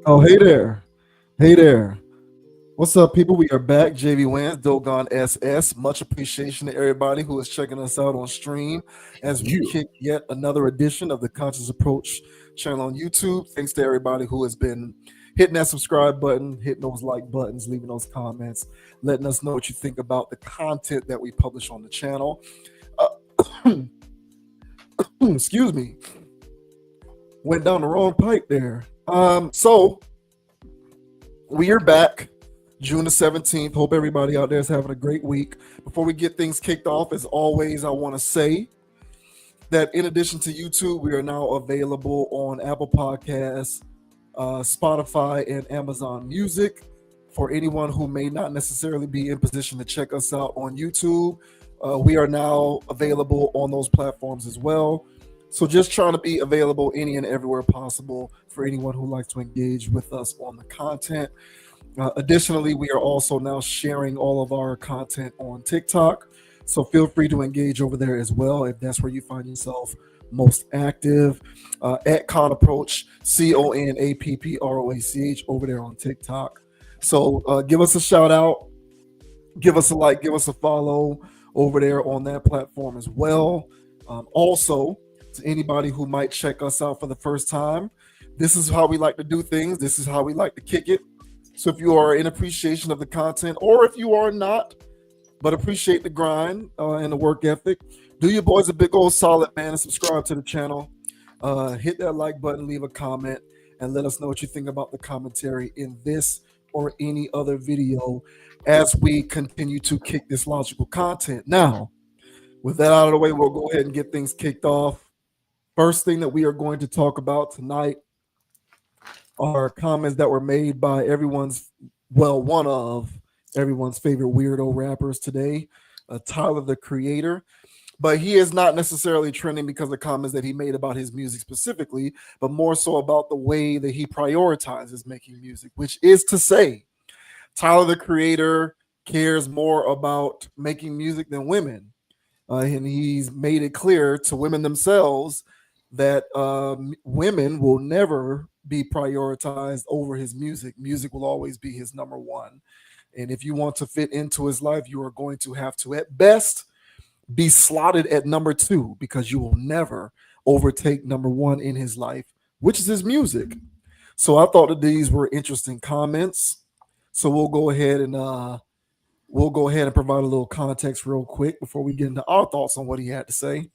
Oh, hey there. Hey there. What's up, people? We are back. JV Wins, Dogon SS. Much appreciation to everybody who is checking us out on stream as we You. kick yet another edition of the Conscious Approach channel on YouTube. Thanks to everybody who has been hitting that subscribe button, hitting those like buttons, leaving those comments, letting us know what you think about the content that we publish on the channel. Excuse me. Went down the wrong pipe there. So we are back. June the 17th. Hope everybody out there is having a great week. Before we get things kicked off, as always, I want to say that in addition to YouTube, we are now available on Apple Podcasts, Spotify, and Amazon Music. For anyone who may not necessarily be in position to check us out on YouTube, we are now available on those platforms as well. So just trying to be available any and everywhere possible for anyone who likes to engage with us on the content. Additionally, we are also now sharing all of our content on TikTok. So feel free to engage over there as well if that's where you find yourself most active. At Con Approach, CONAPPROACH over there on TikTok. So give us a shout out, give us a like, give us a follow over there on that platform as well. Also, to anybody who might check us out for the first time, this is how we like to do things. This is how we like to kick it. So if you are in appreciation of the content, or if you are not, but appreciate the grind and the work ethic, do your boys a big old solid, man, and subscribe to the channel. Hit that like button, leave a comment, and let us know what you think about the commentary in this or any other video as we continue to kick this logical content. Now, with that out of the way, we'll go ahead and get things kicked off. First thing that we are going to talk about tonight are comments that were made by one of everyone's favorite weirdo rappers today, Tyler, the Creator. But he is not necessarily trending because of comments that he made about his music specifically, but more so about the way that he prioritizes making music, which is to say, Tyler, the Creator cares more about making music than women. And he's made it clear to women themselves that women will never be prioritized over his music. Music will always be his number one. And if you want to fit into his life, you are going to have to, at best, be slotted at number two, because you will never overtake number one in his life, which is his music. So I thought that these were interesting comments. So we'll go ahead and provide a little context real quick before we get into our thoughts on what he had to say.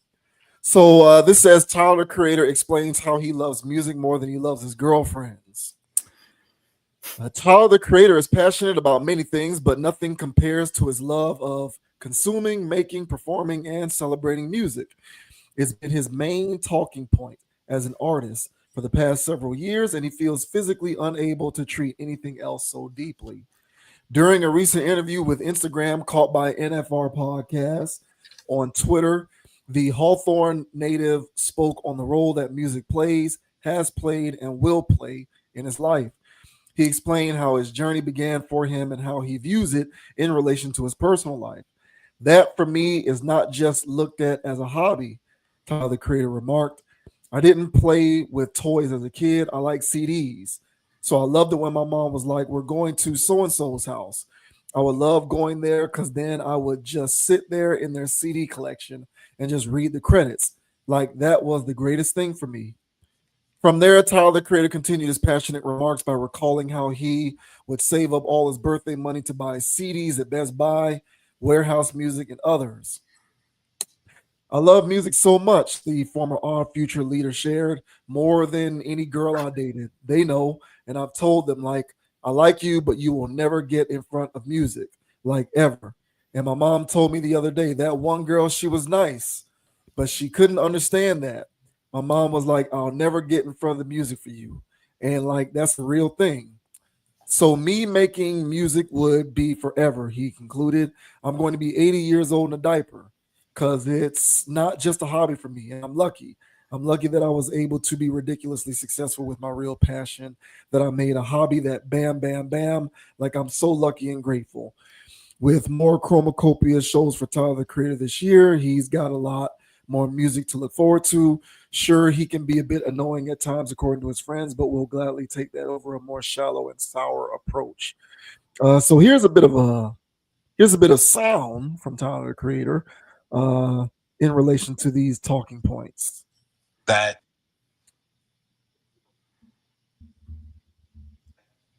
So this says, Tyler, Creator, explains how he loves music more than he loves his girlfriends. Tyler, the Creator, is passionate about many things, but nothing compares to his love of consuming, making, performing, and celebrating music. It's been his main talking point as an artist for the past several years, and he feels physically unable to treat anything else so deeply. During a recent interview with Instagram Caught by NFR Podcast on Twitter, the Hawthorne native spoke on the role that music plays, has played, and will play in his life. He explained how his journey began for him and how he views it in relation to his personal life. That, for me, is not just looked at as a hobby, Tyler, the Creator, remarked. I didn't play with toys as a kid. I like CDs. So I loved it when my mom was like, we're going to so-and-so's house. I would love going there because then I would just sit there in their CD collection and just read the credits. Like, that was the greatest thing for me. From there, Tyler, the Creator, continued his passionate remarks by recalling how he would save up all his birthday money to buy CDs at Best Buy, Warehouse Music, and others. I love music so much, the former Odd Future leader shared, more than any girl I dated. They know, and I've told them, like, I like you, but you will never get in front of music, like, ever. And my mom told me the other day, that one girl, she was nice, but she couldn't understand that. My mom was like, I'll never get in front of the music for you. And, like, that's the real thing. So me making music would be forever, he concluded. I'm going to be 80 years old in a diaper because it's not just a hobby for me. And I'm lucky. I'm lucky that I was able to be ridiculously successful with my real passion, that I made a hobby that bam, bam, bam. Like, I'm so lucky and grateful. With more chromacopia shows for Tyler, the Creator, this year, he's got a lot more music to look forward to. Sure, he can be a bit annoying at times, according to his friends, but we'll gladly take that over a more shallow and sour approach. So here's a bit of sound from Tyler the Creator uh, in relation to these talking points. That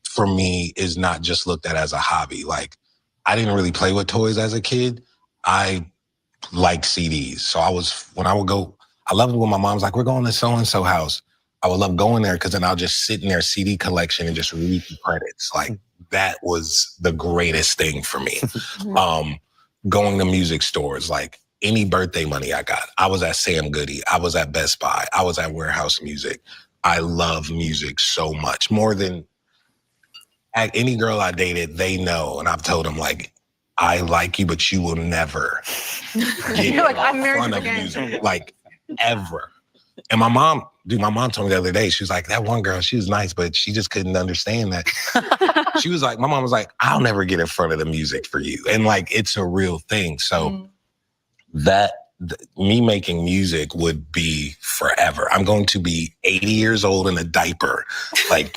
for me is not just looked at as a hobby. Like, I didn't really play with toys as a kid. I like CDs. So when I would go, I loved it when my mom's like, we're going to so-and-so house. I would love going there because then I'll just sit in their CD collection and just read the credits. Like, that was the greatest thing for me. Going to music stores, like any birthday money I got. I was at Sam Goody. I was at Best Buy. I was at Warehouse Music. I love music so much, more than any girl I dated. They know, and I've told them, like, I like you, but you will never get You're like, I'm in married front to of the game. music, like, ever. And my mom told me the other day, she was like, that one girl, she was nice, but she just couldn't understand that. She was like, my mom was like, I'll never get in front of the music for you. And like, it's a real thing. So me making music would be forever. I'm going to be 80 years old in a diaper. Like,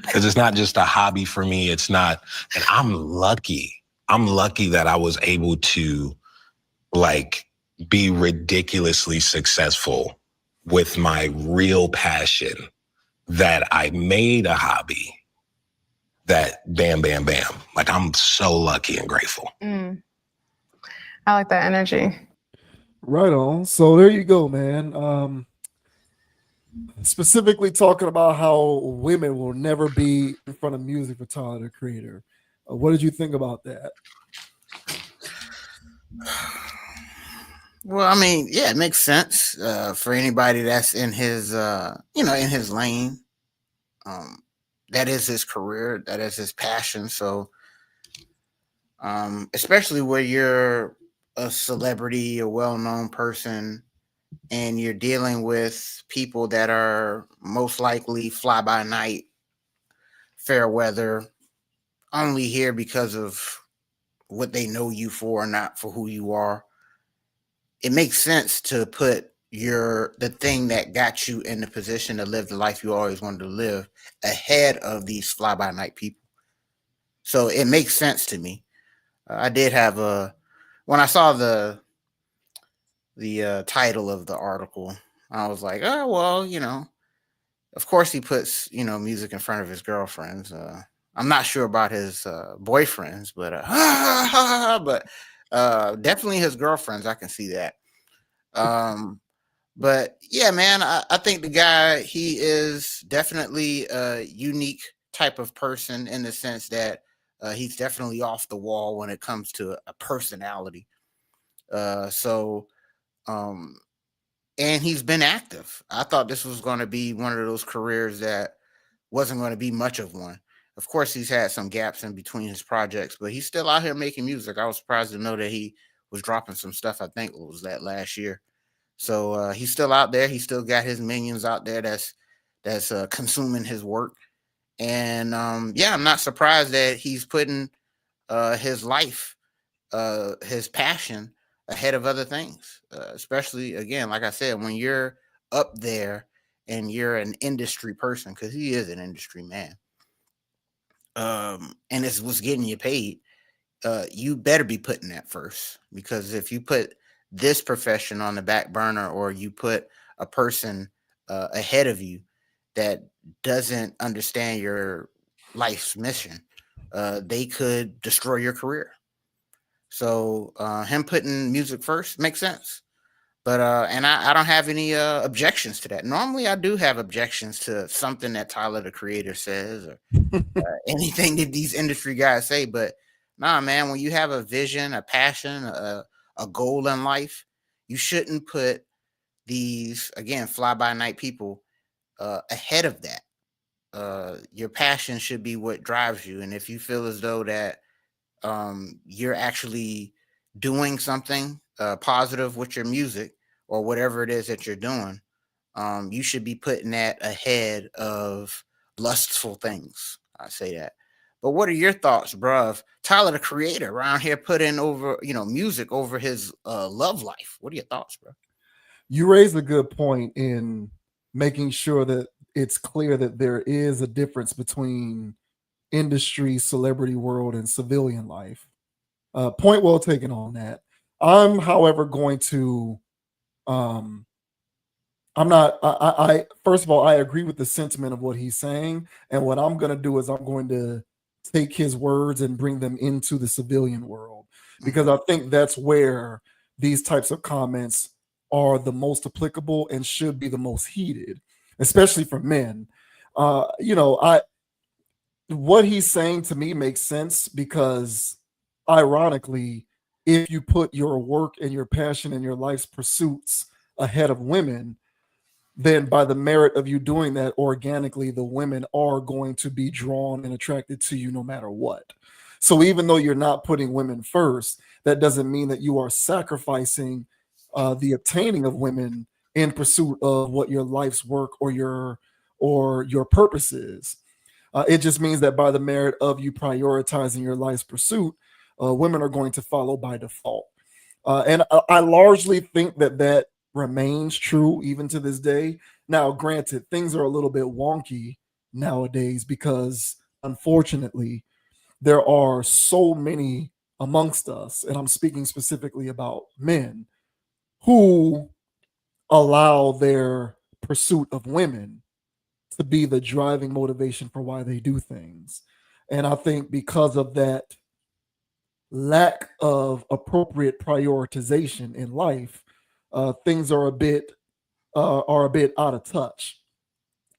because it's not just a hobby for me. It's not, and I'm lucky that I was able to, like, be ridiculously successful with my real passion, that I made a hobby that bam, bam, bam. Like, I'm so lucky and grateful. I like that energy. Right on. So there you go, man. Specifically talking about how women will never be in front of music for Tyler the Creator. What did you think about that? Well, I mean, yeah, it makes sense for anybody that's in his, in his lane. That is his career. That is his passion. So, especially where you're a celebrity, a well-known person, and you're dealing with people that are most likely fly-by-night, fair weather, only here because of what they know you for, not for who you are. It makes sense to put the thing that got you in the position to live the life you always wanted to live ahead of these fly-by-night people. So it makes sense to me. I did have when I saw the title of the article, I was like, oh, well, of course he puts, music in front of his girlfriends. I'm not sure about his boyfriends, but definitely his girlfriends. I can see that. But yeah, man, I think the guy, he is definitely a unique type of person in the sense that he's definitely off the wall when it comes to a personality. And he's been active. I thought this was going to be one of those careers that wasn't going to be much of one. Of course, he's had some gaps in between his projects, but he's still out here making music. I was surprised to know that he was dropping some stuff. I think it was that last year. So he's still out there. He still got his minions out there that's consuming his work. And yeah, I'm not surprised that he's putting his life, his passion ahead of other things. Especially, again, like I said, when you're up there and you're an industry person, because he is an industry man, and it's what's getting you paid. You better be putting that first, because if you put this profession on the back burner, or you put a person ahead of you that doesn't understand your life's mission, they could destroy your career. So him putting music first makes sense. But and I don't have any objections to that. Normally, I do have objections to something that Tyler the Creator says, or anything that these industry guys say. But nah, man, when you have a vision, a passion, a goal in life, you shouldn't put these, again, fly-by-night people ahead of that. Your passion should be what drives you. And if you feel as though that you're actually doing something positive with your music, or whatever it is that you're doing, you should be putting that ahead of lustful things. I say that. But what are your thoughts, bro? Of Tyler, the creator, around here putting over, music over his love life. What are your thoughts, bro? You raised a good point in making sure that it's clear that there is a difference between industry, celebrity world, and civilian life. Point well taken on that. I'm, however, going to I'm not I first of all, I agree with the sentiment of what he's saying, and what I'm going to do is I'm going to take his words and bring them into the civilian world, because I think that's where these types of comments are the most applicable and should be the most heated, especially for men. I what he's saying to me makes sense, because ironically, if you put your work and your passion and your life's pursuits ahead of women, then by the merit of you doing that organically, the women are going to be drawn and attracted to you no matter what. So even though you're not putting women first, that doesn't mean that you are sacrificing the obtaining of women in pursuit of what your life's work or your purpose is. It just means that by the merit of you prioritizing your life's pursuit, women are going to follow by default. And I largely think that remains true even to this day. Now, granted, things are a little bit wonky nowadays because, unfortunately, there are so many amongst us, and I'm speaking specifically about men, who allow their pursuit of women to be the driving motivation for why they do things. And I think because of that lack of appropriate prioritization in life, things are a bit out of touch.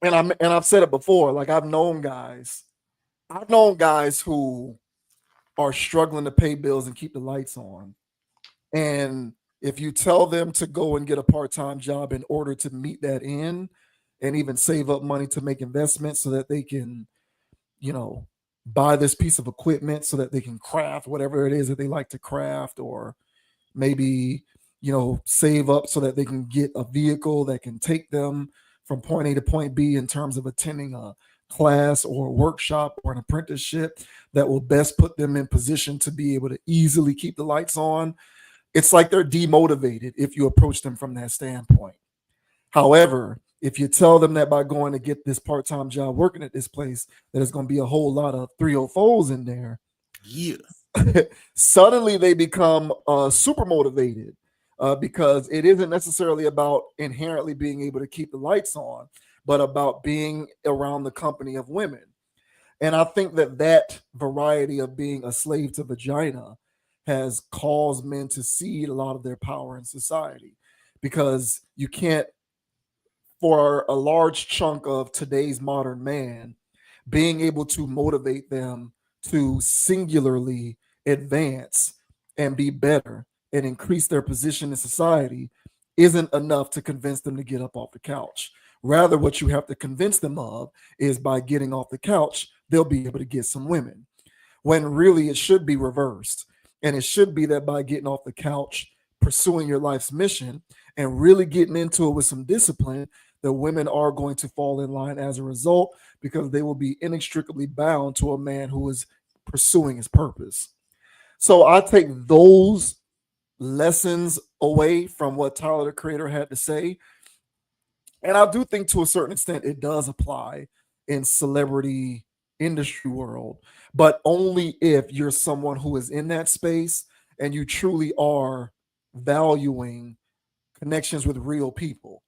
And I've said it before. Like, I've known guys who are struggling to pay bills and keep the lights on. And if you tell them to go and get a part-time job in order to meet that end, and even save up money to make investments so that they can, you know, buy this piece of equipment so that they can craft whatever it is that they like to craft, or maybe, save up so that they can get a vehicle that can take them from point A to point B in terms of attending a class or a workshop or an apprenticeship that will best put them in position to be able to easily keep the lights on. It's like they're demotivated if you approach them from that standpoint. However, if you tell them that by going to get this part-time job working at this place, that there's going to be a whole lot of 304s in there, Yeah. suddenly they become super motivated, because it isn't necessarily about inherently being able to keep the lights on, but about being around the company of women. And I think that variety of being a slave to vagina has caused men to cede a lot of their power in society, because you can't, for a large chunk of today's modern man, being able to motivate them to singularly advance and be better and increase their position in society isn't enough to convince them to get up off the couch. Rather, what you have to convince them of is by getting off the couch, they'll be able to get some women. When really it should be reversed. And it should be that by getting off the couch, pursuing your life's mission, and really getting into it with some discipline, the women are going to fall in line as a result, because they will be inextricably bound to a man who is pursuing his purpose. So I take those lessons away from what Tyler the Creator had to say. And I do think to a certain extent it does apply in celebrity industry world, but only if you're someone who is in that space and you truly are valuing connections with real people.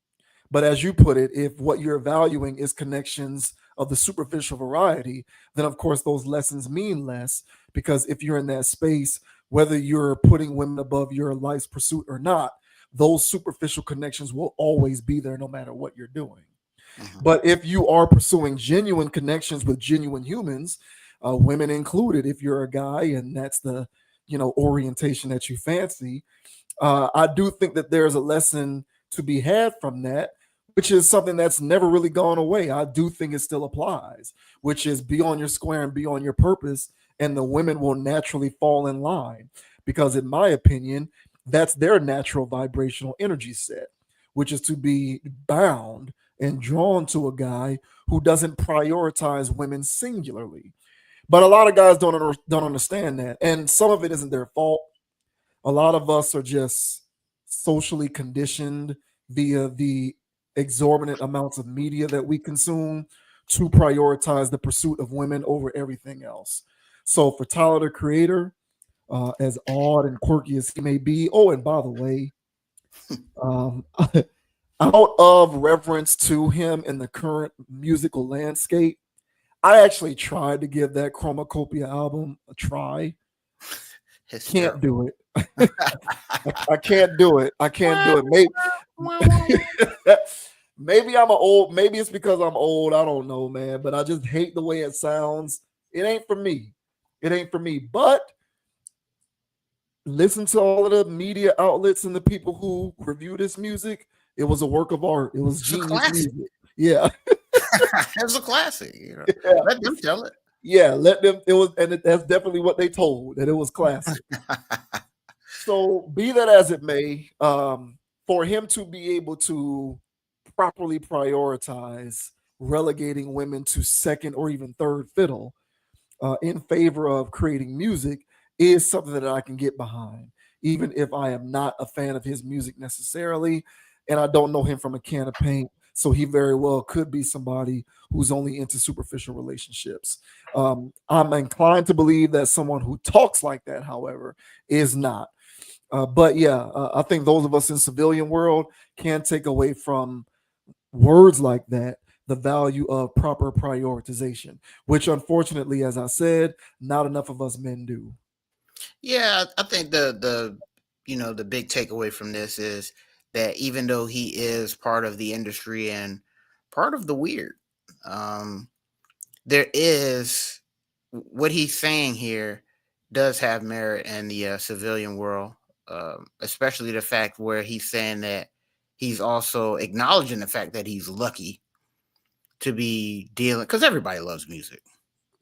But as you put it, if what you're valuing is connections of the superficial variety, then of course those lessons mean less, because if you're in that space, whether you're putting women above your life's pursuit or not, those superficial connections will always be there no matter what you're doing. But if you are pursuing genuine connections with genuine humans, women included, if you're a guy and that's the orientation that you fancy, I do think that there's a lesson to be had from that, which is something that's never really gone away. I do think it still applies, which is be on your square and be on your purpose, and the women will naturally fall in line, because in my opinion, that's their natural vibrational energy set, which is to be bound and drawn to a guy who doesn't prioritize women singularly. But a lot of guys don't understand that, and some of it isn't their fault. A lot of us are just socially conditioned via the exorbitant amounts of media that we consume to prioritize the pursuit of women over everything else. So for Tyler the Creator, as odd and quirky as he may be, oh, and by the way, um, out of reverence to him in the current musical landscape, I actually tried to give that Chromacopia album a try. It's Can't terrible. do it. I can't do it. I can't do it. Maybe I'm old. Maybe it's because I'm old. I don't know, man. But I just hate the way it sounds. It ain't for me. It ain't for me. But listen to all of the media outlets and the people who review this music. It was a work of art. It was It's a genius classic. music. Yeah. It's a classic. You know? Yeah. Let them tell it. Yeah, let them. It was, and that's definitely what they told, that it was classic. So, be that as it may, for him to be able to properly prioritize relegating women to second or even third fiddle in favor of creating music is something that I can get behind, even if I am not a fan of his music necessarily, and I don't know him from a can of paint. So he very well could be somebody who's only into superficial relationships. I'm inclined to believe that someone who talks like that, however, is not. But yeah, I think those of us in civilian world can take away from words like that the value of proper prioritization, which unfortunately, as I said, not enough of us men do. Yeah, I think the big takeaway from this is that even though he is part of the industry and part of the weird, um, there is what he's saying here does have merit in the civilian world, especially the fact where he's saying that he's also acknowledging the fact that he's lucky to be dealing, because everybody loves music.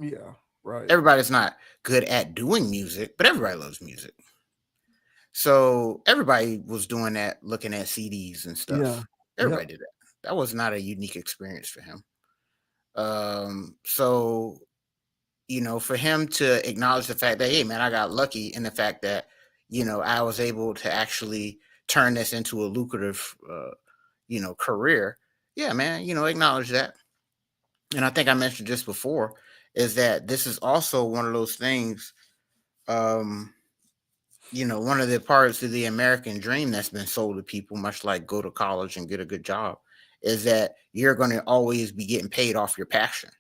Yeah, right. Everybody's not good at doing music, but everybody loves music. So everybody was doing that, looking at CDs and Yeah, stuff. yeah, Everybody did that. That was not a unique experience for him. So for him to acknowledge the fact that, hey man, I got lucky in the fact that I was able to actually turn this into a lucrative career. Yeah, man, acknowledge that. And I think I mentioned just before is that this is also one of those things. Um, one of the parts of the American dream that's been sold to people, much like go to college and get a good job, is that you're going to always be getting paid off your passion.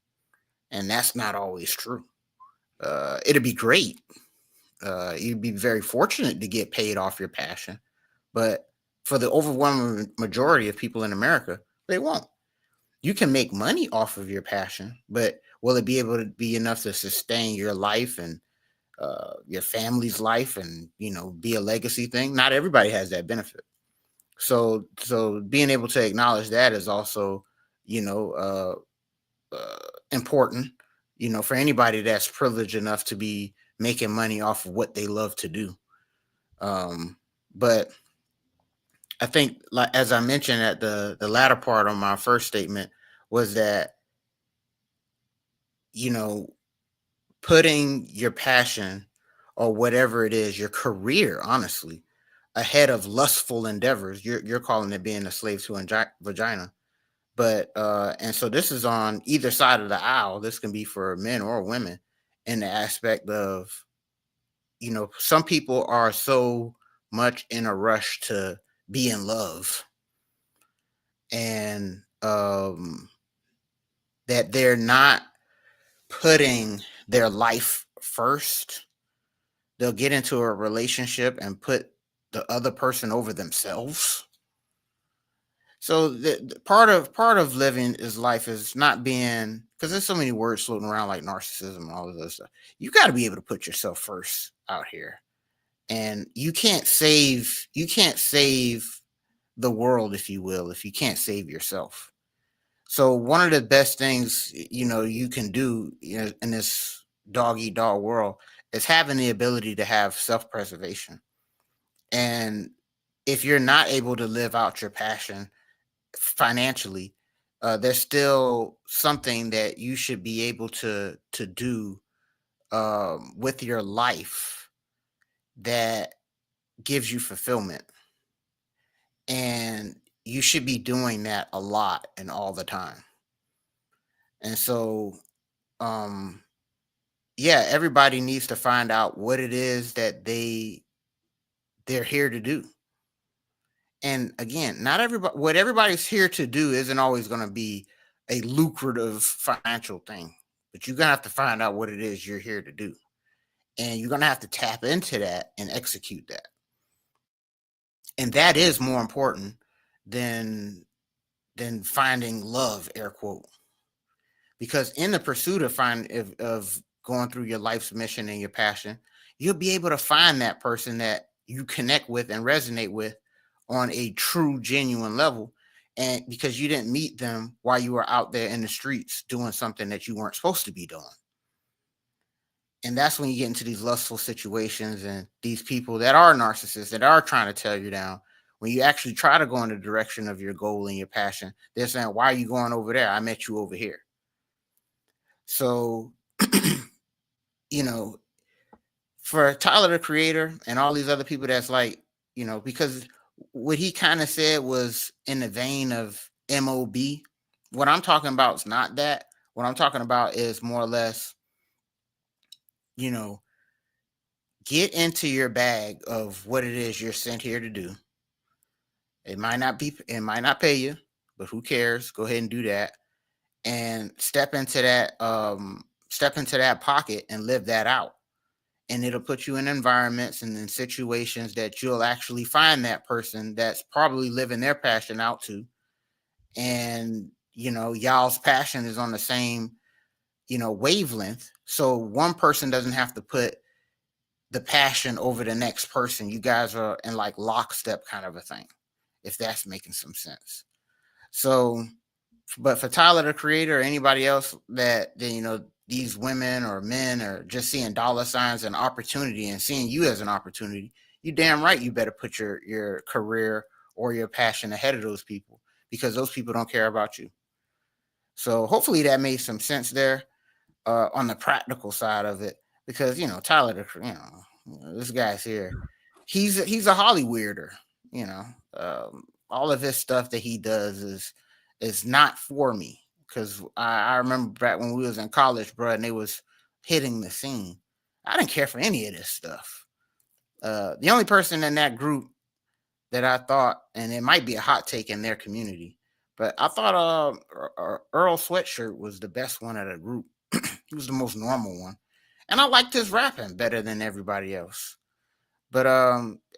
And that's not always true. It'd be great. You'd be very fortunate to get paid off your passion. But for the overwhelming majority of people in America, they won't. You can make money off of your passion, but will it be able to be enough to sustain your life and your family's life and be a legacy thing? Not everybody has that benefit. So being able to acknowledge that is also important, for anybody that's privileged enough to be making money off of what they love to do. But I think, like as I mentioned at the latter part on my first statement, was that putting your passion or whatever it is, your career, honestly, ahead of lustful endeavors. You're calling it being a slave to a vagina. But and so this is on either side of the aisle. This can be for men or women, in the aspect of, some people are so much in a rush to be in love, and that they're not putting their life first. They'll get into a relationship and put the other person over themselves. So the part of living is life is not being, because there's so many words floating around like narcissism and all of this stuff. You got to be able to put yourself first out here, and you can't save the world, if you will, if you can't save yourself. So one of the best things you can do in this dog eat dog world is having the ability to have self preservation. And if you're not able to live out your passion financially, there's still something that you should be able to do with your life that gives you fulfillment. And you should be doing that a lot and all the time. And so, yeah, everybody needs to find out what it is that they're here to do. And again, not everybody, what everybody's here to do isn't always going to be a lucrative financial thing, but you're going to have to find out what it is you're here to do. And you're going to have to tap into that and execute that. And that is more important than finding love, air quote. Because in the pursuit of going through your life's mission and your passion, you'll be able to find that person that you connect with and resonate with on a true, genuine level. And because you didn't meet them while you were out there in the streets doing something that you weren't supposed to be doing. And that's when you get into these lustful situations and these people that are narcissists, that are trying to tear you down. When you actually try to go in the direction of your goal and your passion, they're saying, why are you going over there? I met you over here. So, you know, for Tyler, the Creator, and all these other people that's like, you know, because what he kind of said was in the vein of MOB. What I'm talking about is not that. What I'm talking about is more or less, you know, get into your bag of what it is you're sent here to do. It might not pay you, but who cares? Go ahead and do that. And step into that pocket and live that out. And it'll put you in environments and in situations that you'll actually find that person that's probably living their passion out too. And, you know, y'all's passion is on the same, you know, wavelength. So one person doesn't have to put the passion over the next person. You guys are in like lockstep kind of a thing, if that's making some sense. So, but for Tyler, the Creator, or anybody else that, you know, these women or men are just seeing dollar signs and opportunity and seeing you as an opportunity, you damn right you better put your career or your passion ahead of those people, because those people don't care about you. So hopefully that made some sense there on the practical side of it, because, you know, Tyler, you know, this guy's here. He's a Holly weirder, you know. All of his stuff that he does is not for me, because I remember back when we was in college, bro, and they was hitting the scene. I didn't care for any of this stuff. The only person in that group that I thought, and it might be a hot take in their community, but I thought Earl Sweatshirt was the best one of the group. He was the most normal one, and I liked his rapping better than everybody else. But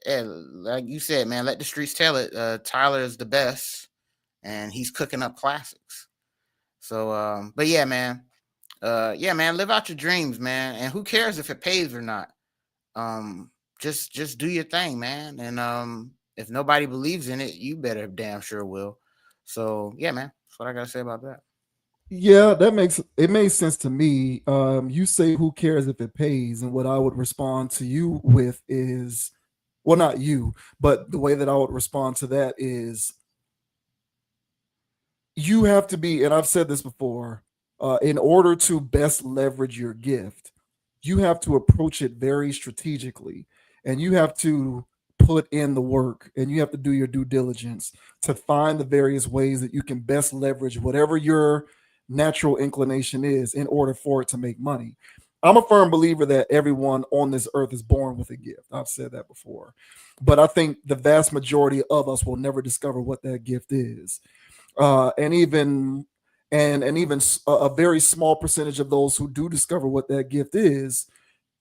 yeah, like you said, man, let the streets tell it. Tyler is the best, and he's cooking up classics. So, but yeah, man, live out your dreams, man. And who cares if it pays or not? Just do your thing, man. And if nobody believes in it, you better damn sure will. So yeah, man, that's what I gotta say about that. Yeah, that makes sense to me. You say who cares if it pays, and what I would respond to you with is, well, not you, but the way that I would respond to that is, you have to be, and I've said this before, in order to best leverage your gift, you have to approach it very strategically, and you have to put in the work, and you have to do your due diligence to find the various ways that you can best leverage whatever your natural inclination is in order for it to make money. I'm a firm believer that everyone on this earth is born with a gift. I've said that before, but I think the vast majority of us will never discover what that gift is. And even a very small percentage of those who do discover what that gift is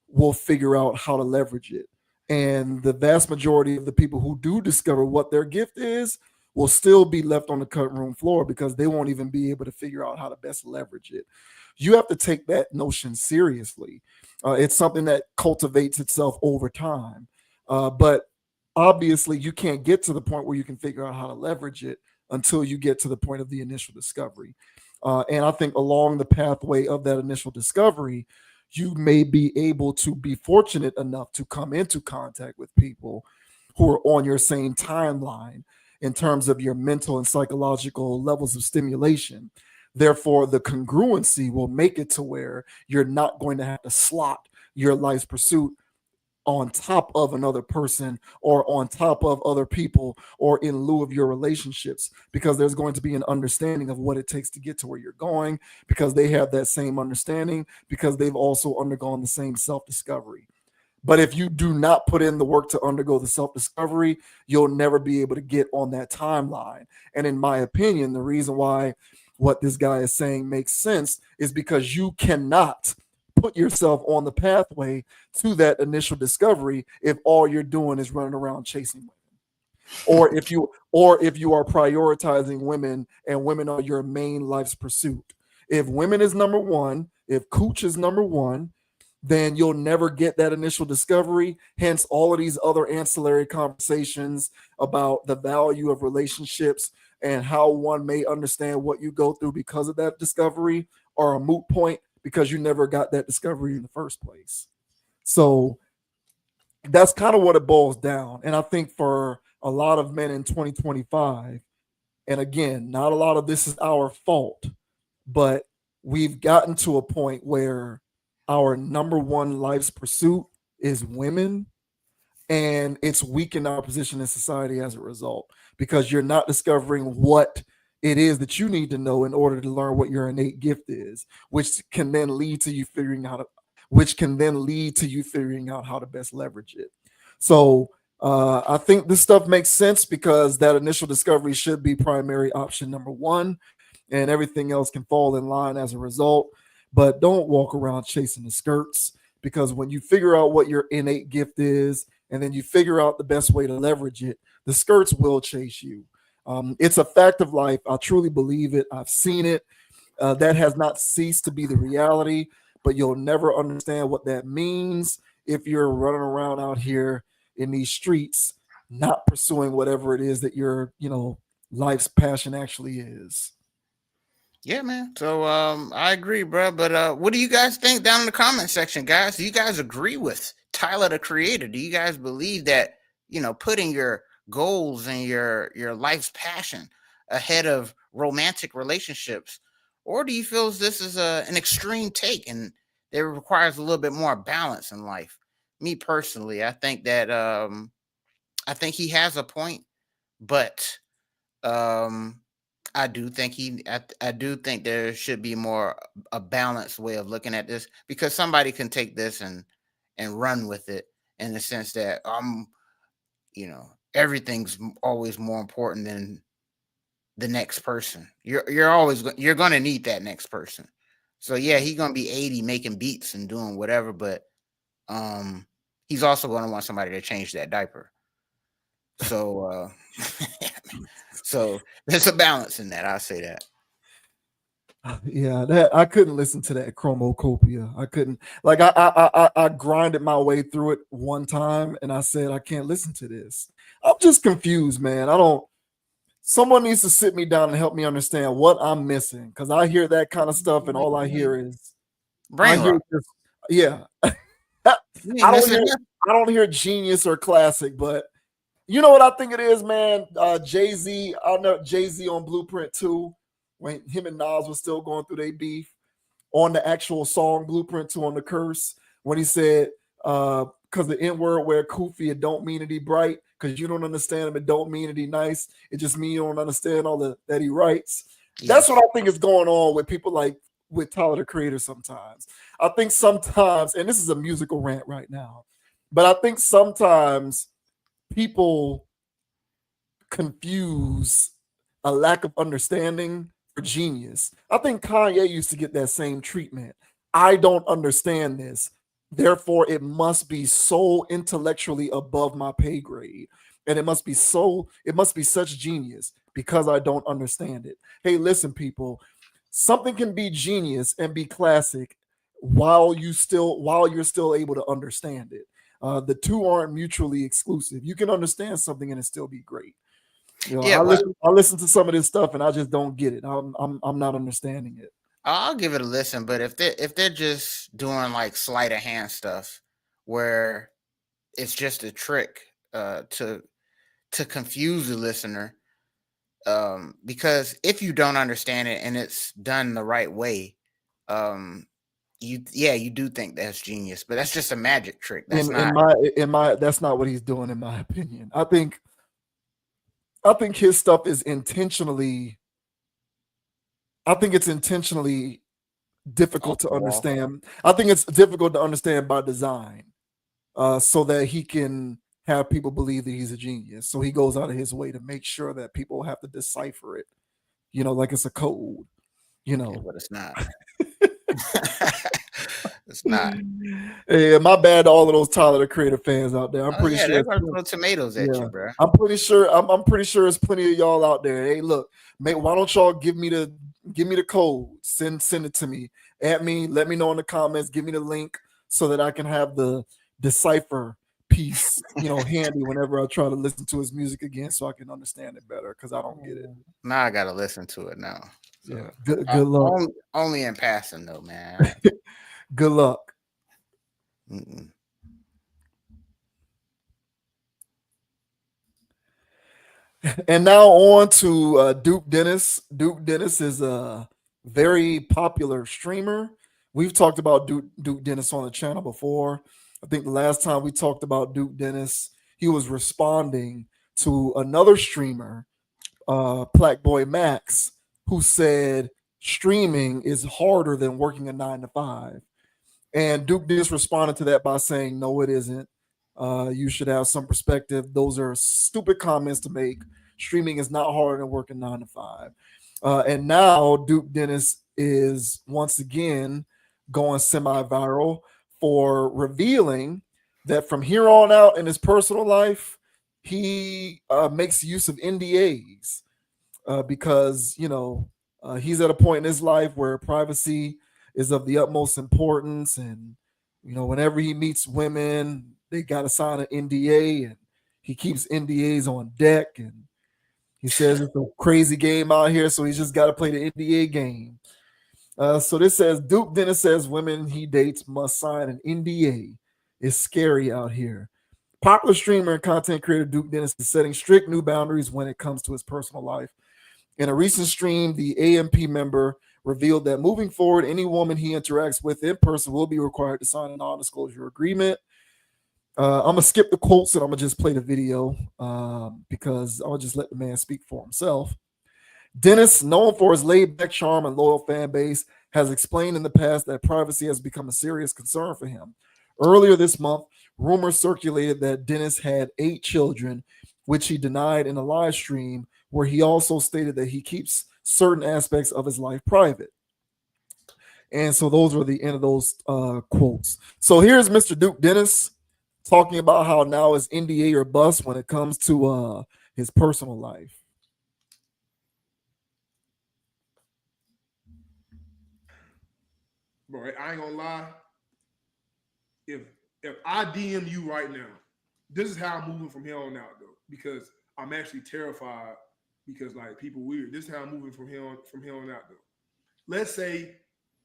will figure out how to leverage it. And the vast majority of the people who do discover what their gift is will still be left on the cutting room floor, because they won't even be able to figure out how to best leverage it. You have to take that notion seriously. It's something that cultivates itself over time. But obviously, you can't get to the point where you can figure out how to leverage it until you get to the point of the initial discovery. And I think along the pathway of that initial discovery, you may be able to be fortunate enough to come into contact with people who are on your same timeline in terms of your mental and psychological levels of stimulation. Therefore, the congruency will make it to where you're not going to have to slot your life's pursuit on top of another person or on top of other people or in lieu of your relationships, because there's going to be an understanding of what it takes to get to where you're going, because they have that same understanding, because they've also undergone the same self-discovery. But if you do not put in the work to undergo the self-discovery, you'll never be able to get on that timeline. And in my opinion, the reason why what this guy is saying makes sense is because you cannot put yourself on the pathway to that initial discovery if all you're doing is running around chasing women, or if you are prioritizing women and women are your main life's pursuit. If women is number one, if cooch is number one, then you'll never get that initial discovery. Hence all of these other ancillary conversations about the value of relationships and how one may understand what you go through because of that discovery are a moot point, because you never got that discovery in the first place. So that's kind of what it boils down. And I think for a lot of men in 2025, and again, not a lot of this is our fault, but we've gotten to a point where our number one life's pursuit is women, and it's weakened our position in society as a result, because you're not discovering what it is that you need to know in order to learn what your innate gift is, which can then lead to you figuring out how to best leverage it. So I think this stuff makes sense, because that initial discovery should be primary option number one, and everything else can fall in line as a result. But don't walk around chasing the skirts, because when you figure out what your innate gift is and then you figure out the best way to leverage it, the skirts will chase you. It's a fact of life. I truly believe it. I've seen it. That has not ceased to be the reality, but you'll never understand what that means if you're running around out here in these streets, not pursuing whatever it is that your, life's passion actually is. Yeah, man. So I agree, bro. But what do you guys think down in the comment section, guys? Do you guys agree with Tyler the Creator? Do you guys believe that, putting your goals and your life's passion ahead of romantic relationships, or do you feel this is an extreme take and it requires a little bit more balance in life? Me personally, I think that I think he has a point, but I do think I do think there should be more a balanced way of looking at this, because somebody can take this and run with it in the sense that everything's always more important than the next person. You're going to need that next person. So yeah, he's going to be 80 making beats and doing whatever, but he's also going to want somebody to change that diaper. So so there's a balance in that. I'll say that. Yeah, that I couldn't listen to that chromocopia. I couldn't, like, I grinded my way through it one time and I said I can't listen to this. I'm just confused, man. Someone needs to sit me down and help me understand what I'm missing, because I hear that kind of stuff and all I hear is Brain rock. yeah. I don't hear genius or classic, but you know what I think it is, man? Jay-Z, I know Jay-Z on Blueprint 2, when him and Nas was still going through their beef, on the actual song Blueprint 2 on the curse, when he said, because the N-word where Koofy, it don't mean that he bright, because you don't understand him, it don't mean that he nice. It just mean you don't understand all that he writes. Yes. That's what I think is going on with people like with Tyler the Creator sometimes. I think sometimes, and this is a musical rant right now, but I think sometimes people confuse a lack of understanding for genius. I think Kanye used to get that same treatment. I don't understand this, therefore it must be so intellectually above my pay grade, and it must be such genius because I don't understand it. Hey, listen, people, something can be genius and be classic while you're still able to understand it. The two aren't mutually exclusive. You can understand something and it still be great. I listen to some of this stuff and I just don't get it. I'm not understanding it. I'll give it a listen, but if they're just doing like sleight of hand stuff where it's just a trick to confuse the listener, Because if you don't understand it and it's done the right way, you do think that's genius, but that's just a magic trick. That's in my that's not what he's doing, in my opinion. I think his stuff is intentionally. I think it's intentionally difficult to understand. I think it's difficult to understand by design, so that he can have people believe that he's a genius. So he goes out of his way to make sure that people have to decipher it, like it's a code, but it's not. It's not. Yeah, my bad to all of those Tyler the Creator fans out there. I'm pretty sure they're gonna throw tomatoes at you, bro. I'm pretty sure. I'm pretty sure there's plenty of y'all out there. Hey, look, mate, why don't y'all give me the code? Send it to me. At me. Let me know in the comments. Give me the link so that I can have the decipher piece, handy whenever I try to listen to his music again, so I can understand it better, because I don't get it. Now I gotta listen to it now. So, yeah. Good luck. Only in passing though, man. Good luck. Mm-mm. And now on to Duke Dennis. Duke Dennis is a very popular streamer. We've talked about Duke Dennis on the channel before. I think the last time we talked about Duke Dennis, he was responding to another streamer, Black Boy Max, who said streaming is harder than working a 9-to-5. And Duke Dennis responded to that by saying, no, it isn't. You should have some perspective. Those are stupid comments to make. Streaming is not harder than working 9-to-5. And now Duke Dennis is once again going semi-viral for revealing that from here on out in his personal life, he makes use of NDAs because, he's at a point in his life where privacy is of the utmost importance. And, whenever he meets women, they got to sign an NDA, and he keeps NDAs on deck. And he says it's a crazy game out here, so he's just got to play the NDA game. So this says, Duke Dennis says women he dates must sign an NDA. It's scary out here. Popular streamer and content creator Duke Dennis is setting strict new boundaries when it comes to his personal life. In a recent stream, the AMP member revealed that moving forward, any woman he interacts with in person will be required to sign a non-disclosure agreement. I'm going to skip the quotes and I'm going to just play the video because I'll just let the man speak for himself. Dennis, known for his laid-back charm and loyal fan base, has explained in the past that privacy has become a serious concern for him. Earlier this month, rumors circulated that Dennis had 8 children, which he denied in a live stream, where he also stated that he keeps certain aspects of his life private. And so those were the end of those quotes. So here's Mr. Duke Dennis talking about how now is NDA or bust when it comes to his personal life. Bro, I ain't gonna lie. If I DM you right now, this is how I'm moving from here on out, though, because I'm actually terrified because like people weird. This is how I'm moving from here on out, though. Let's say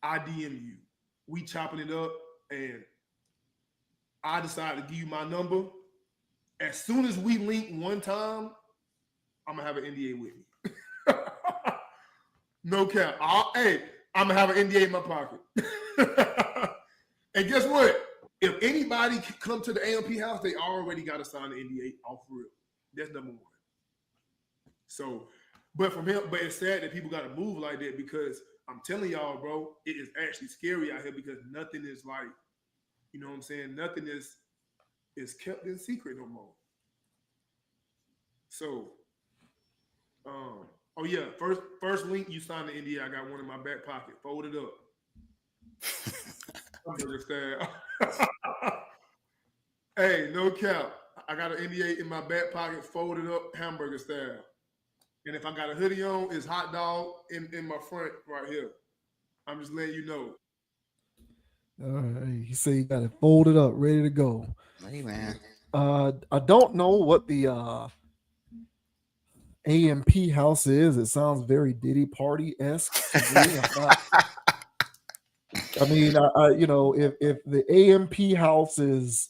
I DM you, we chopping it up, and I decide to give you my number. As soon as we link one time, I'm gonna have an NDA with me. No cap. I'm gonna have an NDA in my pocket. And guess what? If anybody come to the AMP house, they already got to sign the NDA off real. That's number one. So, but it's sad that people got to move like that, because I'm telling y'all, bro, it is actually scary out here, because nothing is like, you know what I'm saying? Nothing is kept in secret no more. So, oh yeah, first link you sign the NDA. I got one in my back pocket, folded up. Hamburger style. Hey, no cap. I got an NDA in my back pocket, folded up, hamburger style. And if I got a hoodie on, it's hot dog in my front right here. I'm just letting you know. All right. He said he got it folded up, ready to go. Hey, man. I don't know what the AMP house is. It sounds very Diddy Party-esque to me. I mean, if the AMP house is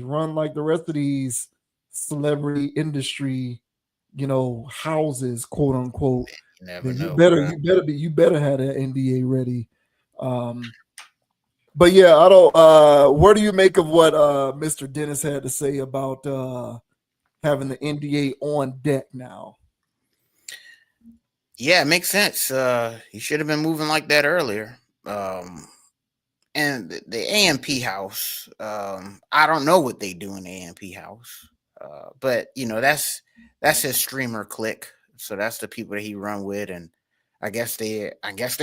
run like the rest of these celebrity industry, houses, quote unquote, You never then know. you better have that NDA ready. But yeah, I don't. What do you make of what Mr. Dennis had to say about having the NDA on deck now? Yeah, it makes sense. You should have been moving like that earlier. And the AMP house, I don't know what they do in the AMP house, but that's his streamer clique. So that's the people that he run with, and I guess they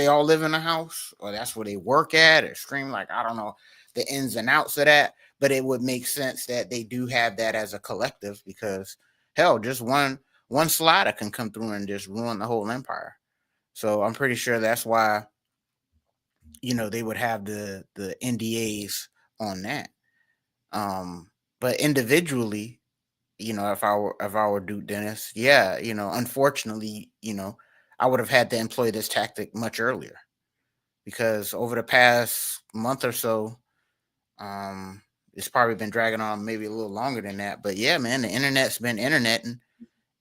all live in the house, or that's where they work at, or stream. Like, I don't know the ins and outs of that, but it would make sense that they do have that as a collective, because hell, just one slider can come through and just ruin the whole empire. So I'm pretty sure that's why they would have the NDAs on that. But individually, if I were Duke Dennis, yeah, unfortunately, I would have had to employ this tactic much earlier, because over the past month or so, it's probably been dragging on maybe a little longer than that. But yeah, man, the internet's been interneting,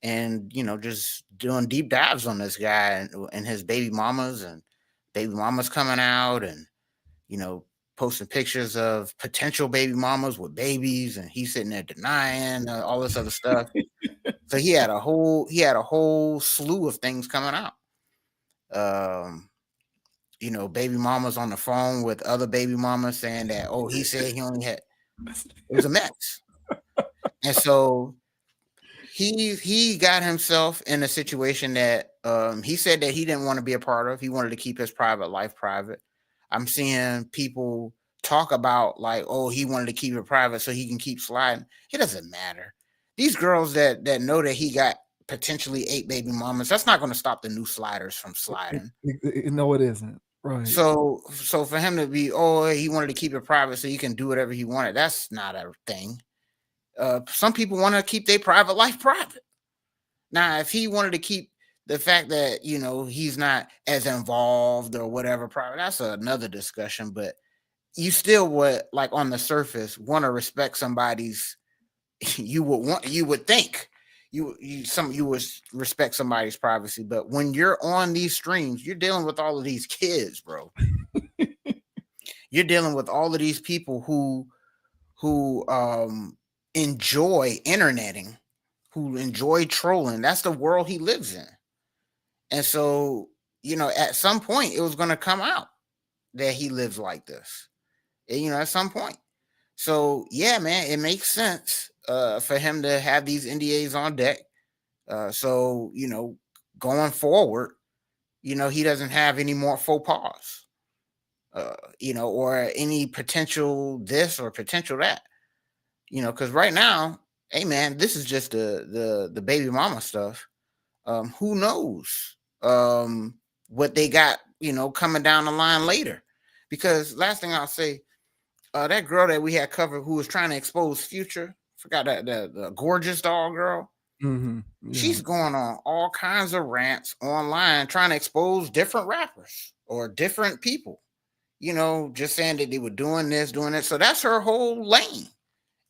and just doing deep dives on this guy and his baby mamas coming out, and posting pictures of potential baby mamas with babies, and he's sitting there denying all this other stuff. So he had a whole slew of things coming out. Baby mamas on the phone with other baby mamas saying that, oh, he said he only had. It was a mess. And so he got himself in a situation that he said that he didn't want to be a part of. He wanted to keep his private life private. I'm seeing people talk about, like, oh, he wanted to keep it private so he can keep sliding. It doesn't matter. These girls that know that he got potentially 8 baby mamas, that's not going to stop the new sliders from sliding. No, it isn't. Right. So for him to be, oh, he wanted to keep it private so he can do whatever he wanted, that's not a thing. Some people want to keep their private life private. Now, if he wanted to keep the fact that, he's not as involved or whatever private, that's another discussion. But you still would, like, on the surface, want to respect somebody's. You would think you would respect somebody's privacy. But when you're on these streams, you're dealing with all of these kids, bro. You're dealing with all of these people who enjoy interneting, who enjoy trolling. That's the world he lives in. And so, at some point it was going to come out that he lives like this, at some point. So yeah, man, it makes sense for him to have these NDAs on deck. So, going forward, he doesn't have any more faux pas, or any potential this or potential that. Because right now, hey man, this is just the baby mama stuff. Who knows what they got, coming down the line later? Because last thing I'll say, that girl that we had covered who was trying to expose Future, forgot that the gorgeous doll girl. Mm-hmm. Yeah. She's going on all kinds of rants online trying to expose different rappers or different people. Just saying that they were doing this, doing that. So that's her whole lane.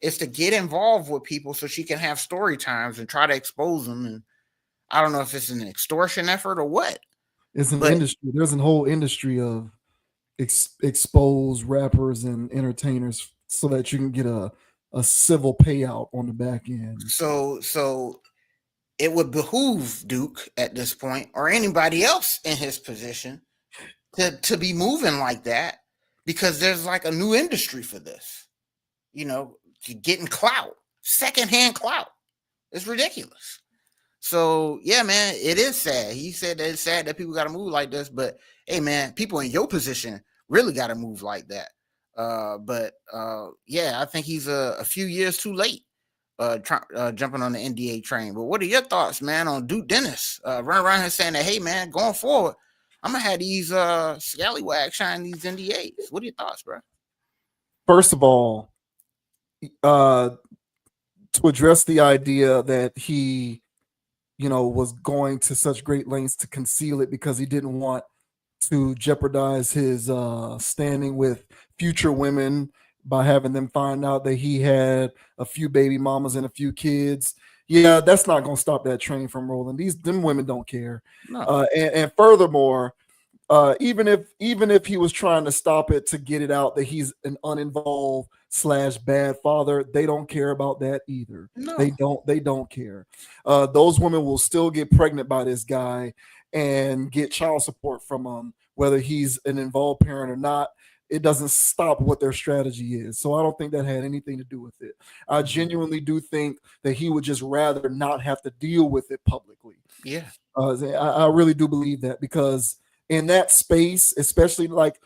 Is to get involved with people so she can have story times and try to expose them. And I don't know if it's an extortion effort or what. It's an industry. There's a whole industry of expose rappers and entertainers so that you can get a civil payout on the back end. So it would behoove Duke at this point, or anybody else in his position, to be moving like that, because there's like a new industry for this. Getting clout, secondhand clout. It's ridiculous. So yeah, man, it is sad. He said that it's sad that people got to move like this, but hey, man, people in your position really got to move like that. But yeah, I think he's a few years too late jumping on the NDA train. But what are your thoughts, man, on Duke Dennis running around here saying that, hey, man, going forward, I'm gonna have these scallywags shine these NDAs? What are your thoughts, bro? First of all, to address the idea that he, was going to such great lengths to conceal it because he didn't want to jeopardize his standing with future women by having them find out that he had a few baby mamas and a few kids. Yeah, that's not gonna stop that train from rolling. Them women don't care. No. And furthermore, even if he was trying to stop it to get it out that he's an uninvolved / bad father, they don't care about that either. No. They don't care. Those women will still get pregnant by this guy and get child support from him, whether he's an involved parent or not. It doesn't stop what their strategy is. So I don't think that had anything to do with it. I genuinely do think that he would just rather not have to deal with it publicly. Yeah. I really do believe that, because in that space, especially like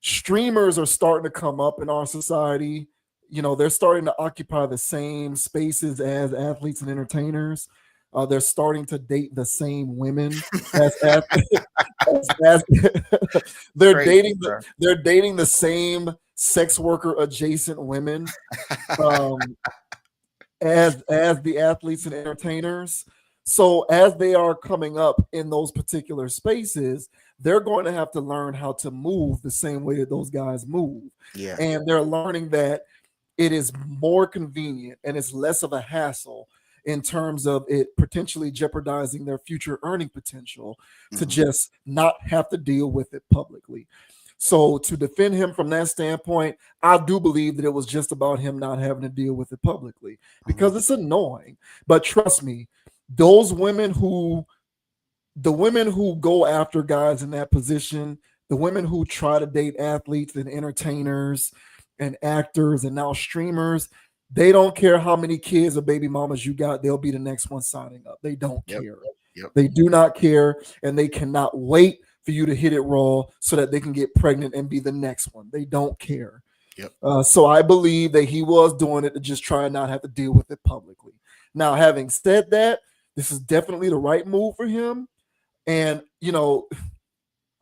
streamers are starting to come up in our society. They're starting to occupy the same spaces as athletes and entertainers. They're starting to date the same women as they're Crazy, dating bro. they're dating the same sex worker adjacent women as the athletes and entertainers. So as they are coming up in those particular spaces, they're going to have to learn how to move the same way that those guys move. Yeah. And they're learning that it is more convenient and it's less of a hassle in terms of it potentially jeopardizing their future earning potential to just not have to deal with it publicly. So to defend him from that standpoint, I do believe that it was just about him not having to deal with it publicly, because it's annoying. But trust me, the women who go after guys in that position, the women who try to date athletes and entertainers and actors and now streamers, they don't care how many kids or baby mamas you got. They'll be the next one signing up. They don't care. Yep. They do not care, and they cannot wait for you to hit it raw so that they can get pregnant and be the next one. They don't care. Yep. So I believe that he was doing it to just try and not have to deal with it publicly. Now, having said that, this is definitely the right move for him. And,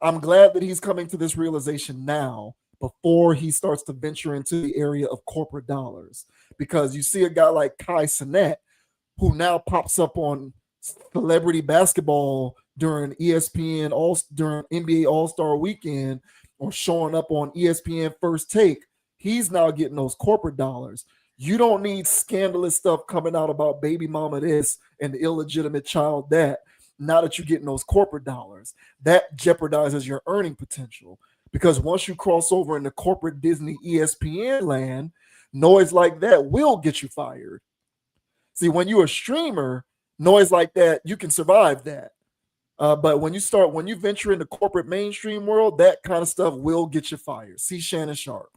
I'm glad that he's coming to this realization now before he starts to venture into the area of corporate dollars. Because you see a guy like Kai Cenat, who now pops up on celebrity basketball during during NBA All-Star Weekend, or showing up on ESPN First Take. He's now getting those corporate dollars. You don't need scandalous stuff coming out about baby mama this and the illegitimate child that. Now that you're getting those corporate dollars, that jeopardizes your earning potential. Because once you cross over into corporate Disney ESPN land, noise like that will get you fired. See, when you're a streamer, noise like that, you can survive that. But when you venture into corporate mainstream world, that kind of stuff will get you fired. See Shannon Sharp.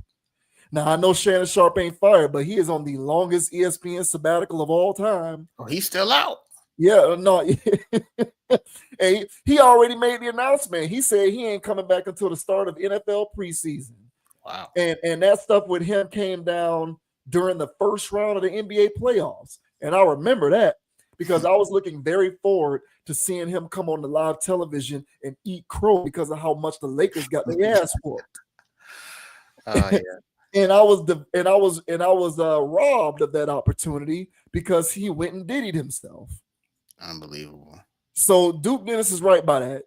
Now, I know Shannon Sharp ain't fired, but he is on the longest ESPN sabbatical of all time. Oh, he's still out. Yeah, no. Hey, he already made the announcement. He said he ain't coming back until the start of NFL preseason. Wow. And that stuff with him came down during the first round of the NBA playoffs. And I remember that because I was looking very forward to seeing him come on the live television and eat crow because of how much the Lakers got their ass whooped. Yeah. And I was robbed of that opportunity because he went and diddied himself. Unbelievable. So Duke Dennis is right by that.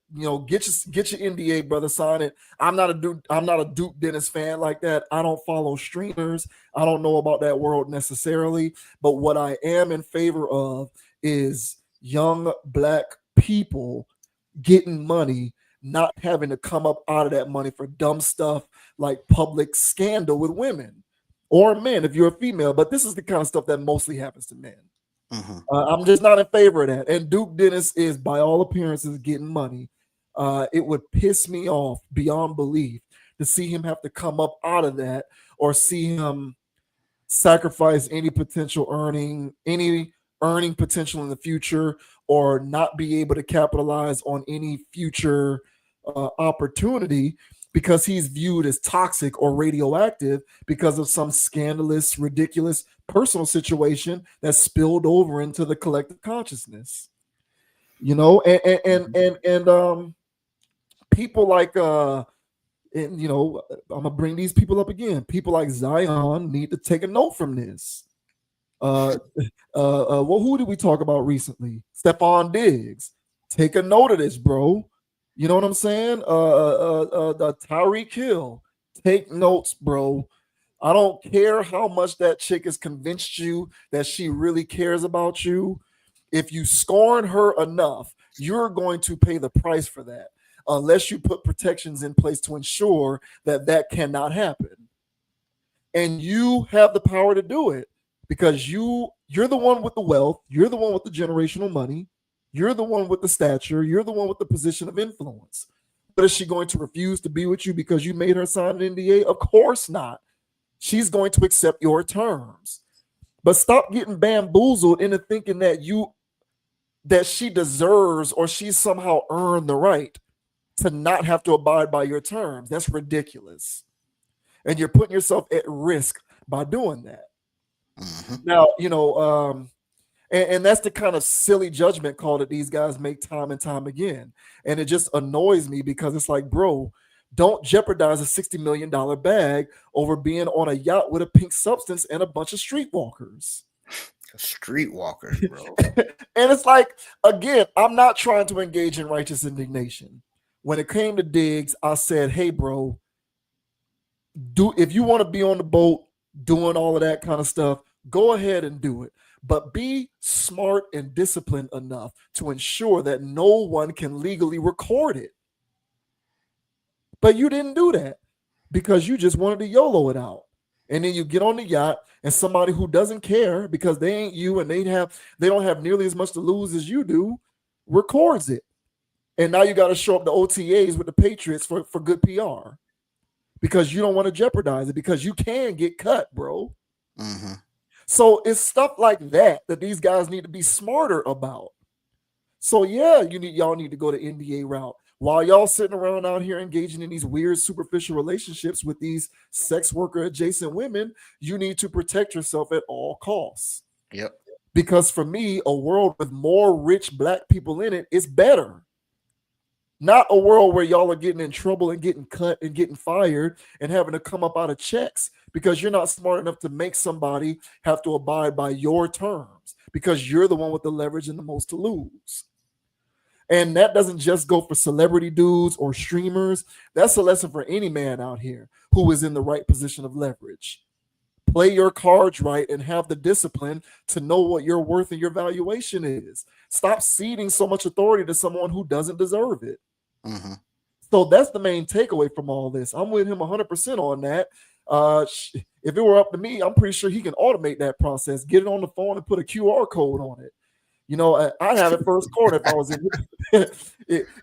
Get your NDA, brother, sign it. I'm not a Duke Dennis fan like that. I don't follow streamers. I don't know about that world necessarily. But what I am in favor of is young black people getting money, not having to come up out of that money for dumb stuff like public scandal with women or men if you're a female. But this is the kind of stuff that mostly happens to men. I'm just not in favor of that. And Duke Dennis is, by all appearances, getting money. It would piss me off beyond belief to see him have to come up out of that, or see him sacrifice any earning potential in the future, or not be able to capitalize on any future opportunity because he's viewed as toxic or radioactive because of some scandalous, ridiculous personal situation that spilled over into the collective consciousness. And people like I'm gonna bring these people up again. People like Zion need to take a note from this. Well, who did we talk about recently? Stephon Diggs. Take a note of this, bro. You know what I'm saying? Tyreek Hill. Take notes, bro. I don't care how much that chick has convinced you that she really cares about you. If you scorn her enough, you're going to pay the price for that, unless you put protections in place to ensure that that cannot happen. And you have the power to do it because you're the one with the wealth, you're the one with the generational money, you're the one with the stature, you're the one with the position of influence. But is she going to refuse to be with you because you made her sign an NDA? Of course not. She's going to accept your terms. But stop getting bamboozled into thinking that she deserves or she's somehow earned the right to not have to abide by your terms. That's ridiculous. And you're putting yourself at risk by doing that. Now, and that's the kind of silly judgment call that these guys make time and time again. And it just annoys me because it's like, bro, don't jeopardize a $60 million bag over being on a yacht with a pink substance and a bunch of streetwalkers. Streetwalkers, bro. And it's like, again, I'm not trying to engage in righteous indignation. When it came to Diggs, I said, hey, bro, if you want to be on the boat doing all of that kind of stuff, go ahead and do it. But be smart and disciplined enough to ensure that no one can legally record it. But you didn't do that because you just wanted to YOLO it out. And then you get on the yacht and somebody who doesn't care because they ain't you and they don't have nearly as much to lose as you do records it. And now you got to show up to OTAs with the Patriots for good PR because you don't want to jeopardize it because you can get cut, bro. Mm-hmm. So it's stuff like that these guys need to be smarter about. So yeah, y'all need to go the NDA route. While y'all sitting around out here engaging in these weird superficial relationships with these sex worker adjacent women, you need to protect yourself at all costs. Yep. Because for me, a world with more rich black people in it is better. Not a world where y'all are getting in trouble and getting cut and getting fired and having to come up out of checks because you're not smart enough to make somebody have to abide by your terms because you're the one with the leverage and the most to lose. And that doesn't just go for celebrity dudes or streamers. That's a lesson for any man out here who is in the right position of leverage. Play your cards right and have the discipline to know what your worth and your valuation is. Stop ceding so much authority to someone who doesn't deserve it. Mm-hmm. So that's the main takeaway from all this. I'm with him 100% on that. If it were up to me, I'm pretty sure he can automate that process, get it on the phone and put a QR code on it. I'd have it first quarter if I was in.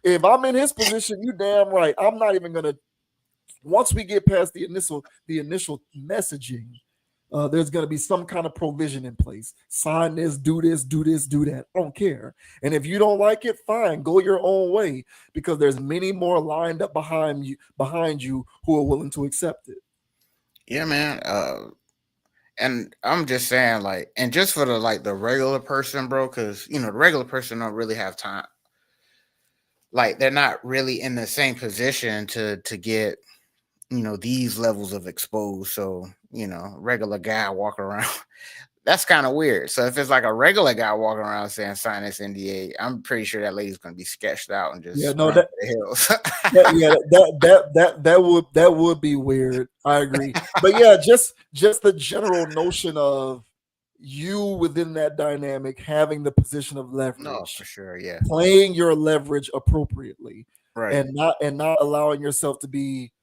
If I'm in his position, you damn right. I'm not even gonna. Once we get past the initial messaging, there's gonna be some kind of provision in place. Sign this, do this, do this, do that. I don't care. And if you don't like it, fine, go your own way because there's many more lined up behind you who are willing to accept it. Yeah, man. And I'm just saying, like, and just for the regular person, bro, because the regular person don't really have time. Like, they're not really in the same position to get, these levels of exposed. So, regular guy walking around, that's kind of weird. So if it's like a regular guy walking around saying sign this NDA, I'm pretty sure that lady's gonna be sketched out and just run to the hills. that would be weird. I agree. But yeah, just the general notion of you within that dynamic having the position of leverage. No, for sure, yeah. Playing your leverage appropriately. Right. And not allowing yourself to be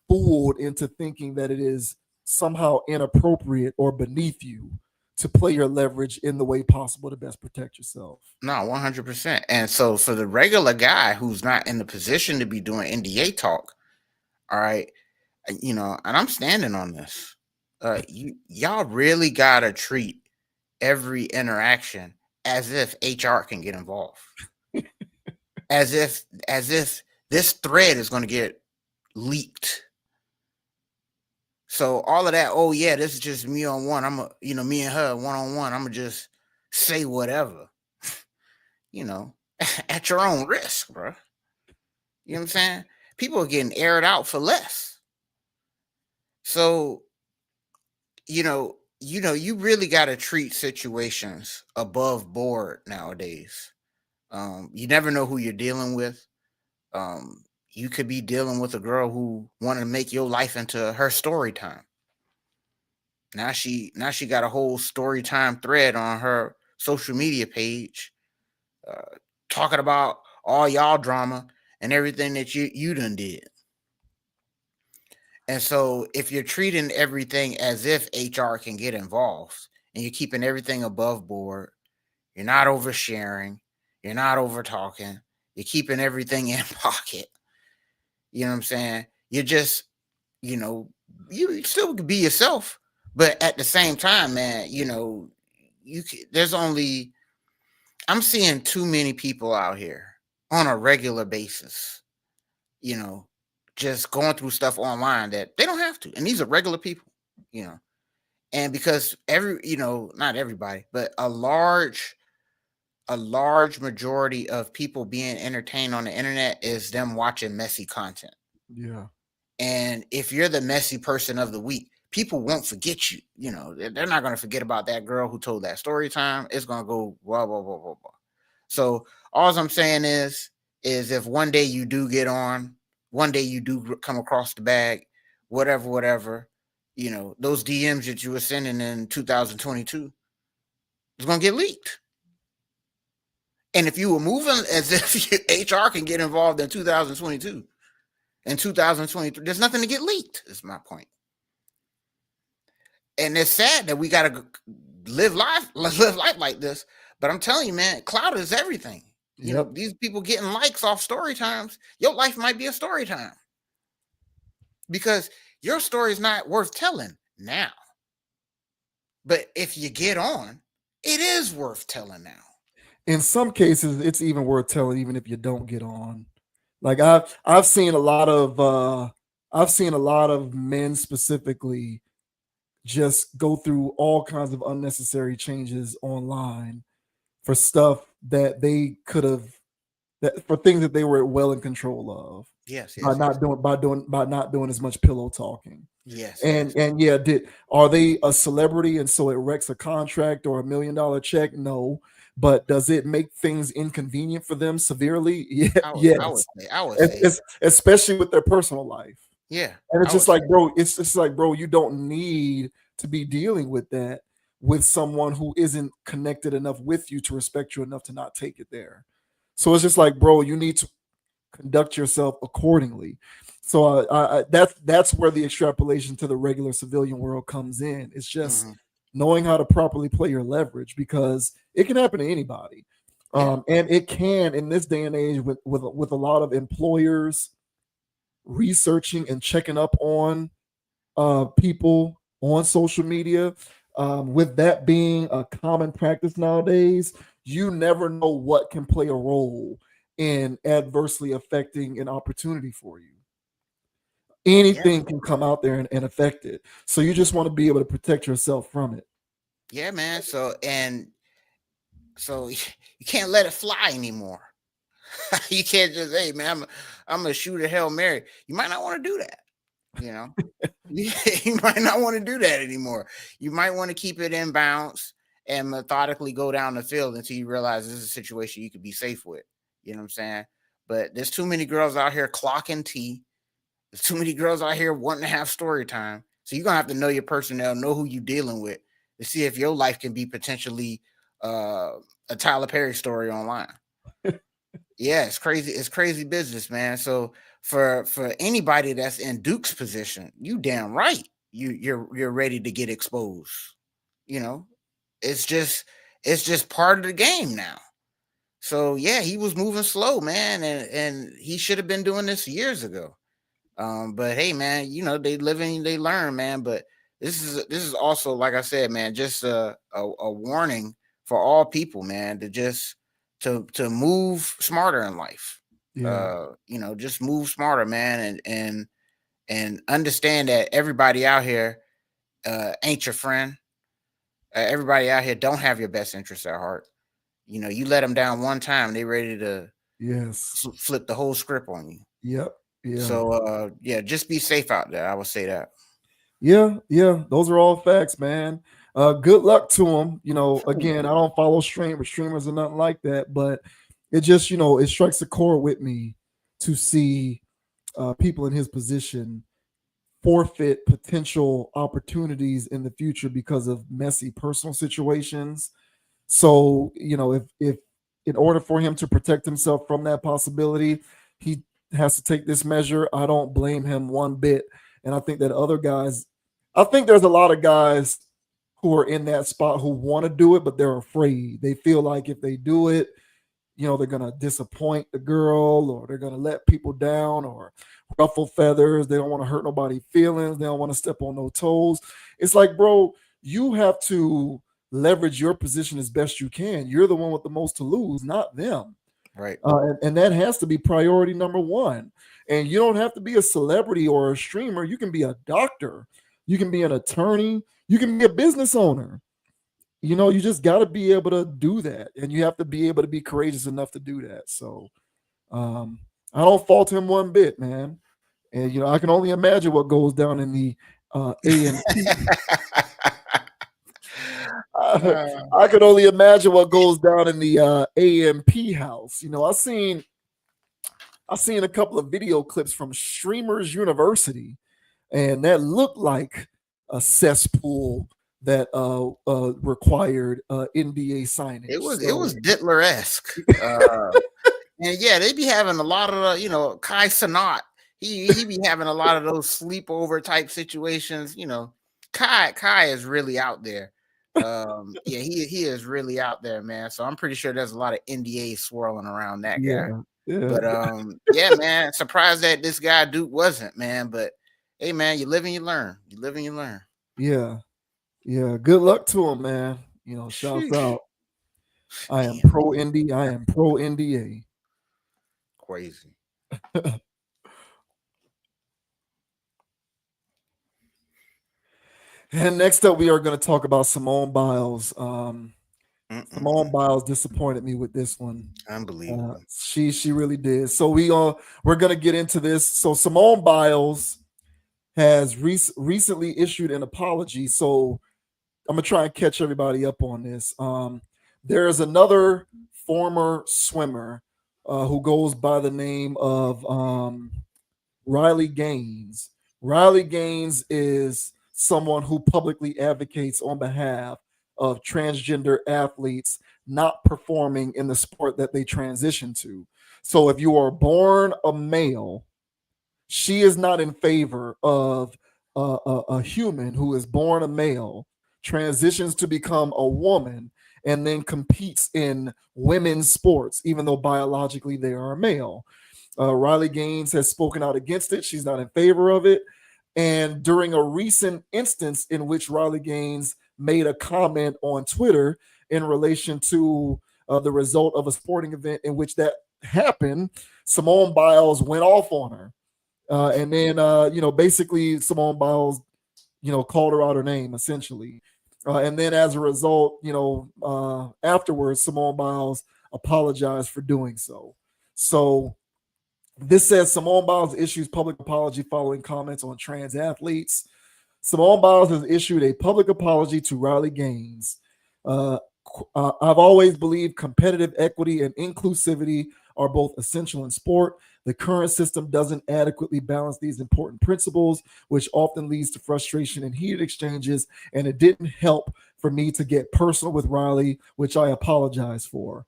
fooled into thinking that it is somehow inappropriate or beneath you to play your leverage in the way possible to best protect yourself. No, 100%. And so for the regular guy who's not in the position to be doing NDA talk, all right, and I'm standing on this. Y'all really gotta treat every interaction as if HR can get involved. as if this thread is going to get leaked. So all of that, oh yeah, this is just me on one. Me and her one-on-one. I'm gonna just say whatever, at your own risk, bro. You know what I'm saying? People are getting aired out for less. So, you really got to treat situations above board nowadays. You never know who you're dealing with. You could be dealing with a girl who wanted to make your life into her story time. Now she got a whole story time thread on her social media page talking about all y'all drama and everything that you done did. And so if you're treating everything as if HR can get involved and you're keeping everything above board, you're not oversharing, you're not over talking, you're keeping everything in pocket. You know what I'm saying? You're just, you still can be yourself, but at the same time, man, I'm seeing too many people out here on a regular basis, just going through stuff online that they don't have to. And these are regular people, and because not everybody, but a large majority of people being entertained on the internet is them watching messy content. Yeah. And if you're the messy person of the week, people won't forget you. They're not going to forget about that girl who told that story time. It's going to go blah, blah, blah, blah, blah. So all I'm saying is if one day you do get on, one day you do come across the bag, whatever, those DMs that you were sending in 2022 is going to get leaked. And if you were moving as if HR can get involved in 2022, in 2023, there's nothing to get leaked, is my point. And it's sad that we got to live life like this. But I'm telling you, man, clout is everything. These people getting likes off story times, your life might be a story time. Because your story is not worth telling now. But if you get on, it is worth telling now. In some cases, it's even worth telling, even if you don't get on. Like I've seen a lot of men specifically just go through all kinds of unnecessary changes online for stuff that they could have, for things that they were well in control of. Yes. By not doing as much pillow talking. Yes. Are they a celebrity and so it wrecks a contract or $1 million check? No. But does it make things inconvenient for them severely? Yes. I would say. Especially with their personal life. Yeah. And it's just like, bro, you don't need to be dealing with that with someone who isn't connected enough with you to respect you enough to not take it there. So it's just like, bro, you need to conduct yourself accordingly. So that's where the extrapolation to the regular civilian world comes in. It's just knowing how to properly play your leverage, because it can happen to anybody. And it can, in this day and age, with a lot of employers researching and checking up on people on social media, with that being a common practice nowadays, you never know what can play a role in adversely affecting an opportunity for you. Anything can come out there and affect it. So you just want to be able to protect yourself from it. Yeah, man. So you can't let it fly anymore. You can't just, hey, man, I'm gonna shoot a Hail Mary. You might not want to do that. You might not want to do that anymore. You might want to keep it in bounds and methodically go down the field until you realize this is a situation you could be safe with. You know what I'm saying? But there's too many girls out here clocking tea. There's too many girls out here wanting to have story time. So you're going to have to know your personnel, know who you're dealing with to see if your life can be potentially a Tyler Perry story online. Yeah, it's crazy. It's crazy business, man. So for anybody that's in Duke's position, you damn right. You're ready to get exposed. It's just part of the game now. So yeah, he was moving slow, man, and he should have been doing this years ago. But hey, man, they live and they learn, man. But this is also, like I said, man, just a warning for all people, man, to move smarter in life. Yeah. Just move smarter, man, and understand that everybody out here ain't your friend. Everybody out here don't have your best interests at heart. You let them down one time, they ready to flip the whole script on you. Yep. Yeah. So just be safe out there. I would say that. Yeah. Those are all facts, man. Good luck to them. Again, I don't follow streamers or nothing like that, but it just, it strikes a chord with me to see people in his position forfeit potential opportunities in the future because of messy personal situations. So, if in order for him to protect himself from that possibility, he has to take this measure. I don't blame him one bit. And I think that other guys, I think there's a lot of guys who are in that spot who want to do it, but they're afraid. They feel like if they do it, you know, they're going to disappoint the girl, or they're going to let people down, or ruffle feathers. They don't want to hurt nobody's feelings. They don't want to step on no toes. It's like, bro, you have to leverage your position as best you can. You're the one with the most to lose, not them. Right. And that has to be priority number one. And you don't have to be a celebrity or a streamer. You can be a doctor. You can be an attorney. You can be a business owner. You know, you just got to be able to do that. And you have to be able to be courageous enough to do that. So I don't fault him one bit, man. And, you know, I can only imagine what goes down in the AMP. I could only imagine what goes down in the AMP house. You know, I've seen a couple of video clips from Streamers University, and that looked like a cesspool that required NDA signage. It was Dittler-esque. And yeah, they be having a lot of you know, Kai Sanat. He be having a lot of those sleepover type situations. You know, Kai is really out there. Yeah, he is really out there, man. So I'm pretty sure there's a lot of NDAs swirling around that guy. Yeah. But yeah, man, surprised that this guy Duke wasn't, man. But hey, man, you live and you learn. You live and you learn. Yeah. Good luck to him, man. You know, shouts out. I am pro NDA. I am pro NDA. Crazy. And next up, we are going to talk about Simone Biles. Simone Biles disappointed me with this one. Unbelievable. She really did. So we're going to get into this. So Simone Biles has recently issued an apology. So I'm going to try and catch everybody up on this. There is another former swimmer who goes by the name of Riley Gaines. Riley Gaines is someone who publicly advocates on behalf of transgender athletes not performing in the sport that they transition to. So if you are born a male, she is not in favor of a human who is born a male, transitions to become a woman, and then competes in women's sports, even though biologically they are a male. Riley Gaines has spoken out against it. She's not in favor of it. And during a recent instance in which Riley Gaines made a comment on Twitter in relation to the result of a sporting event in which that happened, Simone Biles went off on her. And then, basically Simone Biles, called her out her name, essentially. And then as a result, afterwards, Simone Biles apologized for doing so. So this says Simone Biles issues public apology following comments on trans athletes. Simone Biles has issued a public apology to Riley Gaines. I've always believed competitive equity and inclusivity are both essential in sport. The current system doesn't adequately balance these important principles, which often leads to frustration and heated exchanges, and it didn't help for me to get personal with Riley, which I apologize for.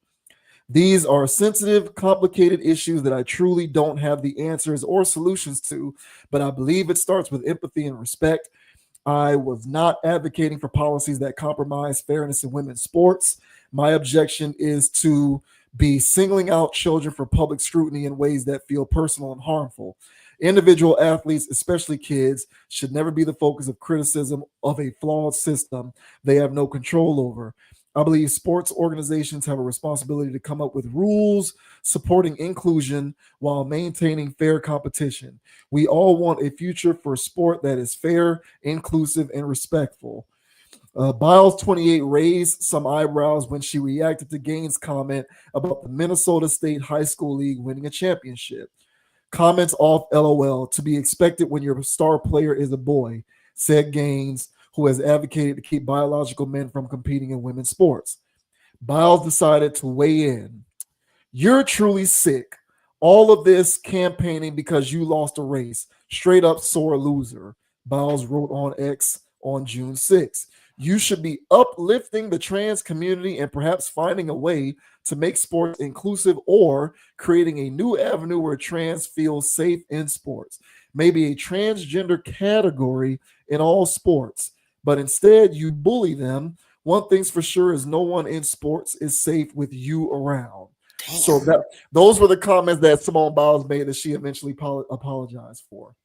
These are sensitive, complicated issues that I truly don't have the answers or solutions to, but I believe it starts with empathy and respect. I was not advocating for policies that compromise fairness in women's sports. My objection is to be singling out children for public scrutiny in ways that feel personal and harmful. Individual athletes, especially kids, should never be the focus of criticism of a flawed system they have no control over. I believe sports organizations have a responsibility to come up with rules supporting inclusion while maintaining fair competition. We all want a future for sport that is fair, inclusive, and respectful. Biles 28 raised some eyebrows when she reacted to Gaines' comment about the Minnesota State High School League winning a championship. Comments off LOL, to be expected when your star player is a boy, said Gaines, who has advocated to keep biological men from competing in women's sports. Biles decided to weigh in. You're truly sick. All of this campaigning because you lost a race. Straight up sore loser, Biles wrote on X on June 6th. You should be uplifting the trans community and perhaps finding a way to make sports inclusive or creating a new avenue where trans feel safe in sports. Maybe a transgender category in all sports, but instead you bully them. One thing's for sure is no one in sports is safe with you around. Damn. So those were the comments that Simone Biles made that she eventually apologized for.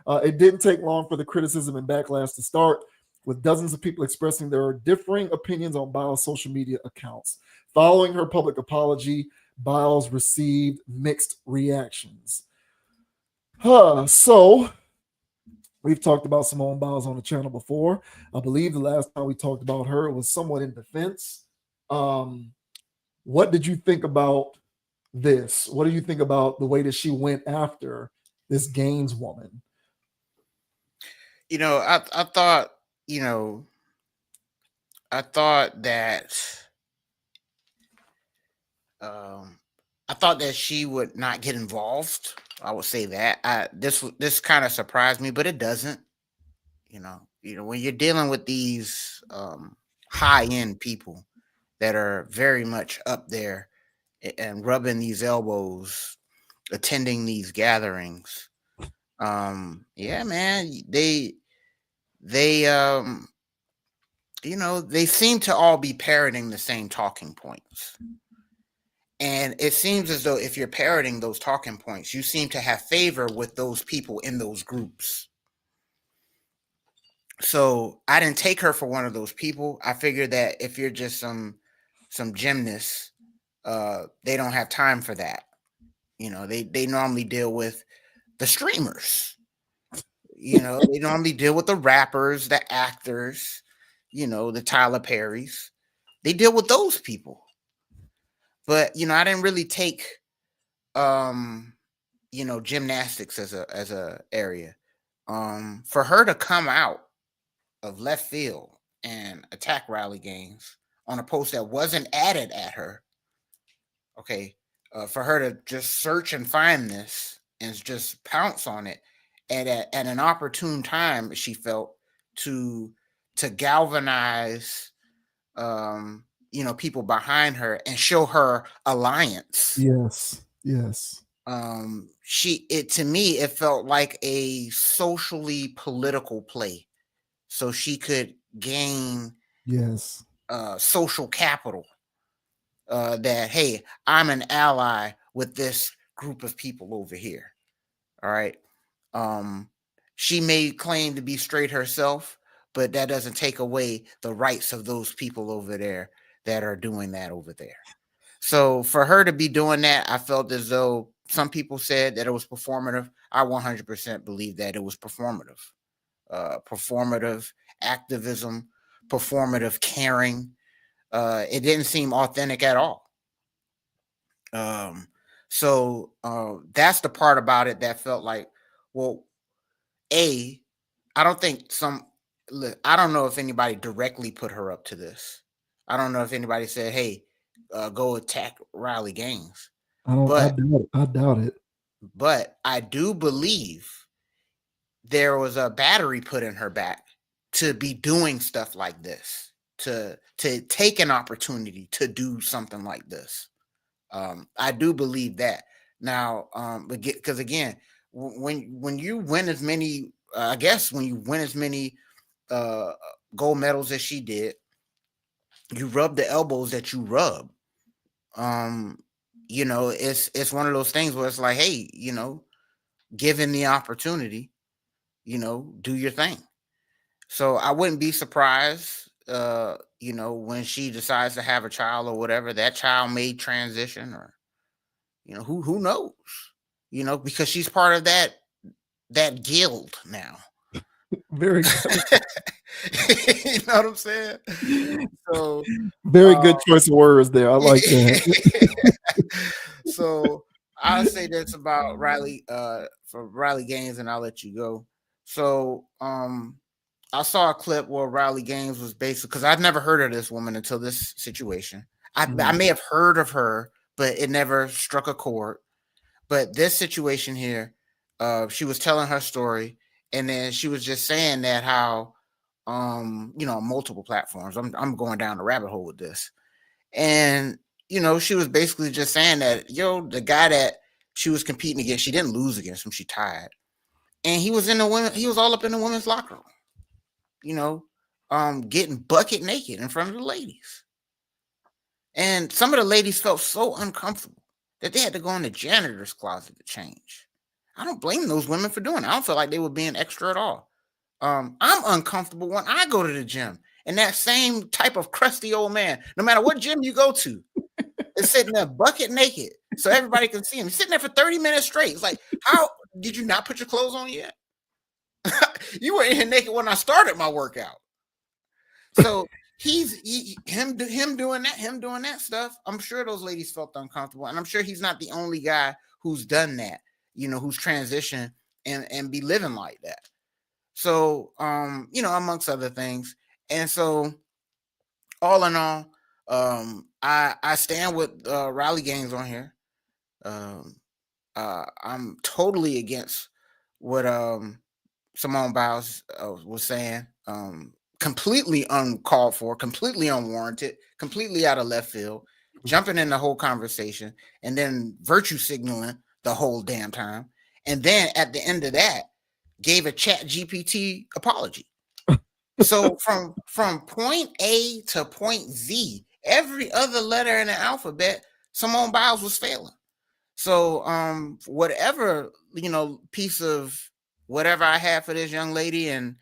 It didn't take long for the criticism and backlash to start, with dozens of people expressing their differing opinions on Biles' social media accounts. Following her public apology, Biles received mixed reactions. So we've talked about Simone Biles on the channel before. I believe the last time we talked about her was somewhat in defense. What did you think about this? What do you think about the way that she went after this Gaines woman? You know, I thought, you know, I thought that she would not get involved. I would say that. This kind of surprised me, but it doesn't. You know, when you're dealing with these high-end people that are very much up there and rubbing these elbows, attending these gatherings. Yeah, man, they they seem to all be parroting the same talking points. And it seems as though if you're parroting those talking points, you seem to have favor with those people in those groups. So I didn't take her for one of those people. I figured that if you're just some gymnasts, they don't have time for that. You know, they normally deal with the streamers. You know, they normally deal with the rappers, the actors, you know, the Tyler Perrys. They deal with those people. But, you know, I didn't really take gymnastics as a area. For her to come out of left field and attack Riley Gaines on a post that wasn't added at her. Okay. For her to just search and find this and just pounce on it at an opportune time, she felt to galvanize people behind her and show her alliance. Yes. To me it felt like a socially political play, so she could gain social capital. That, hey, I'm an ally with this group of people over here. All right. She may claim to be straight herself, but that doesn't take away the rights of those people over there that are doing that over there. So for her to be doing that, I felt as though some people said that it was performative. I 100% believe that it was performative. Performative activism, performative caring. It didn't seem authentic at all. So that's the part about it that felt like, well, I don't know if anybody directly put her up to this. I don't know if anybody said, hey, go attack Riley Gaines. I doubt it. But I do believe there was a battery put in her back to be doing stuff like this, to take an opportunity to do something like this. I do believe that. Now, because again, when you win as many, when you win as many gold medals as she did, you rub the elbows that you rub. It's one of those things where it's like, hey, given the opportunity, do your thing. So I wouldn't be surprised, when she decides to have a child or whatever, that child may transition, or, who knows, because she's part of that guild now. Very good. You know what I'm saying? So very good choice of words there. I like that. So I'll say that's about Riley, for Riley Gaines, and I'll let you go. So I saw a clip where Riley Gaines was basically, because I've never heard of this woman until this situation. I may have heard of her, but it never struck a chord. But this situation here, she was telling her story, and then she was just saying that how multiple platforms. I'm going down the rabbit hole with this. And, she was basically just saying that, the guy that she was competing against, she didn't lose against him. She tied. And he was all up in the women's locker room, getting bucket naked in front of the ladies. And some of the ladies felt so uncomfortable that they had to go in the janitor's closet to change. I don't blame those women for doing it. I don't feel like they were being extra at all. I'm uncomfortable when I go to the gym and that same type of crusty old man, no matter what gym you go to, is sitting there bucket naked so everybody can see him. He's sitting there for 30 minutes straight. It's like, how did you not put your clothes on yet? You were in here naked when I started my workout. So him doing that stuff. I'm sure those ladies felt uncomfortable, and I'm sure he's not the only guy who's done that. Who's transitioned and be living like that. So, amongst other things. And so, all in all, I stand with Riley Gaines on here. I'm totally against what Simone Biles was saying. Completely uncalled for, completely unwarranted, completely out of left field, jumping in the whole conversation, and then virtue signaling the whole damn time. And then at the end of that, gave a ChatGPT apology. So from point A to point Z, every other letter in the alphabet, Simone Biles was failing. So whatever, piece of whatever I had for this young lady and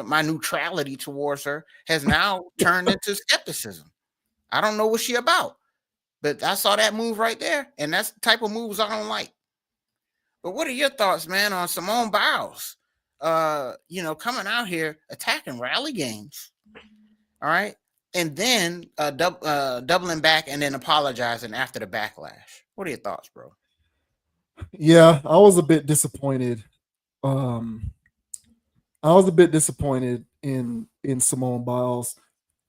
my neutrality towards her has now turned into skepticism. I don't know what she about, but I saw that move right there, and that's the type of moves I don't like. But what are your thoughts, man, on Simone Biles? Coming out here attacking Riley Gaines, all right, and then doubling back and then apologizing after the backlash. What are your thoughts, bro? Yeah, I was a bit disappointed. I was a bit disappointed in Simone Biles.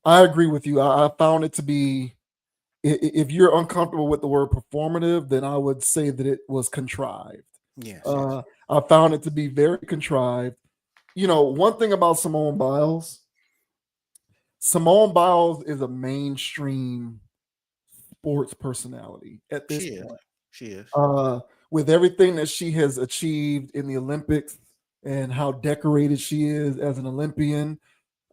I agree with you. I found it to be, if you're uncomfortable with the word performative, then I would say that it was contrived. Yes. I found it to be very contrived. One thing about Simone Biles is a mainstream sports personality at this point. She is. With everything that she has achieved in the Olympics and how decorated she is as an Olympian,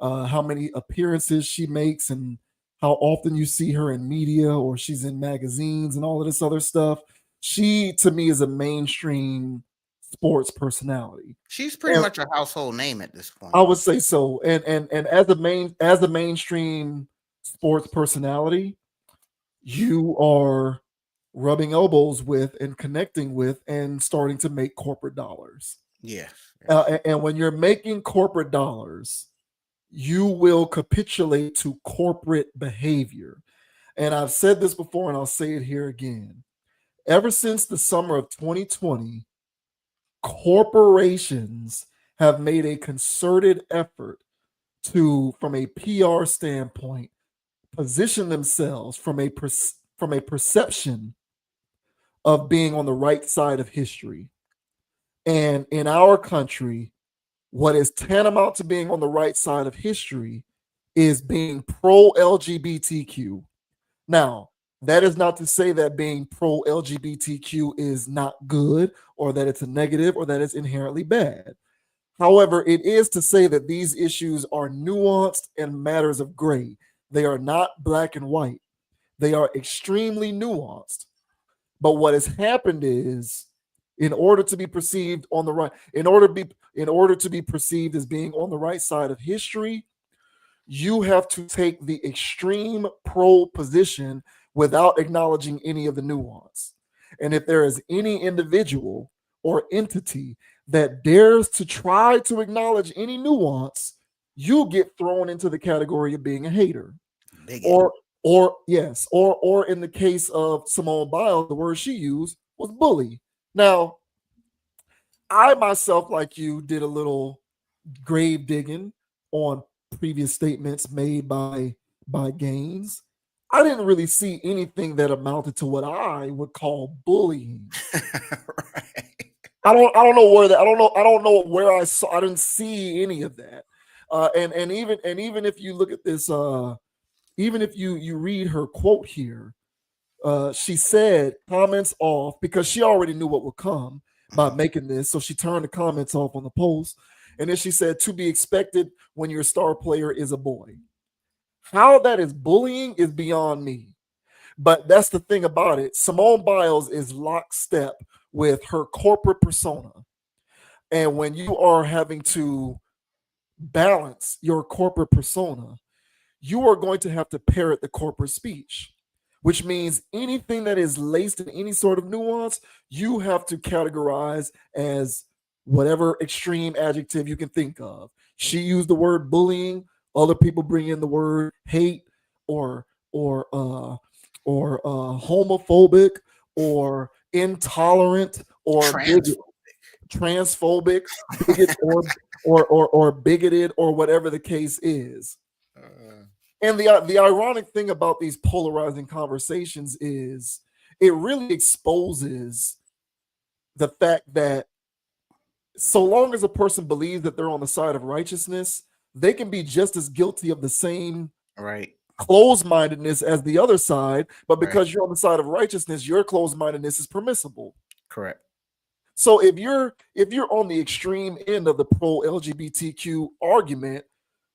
how many appearances she makes and how often you see her in media or she's in magazines and all of this other stuff. She, to me, is a mainstream sports personality. She's pretty much a household name at this point. I would say so. And as a mainstream sports personality, you are rubbing elbows with and connecting with and starting to make corporate dollars. Yes. And when you're making corporate dollars, you will capitulate to corporate behavior. And I've said this before and I'll say it here again. Ever since the summer of 2020, corporations have made a concerted effort to, from a PR standpoint, position themselves from a perception of being on the right side of history. And in our country, what is tantamount to being on the right side of history is being pro-LGBTQ. Now, that is not to say that being pro-LGBTQ is not good or that it's a negative or that it's inherently bad. However, it is to say that these issues are nuanced and matters of gray. They are not black and white. They are extremely nuanced. But what has happened is, in order to be perceived on the right, in order to be perceived as being on the right side of history, you have to take the extreme pro position without acknowledging any of the nuance. And if there is any individual or entity that dares to try to acknowledge any nuance, you get thrown into the category of being a hater. Or in the case of Simone Biles, the word she used was bully. Now, I myself, like you, did a little grave digging on previous statements made by Gaines. I didn't really see anything that amounted to what I would call bullying. Right. I don't know where I didn't see any of that. And even if you look at this, even if you read her quote here, she said comments off because she already knew what would come by making this. So she turned the comments off on the post. And then she said, to be expected when your star player is a boy. How that is bullying is beyond me. But that's the thing about it. Simone Biles is lockstep with her corporate persona. And when you are having to balance your corporate persona, you are going to have to parrot the corporate speech, which means anything that is laced in any sort of nuance, you have to categorize as whatever extreme adjective you can think of. She used the word bullying. Other people bring in the word hate or homophobic or intolerant or transphobic, bigot or bigoted or whatever the case is. And the ironic thing about these polarizing conversations is it really exposes the fact that so long as a person believes that they're on the side of righteousness, they can be just as guilty of the same closed-mindedness as the other side, but because you're on the side of righteousness, your closed-mindedness is permissible. Correct. So if you're on the extreme end of the pro-LGBTQ argument,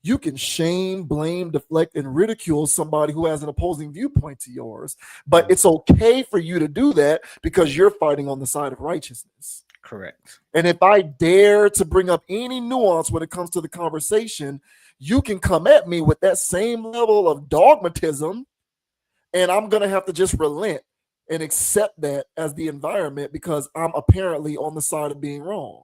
you can shame, blame, deflect, and ridicule somebody who has an opposing viewpoint to yours. But it's okay for you to do that because you're fighting on the side of righteousness. Correct. And if I dare to bring up any nuance when it comes to the conversation, you can come at me with that same level of dogmatism, and I'm going to have to just relent and accept that as the environment because I'm apparently on the side of being wrong.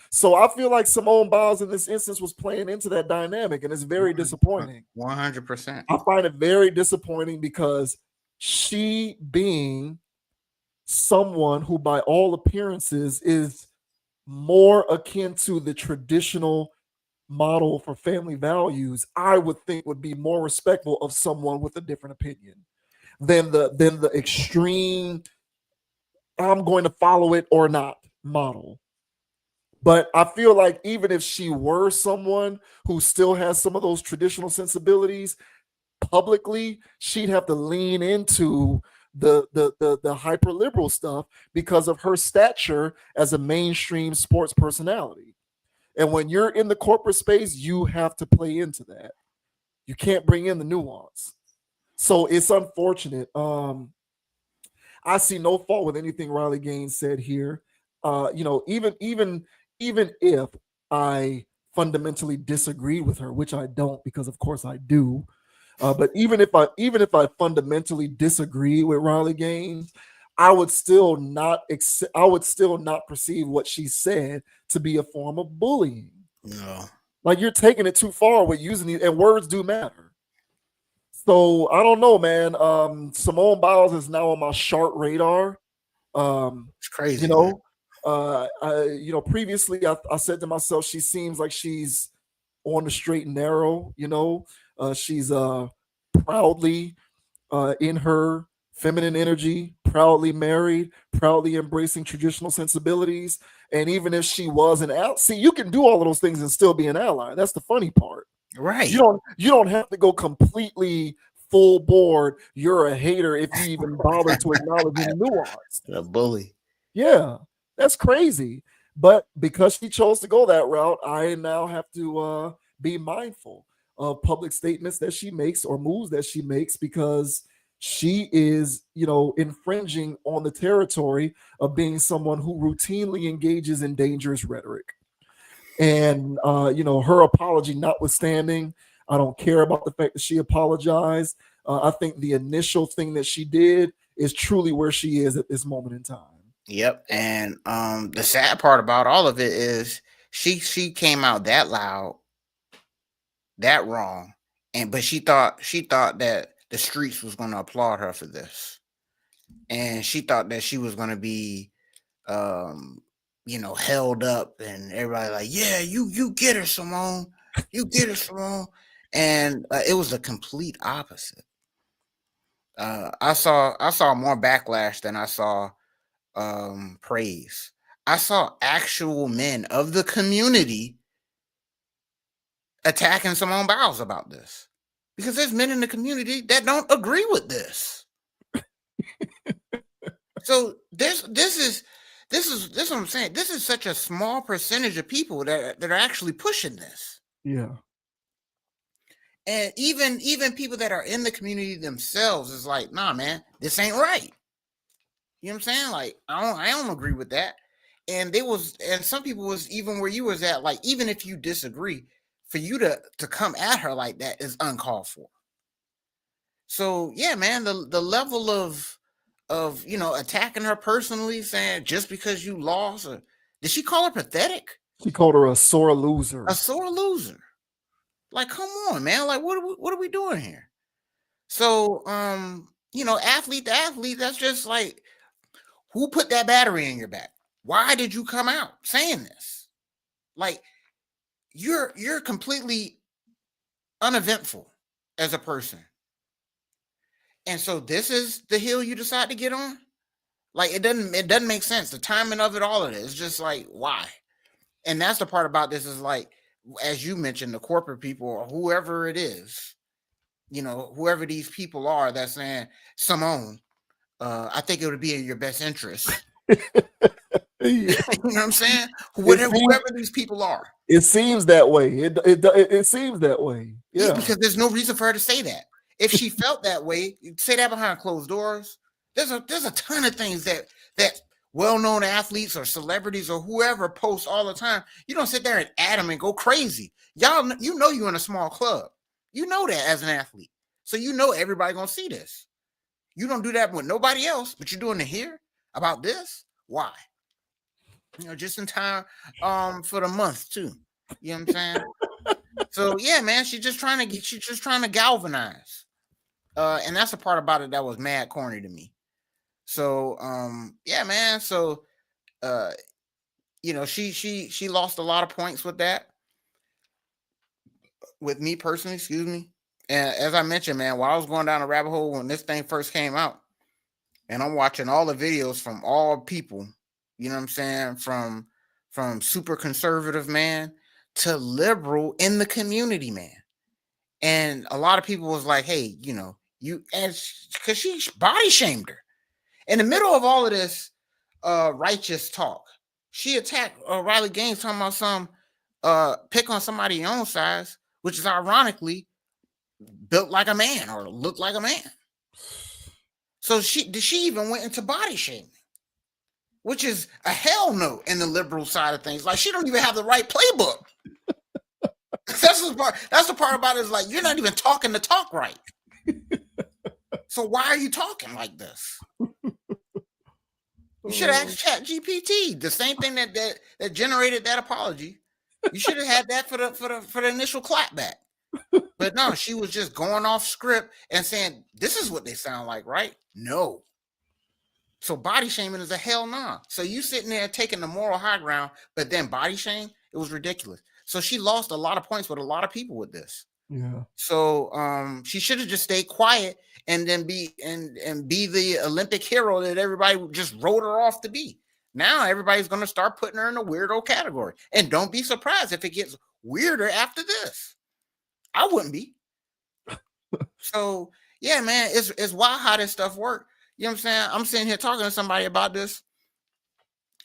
So I feel like Simone Biles in this instance was playing into that dynamic, and it's very disappointing. 100%. I find it very disappointing because she, being someone who by all appearances is more akin to the traditional model for family values, I would think would be more respectful of someone with a different opinion than the extreme I'm going to follow it or not model. But I feel like even if she were someone who still has some of those traditional sensibilities, publicly, she'd have to lean into the hyper liberal stuff because of her stature as a mainstream sports personality. And when you're in the corporate space, you have to play into that. You can't bring in the nuance. So it's unfortunate. I see no fault with anything Riley Gaines said here. Even if I fundamentally disagree with her, which I don't, because of course I do. But even if I fundamentally disagree with Riley Gaines, I would still not perceive what she said to be a form of bullying. No. Like you're taking it too far with using these, and words do matter. So I don't know, man. Simone Biles is now on my sharp radar. It's crazy. Previously I said to myself, she seems like she's on the straight and narrow. She's proudly in her feminine energy, proudly married, proudly embracing traditional sensibilities. And even if she was an ally, see, you can do all of those things and still be an ally. That's the funny part. Right. You don't have to go completely full board. You're a hater if you even bother to acknowledge any nuance. A bully. Yeah, that's crazy. But because she chose to go that route, I now have to be mindful of public statements that she makes or moves that she makes because she is, infringing on the territory of being someone who routinely engages in dangerous rhetoric. And, her apology notwithstanding, I don't care about the fact that she apologized. I think the initial thing that she did is truly where she is at this moment in time. Yep. And the sad part about all of it is she came out that loud, that wrong, but she thought that the streets was going to applaud her for this, and she thought that she was going to be held up, and everybody like, yeah, you get her, Simone, you get her, Simone. And it was the complete opposite. I saw more backlash than I saw praise. I saw actual men of the community attacking Simone Biles about this, because there's men in the community that don't agree with this. So this is what I'm saying. This is such a small percentage of people that are actually pushing this. Yeah. And even people that are in the community themselves is like, nah, man, this ain't right. You know what I'm saying? Like, I don't agree with that. And some people was even where you was at, like, even if you disagree, for you to come at her like that is uncalled for. So yeah, man, the level of attacking her personally, saying just because you lost, or did she call her pathetic? She called her a sore loser. A sore loser. Like, come on, man. Like, what are we doing here? So, athlete to athlete, that's just like, who put that battery in your back? Why did you come out saying this? Like, you're completely uneventful as a person. And so this is the hill you decide to get on? Like, it doesn't make sense. The timing of it, all of it, it's just like, why? And that's the part about this is like, as you mentioned, the corporate people or whoever it is, whoever these people are that's saying, Simone, I think it would be in your best interest. You know what I'm saying? Whoever these people are. It seems that way. It seems that way. Yeah, because there's no reason for her to say that. If she felt that way, say that behind closed doors. There's a ton of things that well-known athletes or celebrities or whoever posts all the time. You don't sit there and add them and go crazy. Y'all, you're in a small club. You know that as an athlete. So everybody gonna see this. You don't do that with nobody else, but you're doing it here about this. Why? Just in time for the month too. You know what I'm saying? So yeah, man, she's just trying to galvanize. And that's the part about it that was mad corny to me. So yeah, man. So she lost a lot of points with that. With me personally, excuse me. And as I mentioned, man, while I was going down a rabbit hole when this thing first came out, and I'm watching all the videos from all people, you know what I'm saying, from super conservative man to liberal in the community, man. And a lot of people was like, hey, because she body shamed her. In the middle of all of this righteous talk, she attacked Riley Gaines talking about some pick on somebody your own size, which is ironically built like a man or looked like a man. So she even went into body shaming, which is a hell no in the liberal side of things. Like, she don't even have the right playbook. That's the part about it is like, you're not even talking the talk right. So why are you talking like this? You should have asked ChatGPT, the same thing that generated that apology. You should have had that for the initial clapback. But no, she was just going off script and saying, this is what they sound like, right? No. So body shaming is a hell no. So you sitting there taking the moral high ground, but then body shame, it was ridiculous. So she lost a lot of points with a lot of people with this. Yeah. So she should have just stayed quiet and then be the Olympic hero that everybody just wrote her off to be. Now everybody's going to start putting her in the weirdo category. And don't be surprised if it gets weirder after this. I wouldn't be. So yeah, man, it's wild how this stuff works. You know what I'm saying? I'm sitting here talking to somebody about this,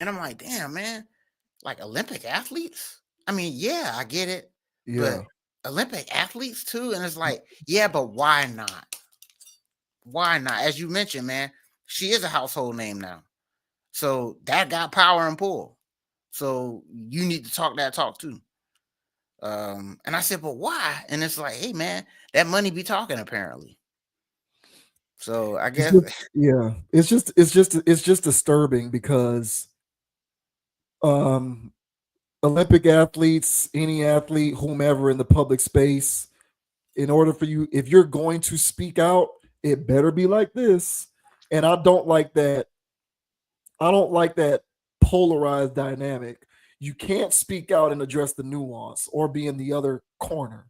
and I'm like, damn, man, like Olympic athletes? I mean, yeah, I get it. Yeah. But Olympic athletes too? And it's like, yeah, but why not? Why not? As you mentioned, man, she is a household name now. So that got power and pull. So you need to talk that talk too. And I said, but why? And it's like, hey, man, that money be talking apparently. So I guess, it's just disturbing because Olympic athletes, any athlete, whomever in the public space, in order for you, if you're going to speak out, it better be like this. And I don't like that polarized dynamic. You can't speak out and address the nuance or be in the other corner.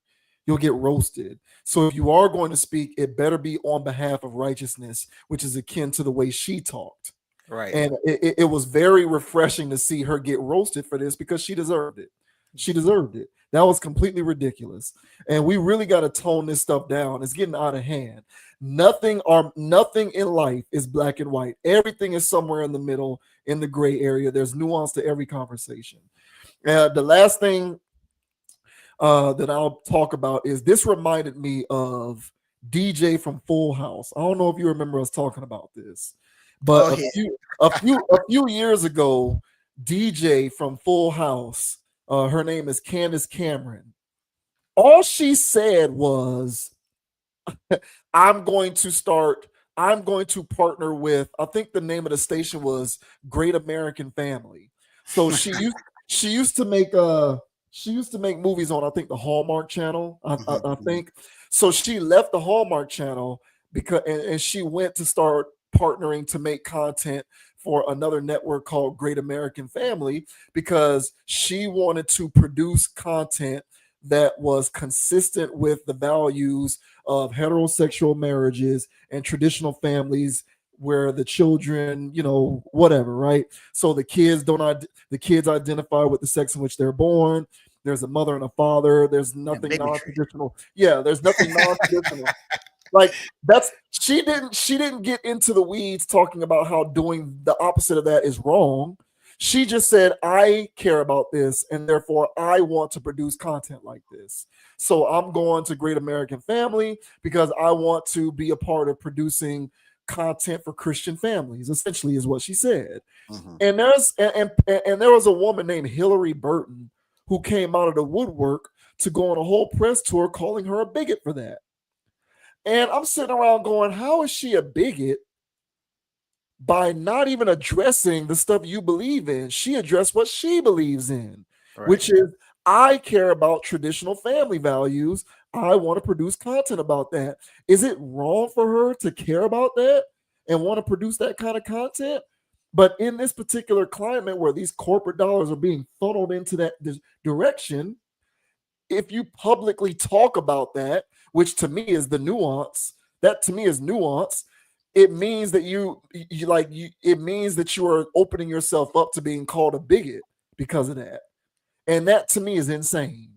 You'll get roasted. So if you are going to speak, it better be on behalf of righteousness, which is akin to the way she talked. Right. And it was very refreshing to see her get roasted for this because she deserved it. She deserved it. That was completely ridiculous. And we really got to tone this stuff down. It's getting out of hand. Nothing in life is black and white. Everything is somewhere in the middle, in the gray area. There's nuance to every conversation. The last thing that I'll talk about is this reminded me of DJ from Full House. I don't know if you remember us talking about this, but a few years ago, DJ from Full House, her name is Candace Cameron. All she said was, I'm going to partner with, I think the name of the station was Great American Family. So she used to make movies on, I think, the Hallmark Channel. I think so. She left the Hallmark Channel because and she went to start partnering to make content for another network called Great American Family because she wanted to produce content that was consistent with the values of heterosexual marriages and traditional families where the children, whatever, right? So the kids identify with the sex in which they're born. There's a mother and a father. There's nothing non-traditional. Yeah, there's nothing non-traditional. Like she didn't get into the weeds talking about how doing the opposite of that is wrong. She just said, I care about this, and therefore I want to produce content like this. So I'm going to Great American Family because I want to be a part of producing content for Christian families, essentially is what she said. And there was a woman named Hillary Burton who came out of the woodwork to go on a whole press tour calling her a bigot for that. And I'm sitting around going, how is she a bigot by not even addressing the stuff you believe in? She addressed what she believes in, which is, I care about traditional family values. I want to produce content about that. Is it wrong for her to care about that and want to produce that kind of content? But in this particular climate where these corporate dollars are being funneled into that direction, if you publicly talk about that, which to me is the nuance, it means that it means that you are opening yourself up to being called a bigot because of that. And that to me is insane.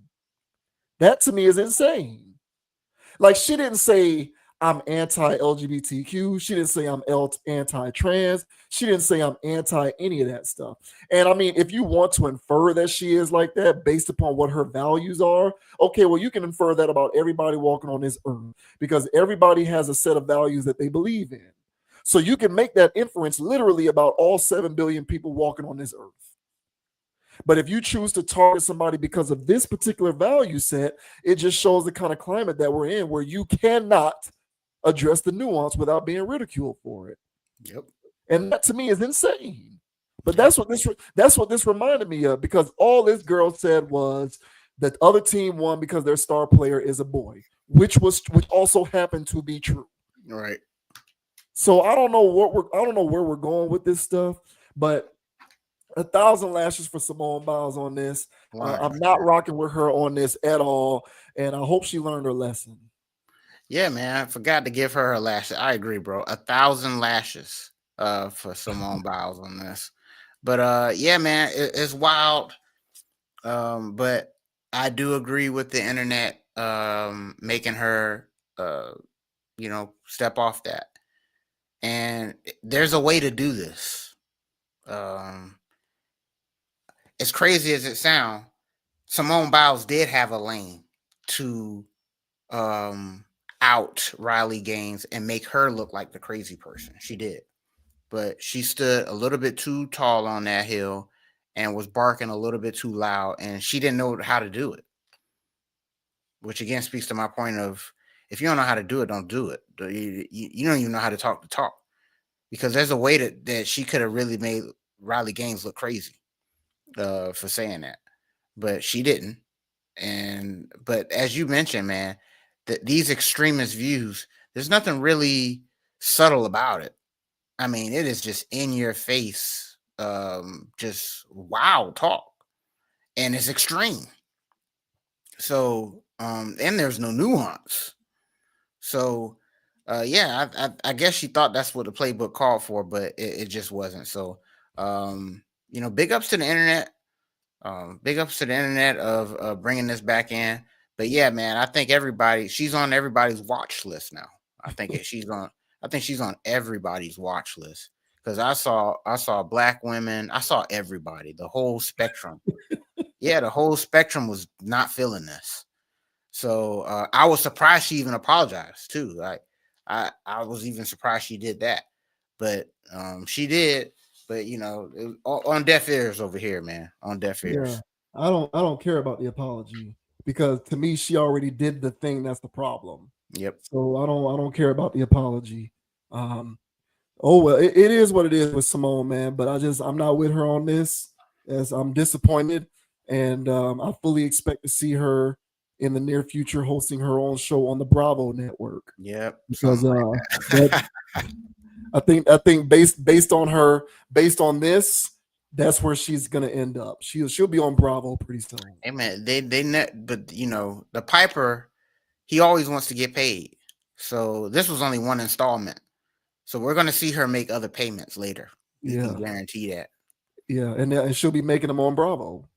Like, she didn't say I'm anti-LGBTQ. She didn't say I'm anti-trans. She didn't say I'm anti any of that stuff. And I mean, if you want to infer that she is like that based upon what her values are, okay, well, you can infer that about everybody walking on this earth because everybody has a set of values that they believe in. So you can make that inference literally about all 7 billion people walking on this earth. But if you choose to target somebody because of this particular value set, it just shows the kind of climate that we're in where you cannot address the nuance without being ridiculed for it. Yep. And that to me is insane. But that's what this reminded me of, because all this girl said was that the other team won because their star player is a boy, which also happened to be true. Right. So I don't know where we're going with this stuff, but 1,000 lashes for Simone Biles on this. I'm not rocking with her on this at all, and I hope she learned her lesson. Yeah, man, I forgot to give her lashes. I agree, bro. 1,000 lashes for Simone Biles on this. But yeah, man, it's wild. But I do agree with the internet making her step off that. And there's a way to do this. As crazy as it sounds, Simone Biles did have a lane to out Riley Gaines and make her look like the crazy person. She did. But she stood a little bit too tall on that hill and was barking a little bit too loud, and she didn't know how to do it. Which again speaks to my point of, if you don't know how to do it, don't do it. You don't even know how to talk the talk. Because there's a way that she could have really made Riley Gaines look crazy for saying that. But she didn't. But as you mentioned, man, these extremist views, there's nothing really subtle about it. I mean, it is just in your face, just wild talk, and it's extreme. So, and there's no nuance. So, yeah, I guess she thought that's what the playbook called for, but it just wasn't. So, big ups to the internet. Big ups to the internet of bringing this back in. But yeah, man, I think she's on everybody's watch list now. I think she's on everybody's watch list, because I saw black women, I saw everybody, the whole spectrum. Yeah, the whole spectrum was not feeling this. So I was surprised she even apologized too. Like I was even surprised she did that, but she did. But it was on deaf ears over here, man. On deaf ears. Yeah, I don't care about the apology, because to me she already did the thing that's the problem. Yep. So I don't care about the apology. Oh well, it is what it is with Simone, man. But I'm not with her on this, as I'm disappointed, and I fully expect to see her in the near future hosting her own show on the Bravo network. Yep. Because I think based on this, that's where she's gonna end up. She'll be on Bravo pretty soon. Hey man, but the Piper, he always wants to get paid. So this was only one installment. So we're gonna see her make other payments later. You can guarantee that. Yeah, and she'll be making them on Bravo.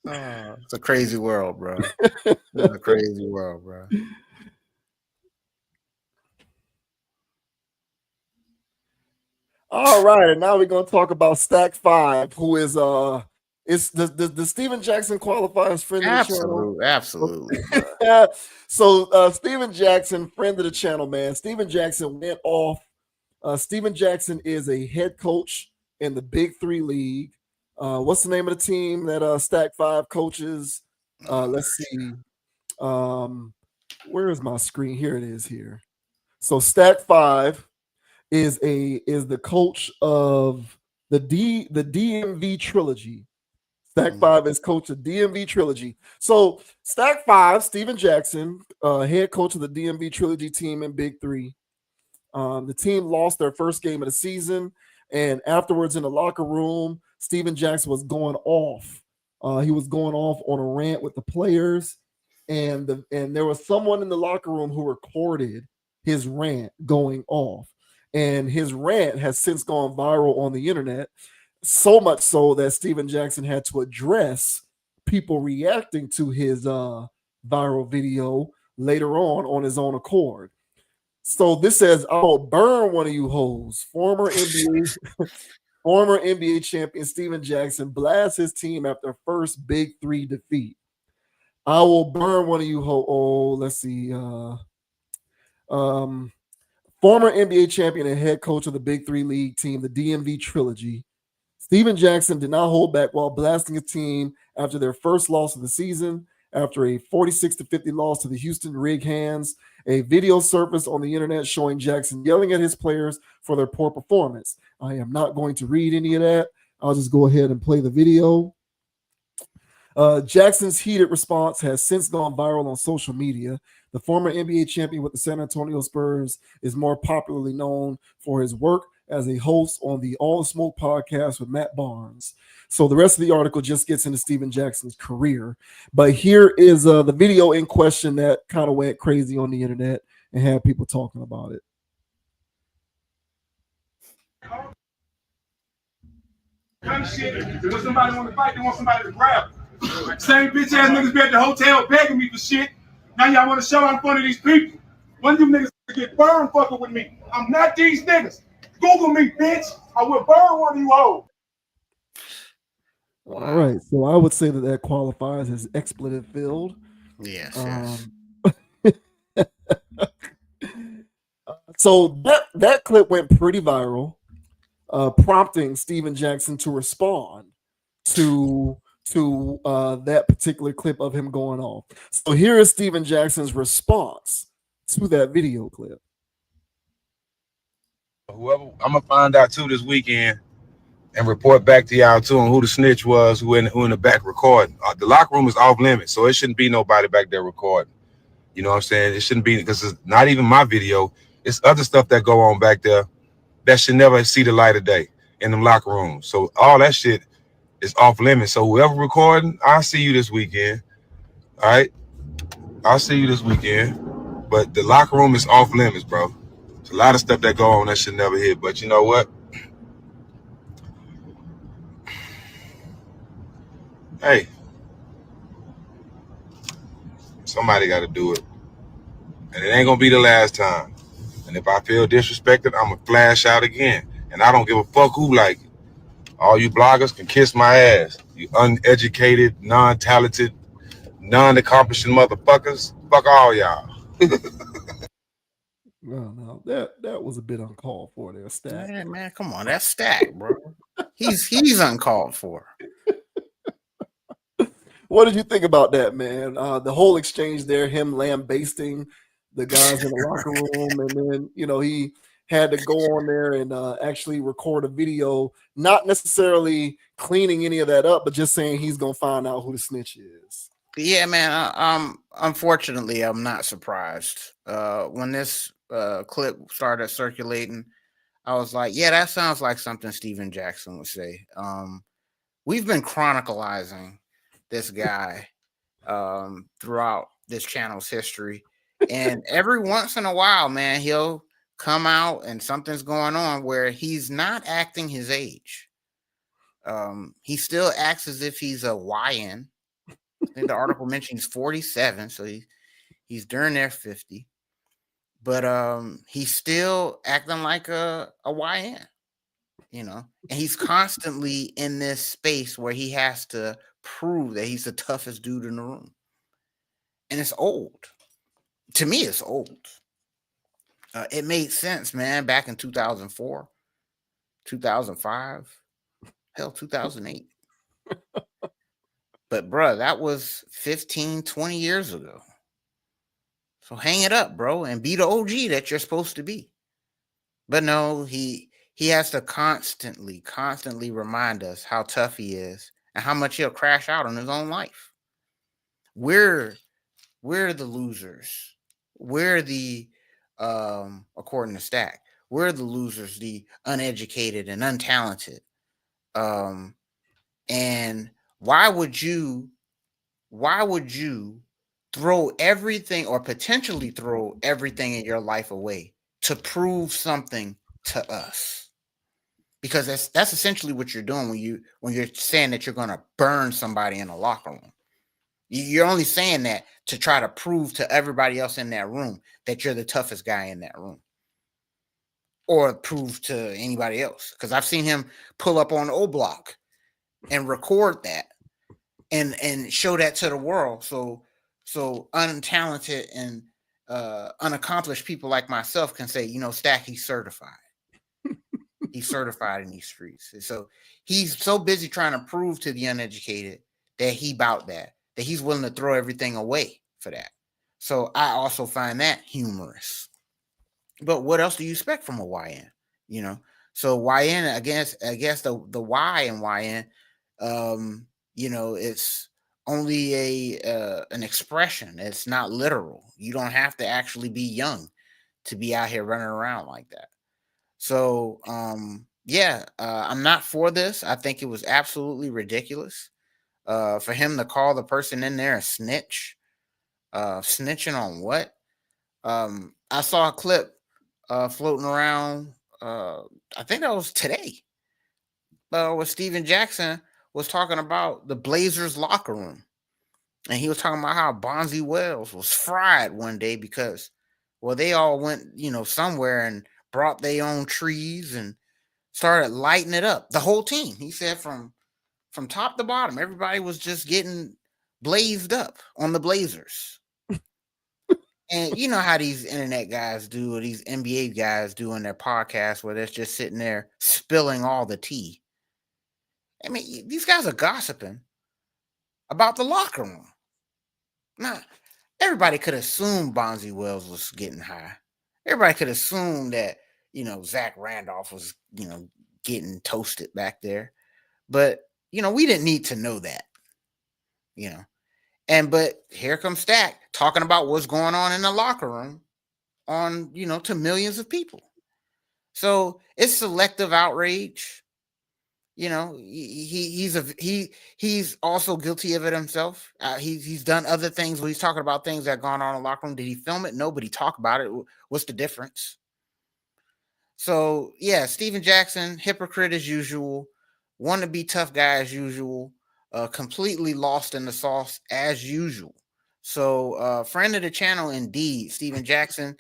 It's a crazy world, bro. It's a crazy world, bro. All right, and now we're gonna talk about Stack 5, who is it's the Steven Jackson qualifiers friend of the channel. Absolutely. So Steven Jackson, friend of the channel, man. Steven Jackson went off. Steven Jackson is a head coach in the Big 3 League. What's the name of the team that Stack 5 coaches? Let's see. Where is my screen? Here it is here. So Stack 5 is the coach of the DMV trilogy. Stack 5 is coach of DMV trilogy. So Stack 5, Steven Jackson, head coach of the DMV trilogy team in Big 3. The team lost their first game of the season, and afterwards in the locker room, Steven Jackson was going off. He was going off on a rant with the players, and there was someone in the locker room who recorded his rant going off. And his rant has since gone viral on the internet, so much so that Steven Jackson had to address people reacting to his viral video later on his own accord. So this says, "I'll burn one of you hoes." Former NBA champion Steven Jackson blasts his team after first Big 3 defeat. "I will burn one of you hoes." Oh, let's see. Former NBA champion and head coach of the Big 3 League team, the DMV trilogy, Steven Jackson did not hold back while blasting his team after their first loss of the season. After a 46-50 loss to the Houston Rig Hands, a video surfaced on the internet showing Jackson yelling at his players for their poor performance. I am not going to read any of that. I'll just go ahead and play the video. Jackson's heated response has since gone viral on social media. The former NBA champion with the San Antonio Spurs is more popularly known for his work as a host on the All the Smoke podcast with Matt Barnes. So the rest of the article just gets into Steven Jackson's career. But here is the video in question that kind of went crazy on the internet and had people talking about it. Kind of shit. When somebody want to fight, they want somebody to grab. Same bitch ass niggas be at the hotel begging me for shit. Now y'all want to show out in front of these people. One of you niggas get burned fucking with me. I'm not these niggas. Google me, bitch. I will burn one of you hoes. Wow. All right, so I would say that qualifies as expletive filled. Yes. So that clip went pretty viral, prompting Steven Jackson to respond to that particular clip of him going off. So here is Steven Jackson's response to that video clip. Whoever, I'm gonna find out too this weekend and report back to y'all too on who the snitch was, who in the back recording. The locker room is off limits, so it shouldn't be nobody back there recording. You know what I'm saying? It shouldn't be, because it's not even my video. It's other stuff that go on back there that should never see the light of day in them locker rooms. So all that shit is off limits. So whoever recording, I'll see you this weekend. All right? I'll see you this weekend. But the locker room is off limits, bro. There's a lot of stuff that go on that should never hit. But you know what? Hey, somebody got to do it, and it ain't gonna be the last time. And if I feel disrespected, I'm gonna flash out again, and I don't give a fuck who like it. All you bloggers can kiss my ass. You uneducated, non-talented, non-accomplishing motherfuckers. Fuck all y'all. No, that was a bit uncalled for there, Stack. Man, come on, that's Stack, bro. He's uncalled for. What did you think about that, man? The whole exchange there, him lambasting the guys in the locker room, and then he had to go on there and actually record a video, not necessarily cleaning any of that up, but just saying he's gonna find out who the snitch is. Yeah, man. Unfortunately, I'm not surprised. When this clip started circulating, I was like, yeah, that sounds like something Steven Jackson would say. We've been chronicalizing this guy throughout this channel's history, and every once in a while, man, he'll come out and something's going on where he's not acting his age. He still acts as if he's a YN. I think the article mentions 47, so he's during their 50, but he's still acting like a YN, and he's constantly in this space where he has to prove that he's the toughest dude in the room, and it's old. To me, it's old. It made sense, man, back in 2004, 2005, hell, 2008. But, bro, that was 15, 20 years ago. So hang it up, bro, and be the OG that you're supposed to be. But no, he has to constantly remind us how tough he is and how much he'll crash out on his own life. We're the losers. We're the, according to Stack, we're the losers, the uneducated and untalented. And why would you throw everything or potentially throw everything in your life away to prove something to us? Because that's essentially what you're doing when you're saying that you're going to burn somebody in a locker room. You're only saying that to try to prove to everybody else in that room that you're the toughest guy in that room, or prove to anybody else. Because I've seen him pull up on O Block and record that and show that to the world. So untalented and unaccomplished people like myself can say, Stack, he's certified. He's certified in these streets. So he's so busy trying to prove to the uneducated that he's willing to throw everything away for that. So I also find that humorous. But what else do you expect from a YN? So YN, I guess the Y in YN, it's only an expression. It's not literal. You don't have to actually be young to be out here running around like that. So, I'm not for this. I think it was absolutely ridiculous for him to call the person in there a snitch. Snitching on what? I saw a clip floating around. I think that was today. Where Steven Jackson was talking about the Blazers locker room. And he was talking about how Bonzi Wells was fried one day because, they all went, somewhere and brought their own trees and started lighting it up. The whole team. He said from top to bottom, everybody was just getting blazed up on the Blazers. And you know how these internet guys do, or these NBA guys do on their podcasts where they're just sitting there spilling all the tea. I mean, these guys are gossiping about the locker room. Now, everybody could assume Bonzi Wells was getting high. Everybody could assume that, Zach Randolph was, getting toasted back there. But, we didn't need to know that, but here comes Stack talking about what's going on in the locker room on, to millions of people. So it's selective outrage. He's also guilty of it himself. He's done other things where he's talking about things that are going on in the locker room. Did he film it? Nobody talked about it. What's the difference? So yeah, Steven Jackson, hypocrite as usual, want to be tough guy as usual. completely lost in the sauce as usual. So, friend of the channel, indeed, Steven Jackson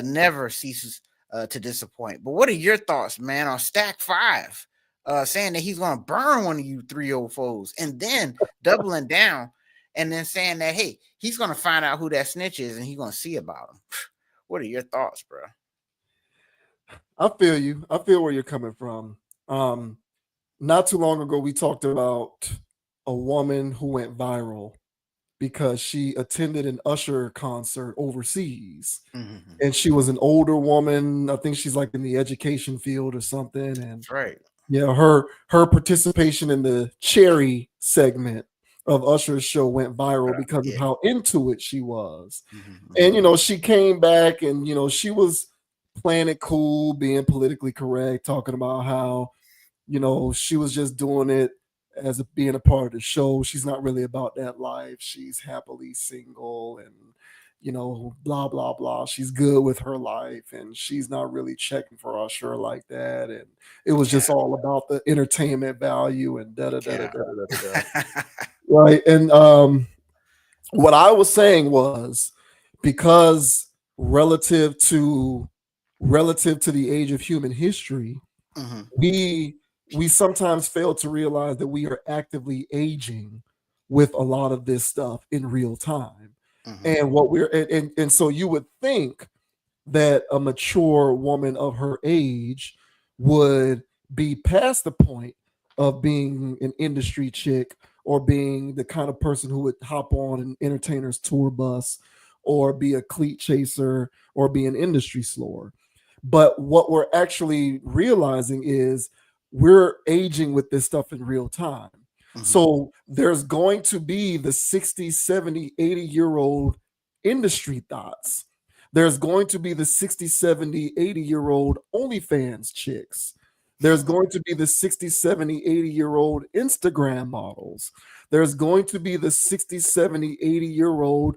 never ceases to disappoint. But what are your thoughts, man, on Stack 5 saying that he's going to burn one of you 304s and then doubling down and then saying that, hey, he's going to find out who that snitch is and he's going to see about him? What are your thoughts, bro? I feel you. I feel where you're coming from. Not too long ago, we talked about a woman who went viral because she attended an Usher concert overseas. Mm-hmm. And she was an older woman. I think she's like in the education field or something. And That's right. yeah, her participation in the Cherry segment of Usher's show went viral because of how into it she was. Mm-hmm. And, you know, she came back and, you know, she was playing it cool, being politically correct, talking about how, you know, she was just doing it as being a part of the show. She's not really about that life. She's happily single and, you know, blah, blah, blah. She's good with her life and she's not really checking for Usher like that. And it was just all about the entertainment value and da-da-da-da-da-da-da. Right. And what I was saying was because relative to the age of human history, we sometimes fail to realize that we are actively aging with a lot of this stuff in real time. And what and so you would think that a mature woman of her age would be past the point of being an industry chick or being the kind of person who would hop on an entertainer's tour bus or be a cleat chaser or be an industry slower. But what we're actually realizing is we're aging with this stuff in real time. So there's going to be the 60, 70, 80-year-old industry thoughts. There's going to be the 60, 70, 80-year-old OnlyFans chicks. There's going to be the 60, 70, 80-year-old Instagram models. There's going to be the 60, 70, 80-year-old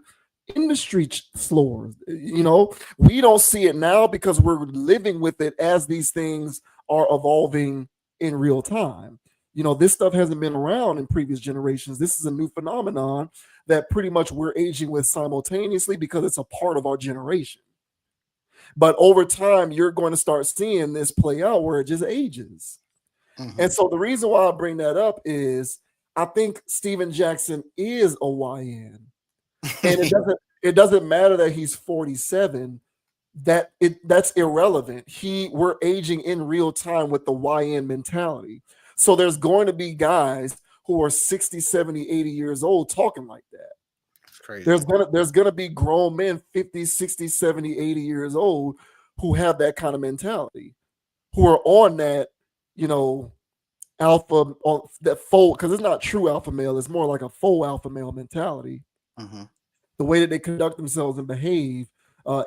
industry floors. You know, we don't see it now because we're living with it as these things are evolving in real time. You know, this stuff hasn't been around in previous generations. This is a new phenomenon that pretty much we're aging with simultaneously because it's a part of our generation. But over time, you're going to start seeing this play out where it just ages. And so the reason why I bring that up is I think Steven Jackson is a YN. And it doesn't matter that he's 47. That's irrelevant. We're aging in real time with the YN mentality. So there's going to be guys who are 60, 70, 80 years old talking like that. That's crazy. There's gonna be grown men 50, 60, 70, 80 years old who have that kind of mentality, who are on that, you know, alpha, on that faux, because it's not true alpha male, it's more like a faux alpha male mentality. The way that they conduct themselves and behave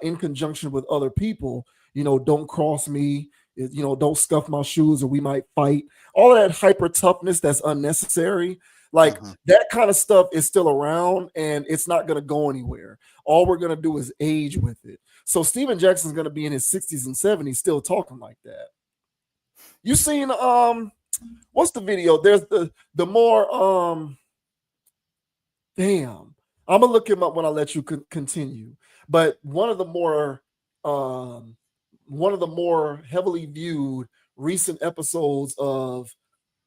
in conjunction with other people, you know, don't cross me, you know, don't scuff my shoes or we might fight. All of that hyper toughness that's unnecessary, like that kind of stuff is still around and it's not going to go anywhere. All we're going to do is age with it. So Steven Jackson's going to be in his 60s and 70s still talking like that. You seen what's the video? There's the more damn. I'm gonna look him up when I let you continue. But one of the more heavily viewed recent episodes of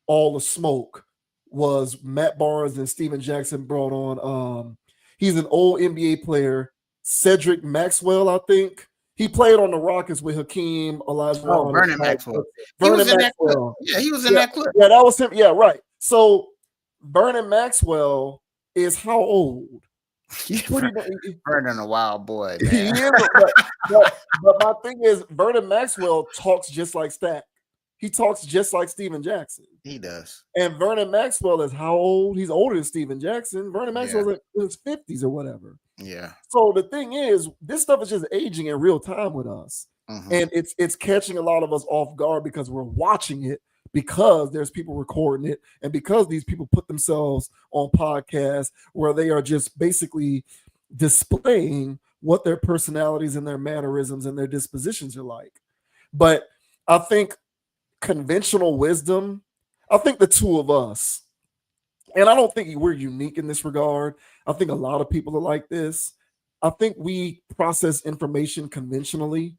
All the Smoke was Matt Barnes and Steven Jackson brought on. He's an old NBA player, Cedric Maxwell, I think. He played on the Rockets with Hakeem Olajuwon. Oh, Vernon Maxwell. Vernon Maxwell. Yeah, he was in that clip. Yeah, that was him. Yeah, right. So Vernon Maxwell is how old? He's pretty. Vernon, a wild boy. Man. He is, but my thing is, Vernon Maxwell talks just like Stack. He talks just like Steven Jackson. He does. And Vernon Maxwell is how old? He's older than Steven Jackson. Vernon Maxwell's in his 50s or whatever. Yeah. So the thing is, this stuff is just aging in real time with us. And it's catching a lot of us off guard because we're watching it, because there's people recording it, and because these people put themselves on podcasts where they are just basically displaying what their personalities and their mannerisms and their dispositions are like. But I think conventional wisdom, I think the two of us and I don't think we're unique in this regard. I think a lot of people are like this. I think we process information conventionally,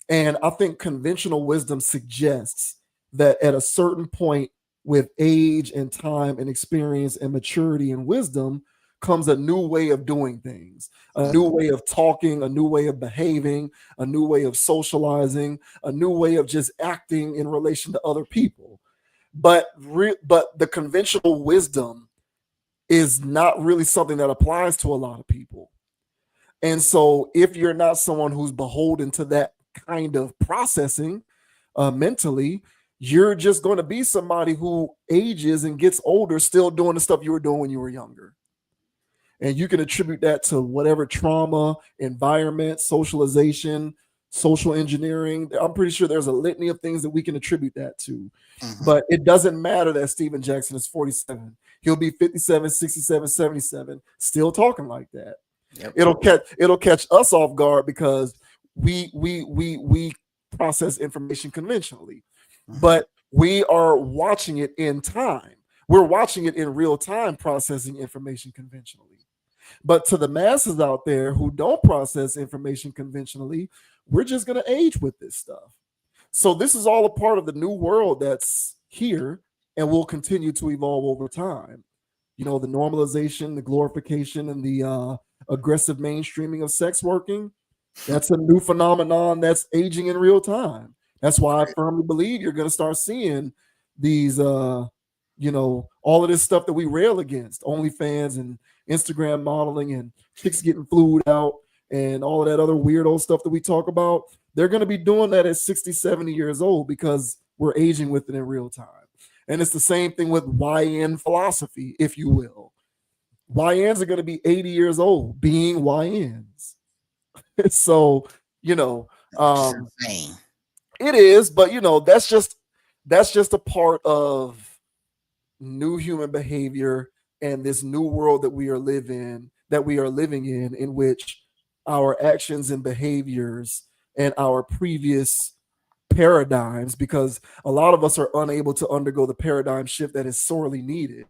and I think conventional wisdom suggests that at a certain point, with age and time and experience and maturity and wisdom, comes a new way of doing things, a new way of talking, a new way of behaving, a new way of socializing, a new way of just acting in relation to other people. But the conventional wisdom is not really something that applies to a lot of people. And so if you're not someone who's beholden to that kind of processing mentally, you're just going to be somebody who ages and gets older still doing the stuff you were doing when you were younger. And you can attribute that to whatever trauma, environment, socialization, social engineering. I'm pretty sure there's a litany of things that we can attribute that to. But it doesn't matter that Steven Jackson is 47. He'll be 57, 67, 77, still talking like that. Yep. It'll catch us off guard because we process information conventionally. But we are watching it in time. We're watching it in real time, processing information conventionally. But to the masses out there who don't process information conventionally, we're just going to age with this stuff. So this is all a part of the new world that's here and will continue to evolve over time. You know, the normalization, the glorification, and the aggressive mainstreaming of sex working, that's a new phenomenon that's aging in real time. That's why I firmly believe you're going to start seeing these, all of this stuff that we rail against, OnlyFans and Instagram modeling and chicks getting flued out and all of that other weirdo stuff that we talk about. They're going to be doing that at 60, 70 years old because we're aging with it in real time. And it's the same thing with YN philosophy, if you will. YNs are going to be 80 years old being YNs. So, insane. It is, but that's just a part of new human behavior and this new world that we are living in which our actions and behaviors and our previous paradigms, because a lot of us are unable to undergo the paradigm shift that is sorely needed.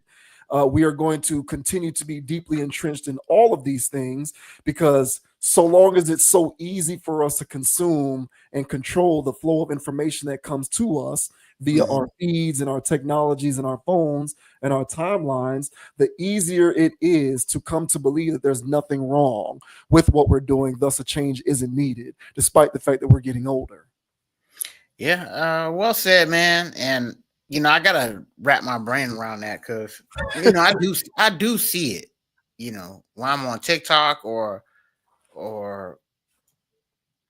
We are going to continue to be deeply entrenched in all of these things because so long as it's so easy for us to consume and control the flow of information that comes to us via our feeds and our technologies and our phones and our timelines, the easier it is to come to believe that there's nothing wrong with what we're doing. Thus, a change isn't needed, despite the fact that we're getting older. Yeah, well said, man. And I gotta wrap my brain around that because I do see it. When I'm on TikTok or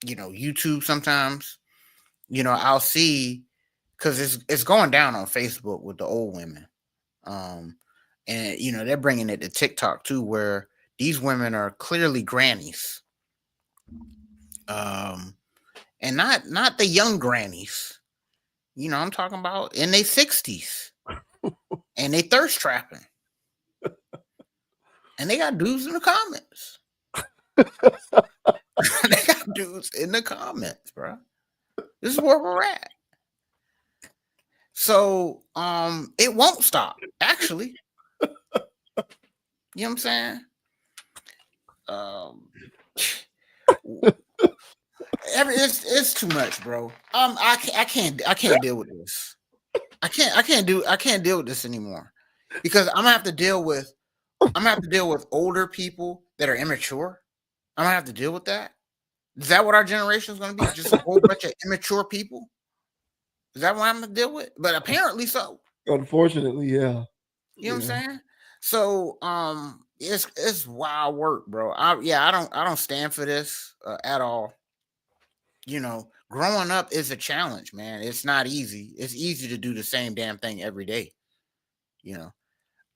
YouTube sometimes, I'll see because it's going down on Facebook with the old women. And they're bringing it to TikTok too, where these women are clearly grannies. And not the young grannies. I'm talking about in their 60s. And they thirst trapping. And they got dudes in the comments. They got dudes in the comments, bro. This is where we're at. So it won't stop, actually. You know what I'm saying? It's too much, bro. I can't deal with this. I can't deal with this anymore. Because I'm gonna have to deal with older people that are immature. I'm gonna have to deal with that. Is that what our generation is gonna be? Just a whole bunch of immature people? Is that what I'm gonna deal with? But apparently so. Unfortunately, yeah. You know what I'm saying? So it's wild work, bro. I don't stand for this at all. Growing up is a challenge, man. It's not easy. It's easy to do the same damn thing every day.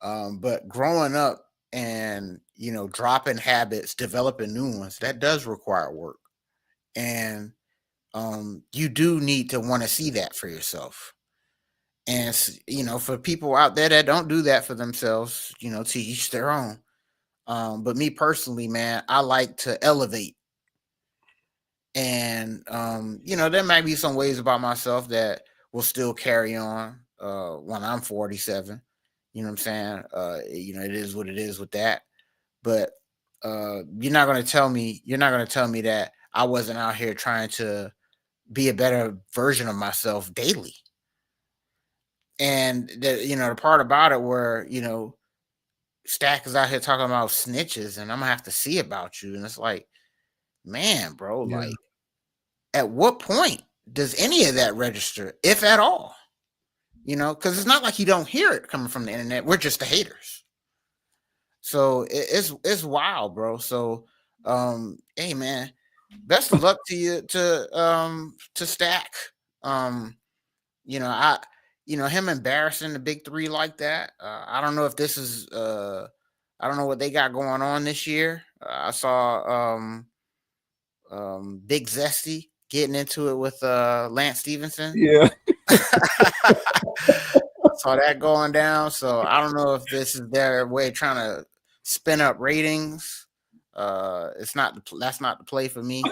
But growing up and dropping habits, developing new ones, that does require work. And you do need to want to see that for yourself. And for people out there that don't do that for themselves, to each their own. But me personally, man, I like to elevate. And there might be some ways about myself that will still carry on when I'm 47. You know what I'm saying? It is what it is with that. But you're not gonna tell me that I wasn't out here trying to be a better version of myself daily. And the part about it where, Stack is out here talking about snitches and I'm gonna have to see about you. And it's like, man, bro, Yeah. like, at what point does any of that register, if at all? Because it's not like you don't hear it coming from the internet. We're just the haters. So it's wild, bro. So, hey, man, best of luck to you, to Stack. Him embarrassing the big three like that. I don't know if this is. I don't know what they got going on this year. I saw Big Zesty getting into it with Lance Stevenson. Yeah. Saw that going down. So I don't know if this is their way of trying to spin up ratings. That's not the play for me.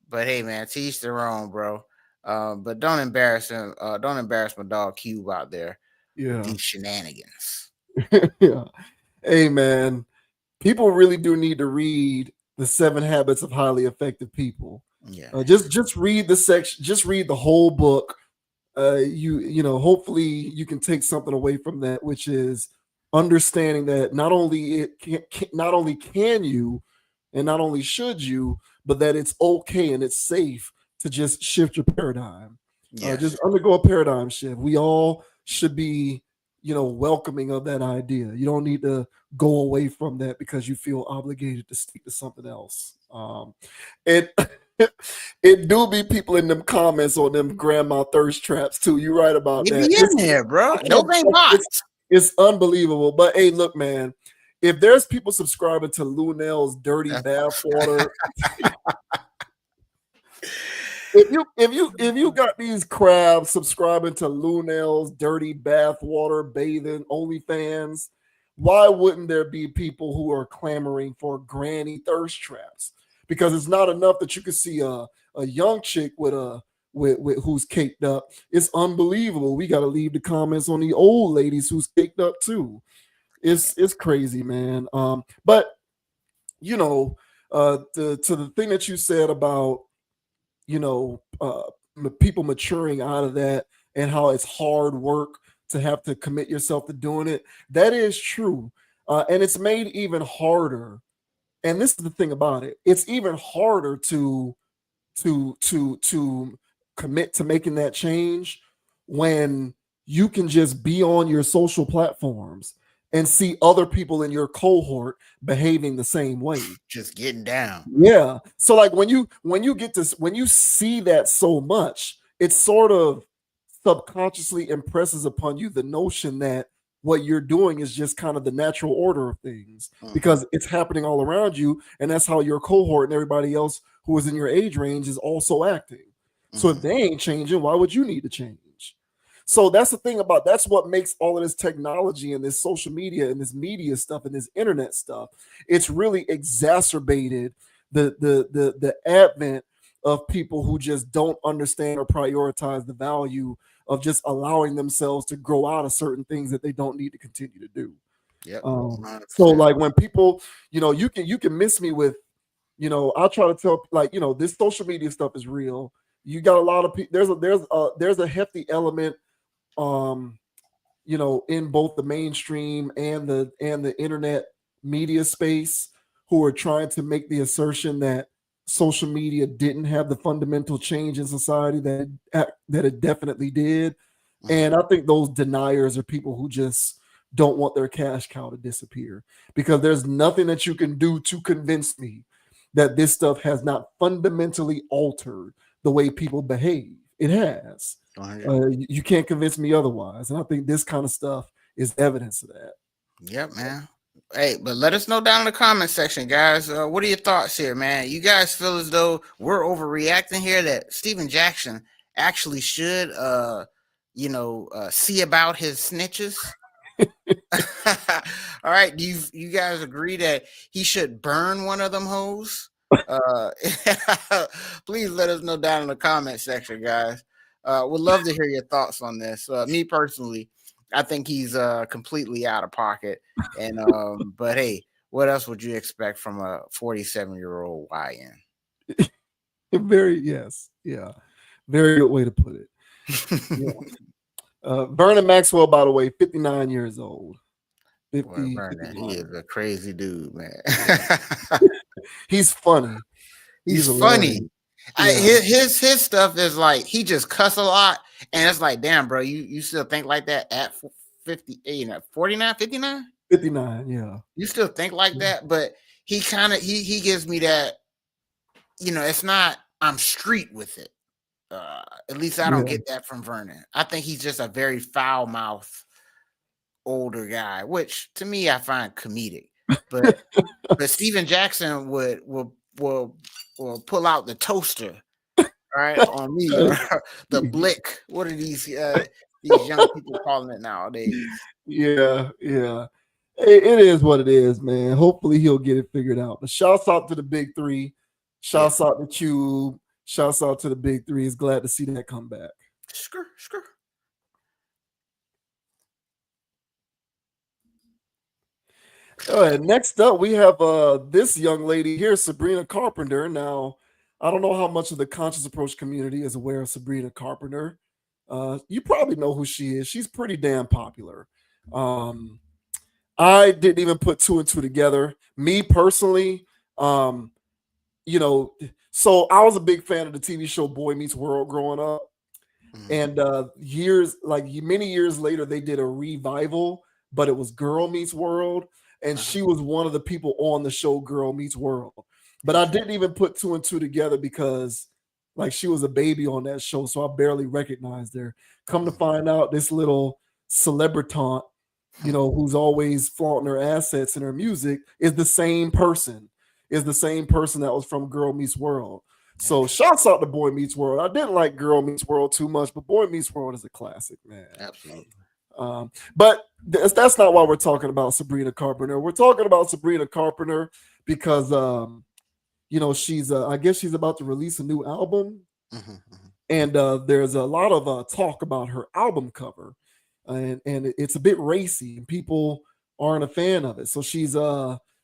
But hey, man, to each their own, bro. But don't embarrass him. Don't embarrass my dog Cube out there. Yeah. These shenanigans. Yeah. Hey, man, people really do need to read the 7 Habits of Highly Effective People. Yeah. Just read the section. Just read the whole book. Hopefully you can take something away from that, which is understanding that not only can you and not only should you, but that it's okay and it's safe to just shift your paradigm. Yes. Just undergo a paradigm shift. We all should be, welcoming of that idea. You don't need to go away from that because you feel obligated to stick to something else. It do be people in them comments on them grandma thirst traps too. You're right about that. Be in there, bro. Those ain't bots. It's unbelievable. But hey, look, man, if there's people subscribing to Lunel's dirty bath water, if you got these crabs subscribing to Lunel's dirty bath water bathing OnlyFans, why wouldn't there be people who are clamoring for granny thirst traps? Because it's not enough that you can see a young chick with who's caked up. It's unbelievable. We got to leave the comments on the old ladies who's caked up too. It's crazy, man. But to the thing that you said about people maturing out of that and how it's hard work to have to commit yourself to doing it. That is true, and it's made even harder. And this is the thing about it. It's even harder to commit to making that change when you can just be on your social platforms and see other people in your cohort behaving the same way. Just getting down. Yeah. So like when you see that so much, it sort of subconsciously impresses upon you the notion that what you're doing is just kind of the natural order of things because it's happening all around you. And that's how your cohort and everybody else who is in your age range is also acting. So if they ain't changing, why would you need to change? So that's the thing that's what makes all of this technology and this social media and this media stuff and this internet stuff. It's really exacerbated the advent of people who just don't understand or prioritize the value of just allowing themselves to grow out of certain things that they don't need to continue to do. Yep. So like when people, you can miss me with, I'll try to tell this social media stuff is real. You got a lot of people. There's a hefty element, in both the mainstream and the internet media space who are trying to make the assertion that social media didn't have the fundamental change in society that it definitely did. And I think those deniers are people who just don't want their cash cow to disappear, because there's nothing that you can do to convince me that this stuff has not fundamentally altered the way people behave. It has. You can't convince me otherwise. And I think this kind of stuff is evidence of that. Yep, man. Hey, but let us know down in the comment section, guys. What are your thoughts here, man? You guys feel as though we're overreacting here, that Steven Jackson actually should, see about his snitches? All right. Do you guys agree that he should burn one of them hoes? Please let us know down in the comment section, guys. Would love to hear your thoughts on this. Me personally, I think he's completely out of pocket. And but hey, what else would you expect from a 47-year-old YN? Very very good way to put it. Vernon Maxwell, by the way, 59 years old. Boy, Vernon, he is a crazy dude, man. He's funny. He's funny. His stuff is like he just cuss a lot, and it's like, damn, bro, you still think like that at 50, 49, 59? 59, yeah. You still think like that, but he kind of he gives me that, it's not I'm street with it. At least I don't get that from Vernon. I think he's just a very foul mouth older guy, which to me I find comedic. But Steven Jackson will pull out the toaster, right, on me, or the blick. What are these young people calling it nowadays? Yeah. It is what it is, man. Hopefully he'll get it figured out. But shouts out to the big three. Shouts out to Cube. Shouts out to the big three. He's glad to see that come back. Skr. All right, next up, we have this young lady here, Sabrina Carpenter. Now, I don't know how much of the conscious approach community is aware of Sabrina Carpenter. You probably know who she is. She's pretty damn popular. I didn't even put two and two together. Me personally, so I was a big fan of the TV show Boy Meets World growing up. And many years later, they did a revival, but it was Girl Meets World. And she was one of the people on the show Girl Meets World. But I didn't even put two and two together because she was a baby on that show, so I barely recognized her. Come to find out, this little celebritante, who's always flaunting her assets and her music, is the same person that was from Girl Meets World. So shouts out to Boy Meets World. I didn't like Girl Meets World too much, but Boy Meets World is a classic, man. Absolutely. But that's not why we're talking about Sabrina Carpenter. We're talking about Sabrina Carpenter because she's I guess she's about to release a new album. And there's a lot of talk about her album cover, and it's a bit racy, and people aren't a fan of it. So she's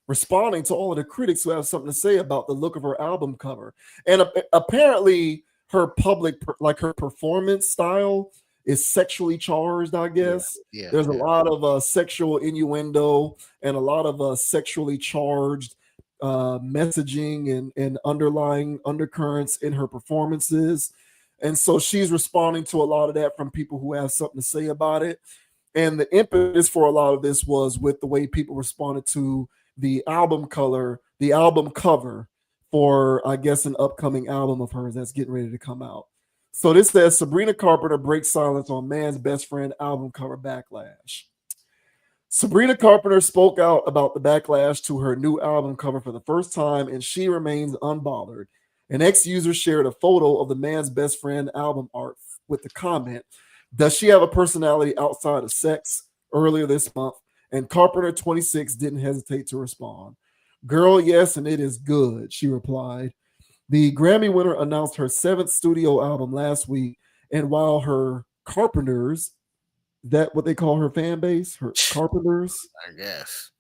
responding to all of the critics who have something to say about the look of her album cover. And apparently her her performance style is sexually charged, I guess. There's a lot of sexual innuendo and a lot of sexually charged messaging and underlying undercurrents in her performances. And so she's responding to a lot of that from people who have something to say about it. And the impetus for a lot of this was with the way people responded to the album cover for, I guess, an upcoming album of hers that's getting ready to come out. So this says Sabrina Carpenter breaks silence on man's best friend album cover backlash. Sabrina Carpenter spoke out about the backlash to her new album cover for the first time, and she remains unbothered. An ex-user shared a photo of the man's best friend album art with the comment, "Does she have a personality outside of sex?" earlier this month, and Carpenter, 26, didn't hesitate to respond. "Girl, yes, and it is good," she replied. The Grammy winner announced her 7th studio album last week, and while her Carpenters, that what they call her fan base, her Carpenters, I guess.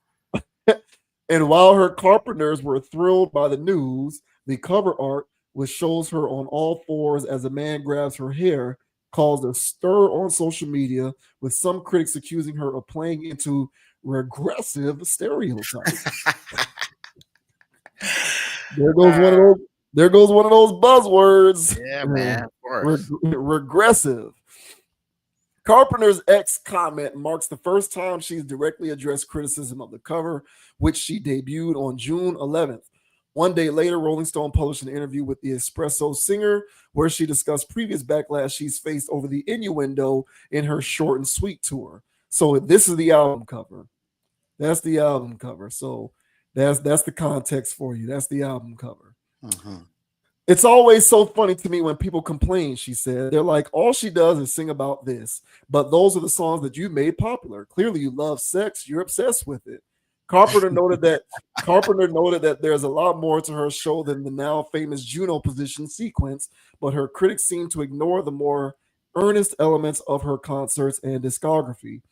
And while her Carpenters were thrilled by the news, the cover art, which shows her on all fours as a man grabs her hair, caused a stir on social media, with some critics accusing her of playing into regressive stereotypes. There goes one of those buzzwords. Yeah, man. Of course. Regressive. Carpenter's ex comment marks the first time she's directly addressed criticism of the cover, which she debuted on June 11th. One day later, Rolling Stone published an interview with the Espresso singer where she discussed previous backlash she's faced over the innuendo in her Short and Sweet tour. So this is the album cover. That's the album cover. So that's the context for you. That's the album cover. It's always so funny to me when people complain, she said. They're like, all she does is sing about this, but those are the songs that you made popular. Clearly you love sex. You're obsessed with it. Carpenter noted that there's a lot more to her show than the now famous Juno position sequence, but her critics seem to ignore the more earnest elements of her concerts and discography.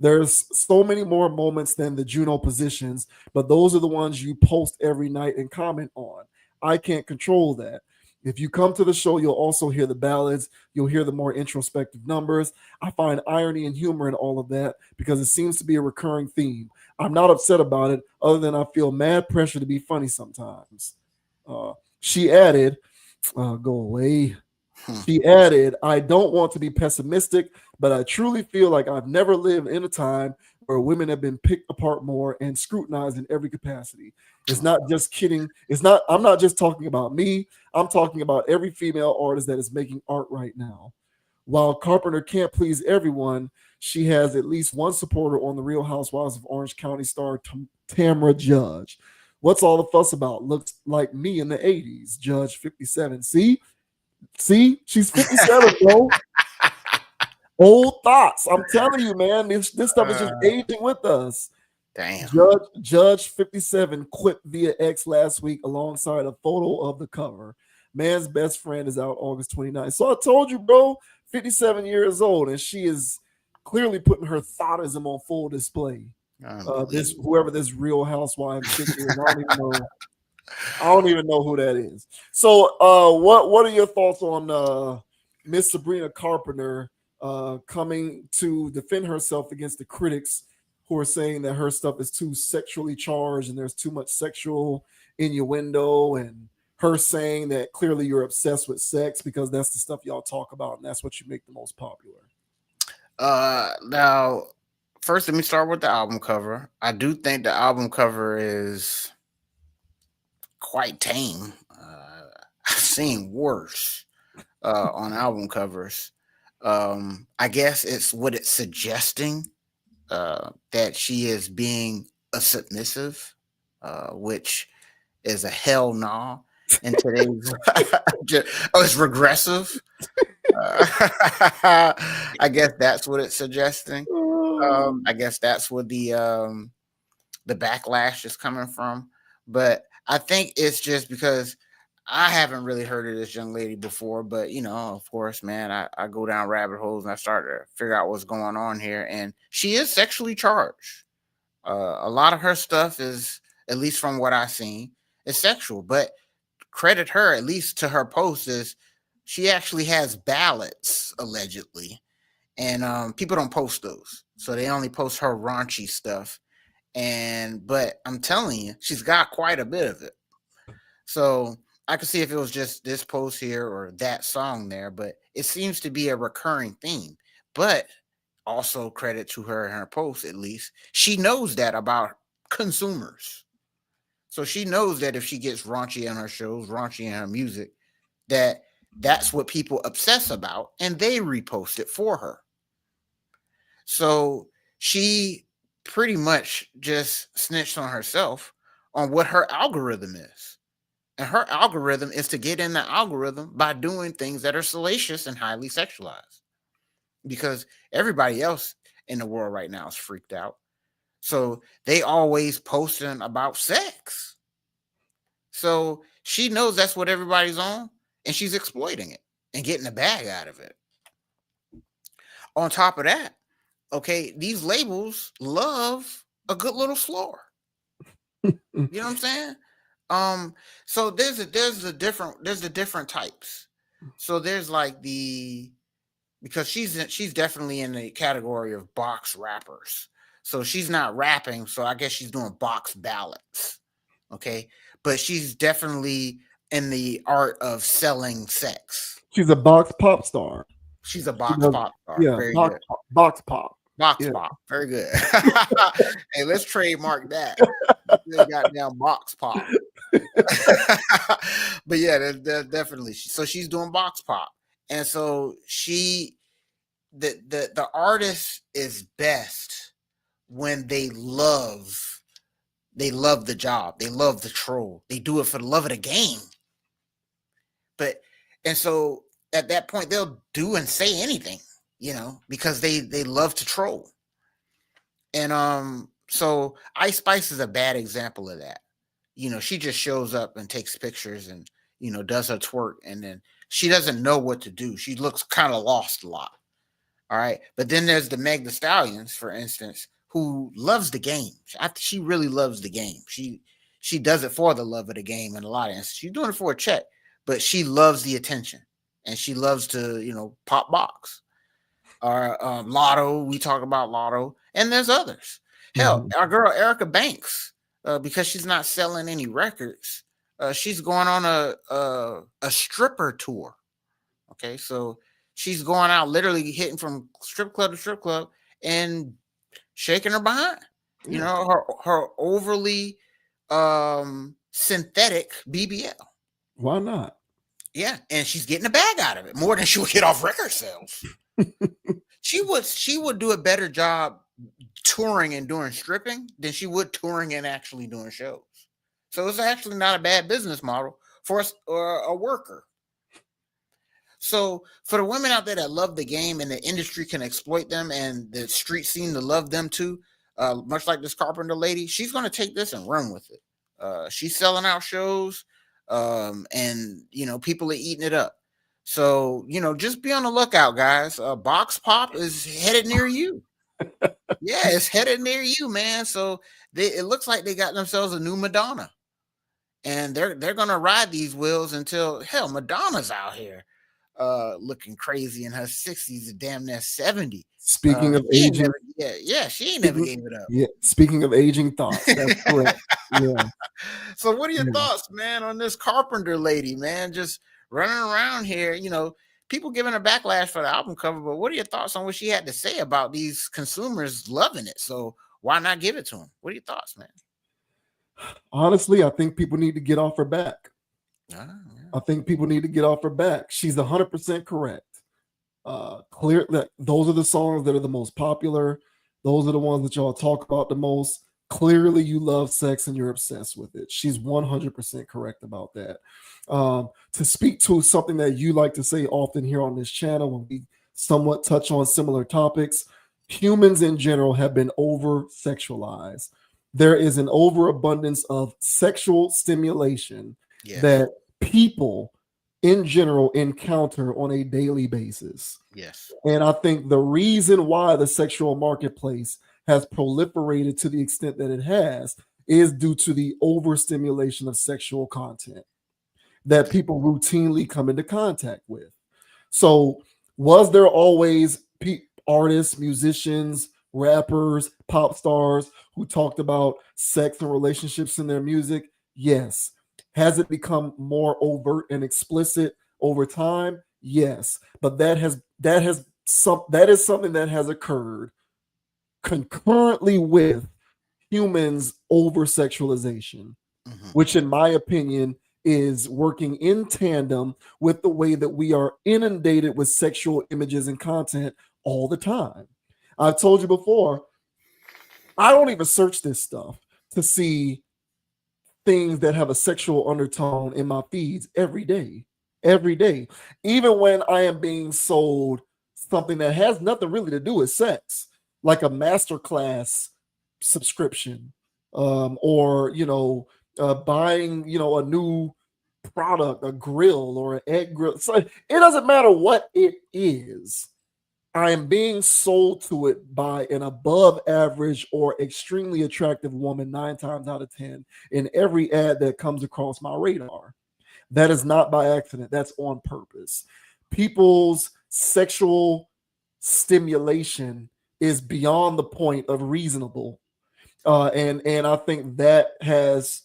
There's so many more moments than the Juno positions, but those are the ones you post every night and comment on. I can't control that. If you come to the show, you'll also hear the ballads. You'll hear the more introspective numbers. I find irony and humor in all of that because it seems to be a recurring theme. I'm not upset about it, other than I feel mad pressure to be funny sometimes. She added, go away. She added, I don't want to be pessimistic, but I truly feel like I've never lived in a time where women have been picked apart more and scrutinized in every capacity. It's not just kidding. I'm not just talking about me. I'm talking about every female artist that is making art right now. While Carpenter can't please everyone, she has at least one supporter on the Real Housewives of Orange County star Tamra Judge. What's all the fuss about? Looks like me in the 80s. Judge 57. See, she's 57, bro. Old thoughts. I'm telling you, man. This stuff is just aging with us. Damn. Judge 57 quit via X last week alongside a photo of the cover. Man's best friend is out August 29th. So I told you, bro, 57 years old, and she is clearly putting her thoughtism on full display. Whoever this Real Housewife chick is, I don't even know who that is. So what are your thoughts on Miss Sabrina Carpenter coming to defend herself against the critics who are saying that her stuff is too sexually charged and there's too much sexual innuendo, and her saying that clearly you're obsessed with sex because that's the stuff y'all talk about and that's what you make the most popular? Now, first, let me start with the album cover. I do think the album cover is quite tame. I've seen worse on album covers. I guess it's what it's suggesting, that she is being a submissive, which is a hell no in today's it's regressive. I guess that's what it's suggesting. I guess that's where the backlash is coming from. But I think it's just because I haven't really heard of this young lady before, but of course, man, I go down rabbit holes and I start to figure out what's going on here. And she is sexually charged. A lot of her stuff is, at least from what I've seen, is sexual. But credit her, at least to her post, is she actually has ballots, allegedly. And people don't post those. So they only post her raunchy stuff. But I'm telling you, she's got quite a bit of it. So I could see if it was just this post here or that song there, but it seems to be a recurring theme. But also credit to her and her post, at least, she knows that about consumers. So she knows that if she gets raunchy on her shows, raunchy in her music, that's what people obsess about, and they repost it for her. So she pretty much just snitched on herself on what her algorithm is. And her algorithm is to get in the algorithm by doing things that are salacious and highly sexualized. Because everybody else in the world right now is freaked out. So they always posting about sex. So she knows that's what everybody's on, and she's exploiting it and getting a bag out of it. On top of that, okay, these labels love a good little floor. You know what I'm saying? So there's the different types. So there's like because she's definitely in the category of box rappers. So she's not rapping, so I guess she's doing box ballads. Okay, but she's definitely in the art of selling sex. She's a box pop star. She's a box pop star. Yeah, very box, good. Box pop. Box pop. Very good. Hey, let's trademark that. Goddamn box pop. But yeah, there's definitely. So she's doing box pop, and so the artist is best when they love the job, they love the troll, they do it for the love of the game. And so at that point they'll do and say anything, because they love to troll. And so Ice Spice is a bad example of that. She just shows up and takes pictures and does her twerk, and then she doesn't know what to do. She looks kind of lost a lot. All right. But then there's the Meg Thee Stallions, for instance, who loves the game. She really loves the game. She does it for the love of the game in a lot of instances. She's doing it for a check, but she loves the attention and she loves to, pop box. Or Lotto, we talk about Lotto, and there's others. Hell, our girl Erica Banks, because she's not selling any records, she's going on a stripper tour. Okay, so she's going out literally hitting from strip club to strip club and shaking her behind. Her overly synthetic BBL. Why not? Yeah, and she's getting a bag out of it more than she would get off record sales. She would do a better job touring and doing stripping than she would touring and actually doing shows. So it's actually not a bad business model for a worker. So for the women out there that love the game and the industry can exploit them and the street scene to love them too, much like this Carpenter lady, she's going to take this and run with it. She's selling out shows, and people are eating it up. So just be on the lookout, guys. Box Pop is headed near you. Yeah, it's headed near you, man. So it looks like they got themselves a new Madonna, and they're gonna ride these wheels until Madonna's out here. Looking crazy in her 60s and damn near 70. Speaking of aging, she ain't never gave it up. Yeah, speaking of aging thoughts, that's correct. Yeah. So what are your thoughts, man, on this Carpenter lady, man? Just running around here, people giving her backlash for the album cover, but what are your thoughts on what she had to say about these consumers loving it? So why not give it to them? What are your thoughts, man? Honestly, I think people need to get off her back. I think people need to get off her back. She's 100% correct. Clear that those are the songs that are the most popular. Those are the ones that y'all talk about the most. Clearly, you love sex and you're obsessed with it. She's 100% correct about that. To speak to something that you like to say often here on this channel when we somewhat touch on similar topics, humans in general have been over-sexualized. There is an overabundance of sexual stimulation that people in general encounter on a daily basis. Yes. And I think the reason why the sexual marketplace has proliferated to the extent that it has is due to the overstimulation of sexual content that people routinely come into contact with. So was there always artists, musicians, rappers, pop stars who talked about sex and relationships in their music? Yes. Has it become more overt and explicit over time? Yes. But that is something that has occurred concurrently with humans over sexualization, which in my opinion is working in tandem with the way that we are inundated with sexual images and content all the time. I've told you before, I don't even search this stuff to see things that have a sexual undertone in my feeds every day, even when I am being sold something that has nothing really to do with sex, like a masterclass subscription, or buying a new product, a grill or an egg grill. So it doesn't matter what it is. I am being sold to it by an above average or extremely attractive woman 9 times out of 10 in every ad that comes across my radar. That is not by accident. That's on purpose. People's sexual stimulation is beyond the point of reasonable. And I think that has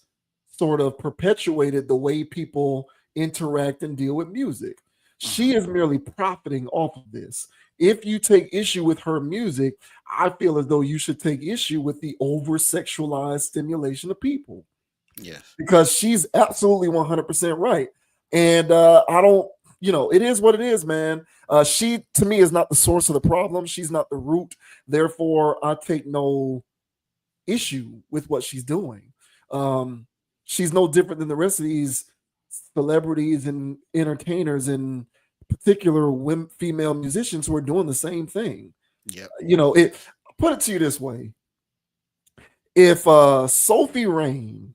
sort of perpetuated the way people interact and deal with music. She is merely profiting off of this. If you take issue with her music, I feel as though you should take issue with the over-sexualized stimulation of people. Yes. Because she's absolutely 100% right. And I don't, it is what it is, man. She, to me, is not the source of the problem. She's not the root. Therefore, I take no issue with what she's doing. She's no different than the rest of these celebrities and entertainers and particular women, female musicians who are doing the same thing. Yeah. Put it to you this way. If Sophie Rain,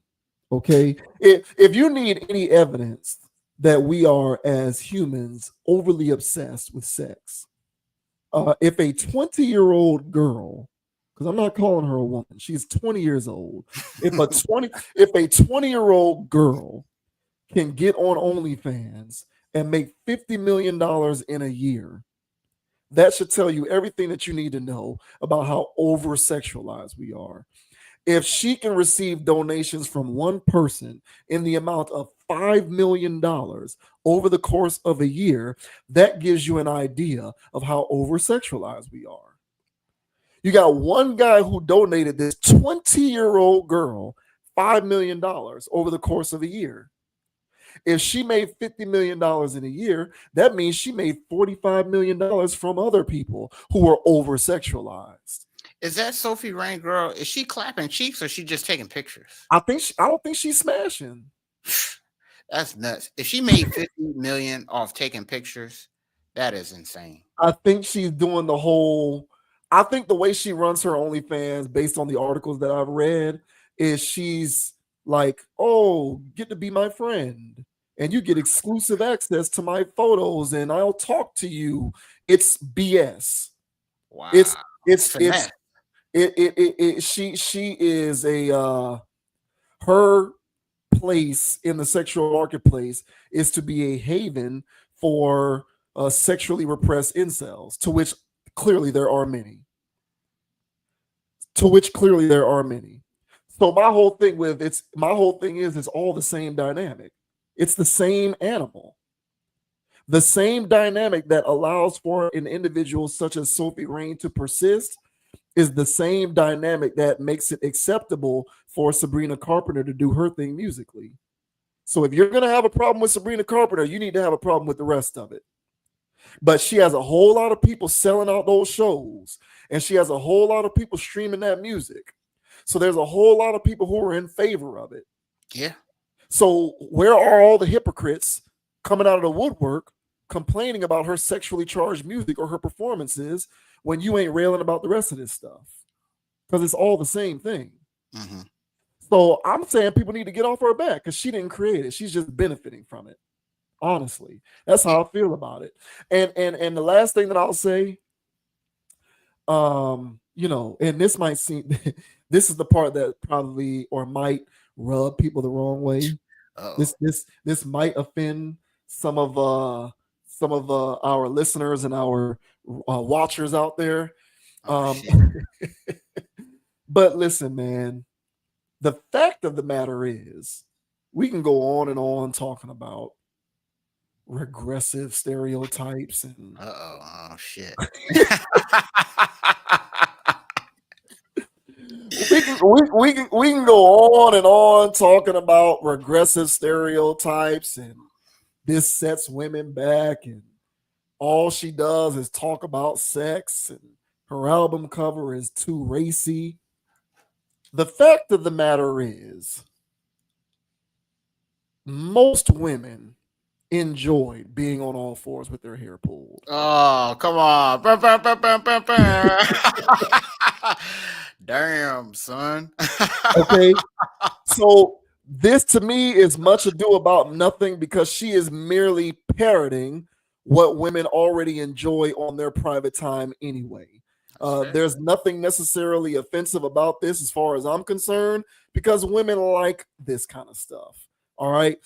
okay, if you need any evidence that we are as humans overly obsessed with sex, If a 20-year-old girl, because I'm not calling her a woman, she's 20 years old. If a 20-year-old girl can get on OnlyFans and make $50 million in a year, that should tell you everything that you need to know about how over-sexualized we are. If she can receive donations from one person in the amount of $5 million over the course of a year, that gives you an idea of how over-sexualized we are. You got one guy who donated this 20-year-old girl $5 million over the course of a year. If she made $50 million in a year, that means she made $45 million from other people who are over-sexualized. Is that Sophie Rain girl? Is she clapping cheeks or is she just taking pictures? I don't think she's smashing. That's nuts. If she made 50 million off taking pictures, that is insane. I think she's doing the whole. I think the way she runs her OnlyFans, based on the articles that I've read, is she's like, "Oh, get to be my friend, and you get exclusive access to my photos, and I'll talk to you." It's BS. Wow. She is a her place in the sexual marketplace is to be a haven for sexually repressed incels, to which clearly there are many. So my whole thing is it's all the same dynamic. It's the same animal. The same dynamic that allows for an individual such as Sophie Rain to persist is the same dynamic that makes it acceptable for Sabrina Carpenter to do her thing musically. So if you're going to have a problem with Sabrina Carpenter, you need to have a problem with the rest of it. But she has a whole lot of people selling out those shows, and she has a whole lot of people streaming that music. So there's a whole lot of people who are in favor of it. Yeah. So where are all the hypocrites coming out of the woodwork complaining about her sexually charged music or her performances when you ain't railing about the rest of this stuff? Because it's all the same thing. Mm-hmm. So I'm saying people need to get off her back because she didn't create it. She's just benefiting from it. Honestly, that's how I feel about it. And the last thing that I'll say, and this might seem, this is the part that probably or might rub people the wrong way. Uh-oh. This might offend some of our listeners and our watchers out there. But listen, man, the fact of the matter is, we can go on and on talking about regressive stereotypes and oh shit. we can go on and on talking about regressive stereotypes, and this sets women back, and all she does is talk about sex, and her album cover is too racy. The fact of the matter is, most women enjoyed being on all fours with their hair pulled. Oh, come on. Damn, son. Okay. So this to me is much ado about nothing, because she is merely parroting what women already enjoy on their private time anyway. There's nothing necessarily offensive about this as far as I'm concerned, because women like this kind of stuff. All right.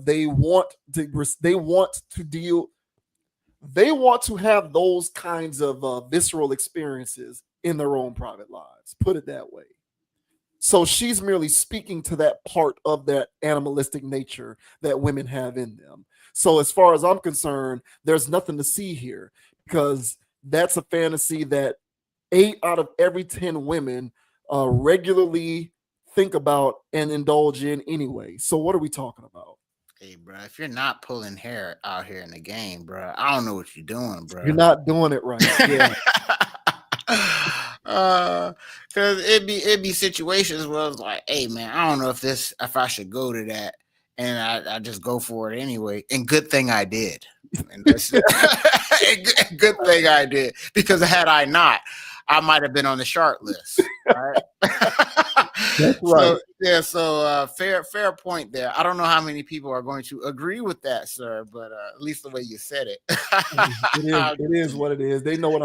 They want to have those kinds of visceral experiences in their own private lives. Put it that way. So she's merely speaking to that part of that animalistic nature that women have in them. So as far as I'm concerned, there's nothing to see here, because that's a fantasy that 8 out of every 10 women regularly think about and indulge in anyway. So what are we talking about? Hey, bro, if you're not pulling hair out here in the game, bro, I don't know what you're doing, bro. You're not doing it right. Yeah. Because it'd be situations where it's like, hey, man, I don't know if I should go to that, and I just go for it anyway. And good thing I did. And good thing I did, because had I not, I might have been on the short list. Right? That's right. So fair point there. I don't know how many people are going to agree with that, sir, but at least the way you said it. It is what it is. They know what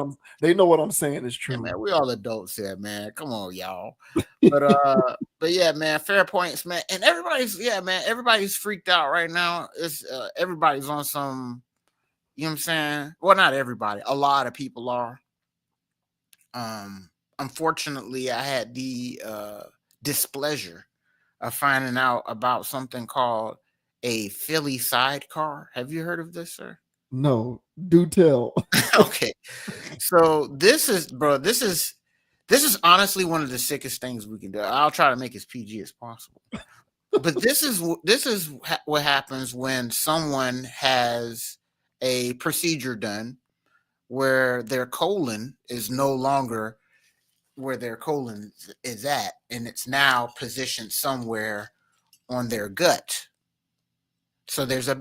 I'm saying is Yeah, true. man, we all adults here, man. Come on, y'all. But yeah, man, fair points, man. And everybody's freaked out right now. It's everybody's on some, you know what I'm saying? Well, not everybody. A lot of people are. Unfortunately, I had the displeasure of finding out about something called a Philly sidecar. Have you heard of this, sir? No, do tell. Okay. So this is honestly one of the sickest things we can do. I'll try to make it as PG as possible. But this is what happens when someone has a procedure done where their colon is no longer where their colon is at, and it's now positioned somewhere on their gut. So there's a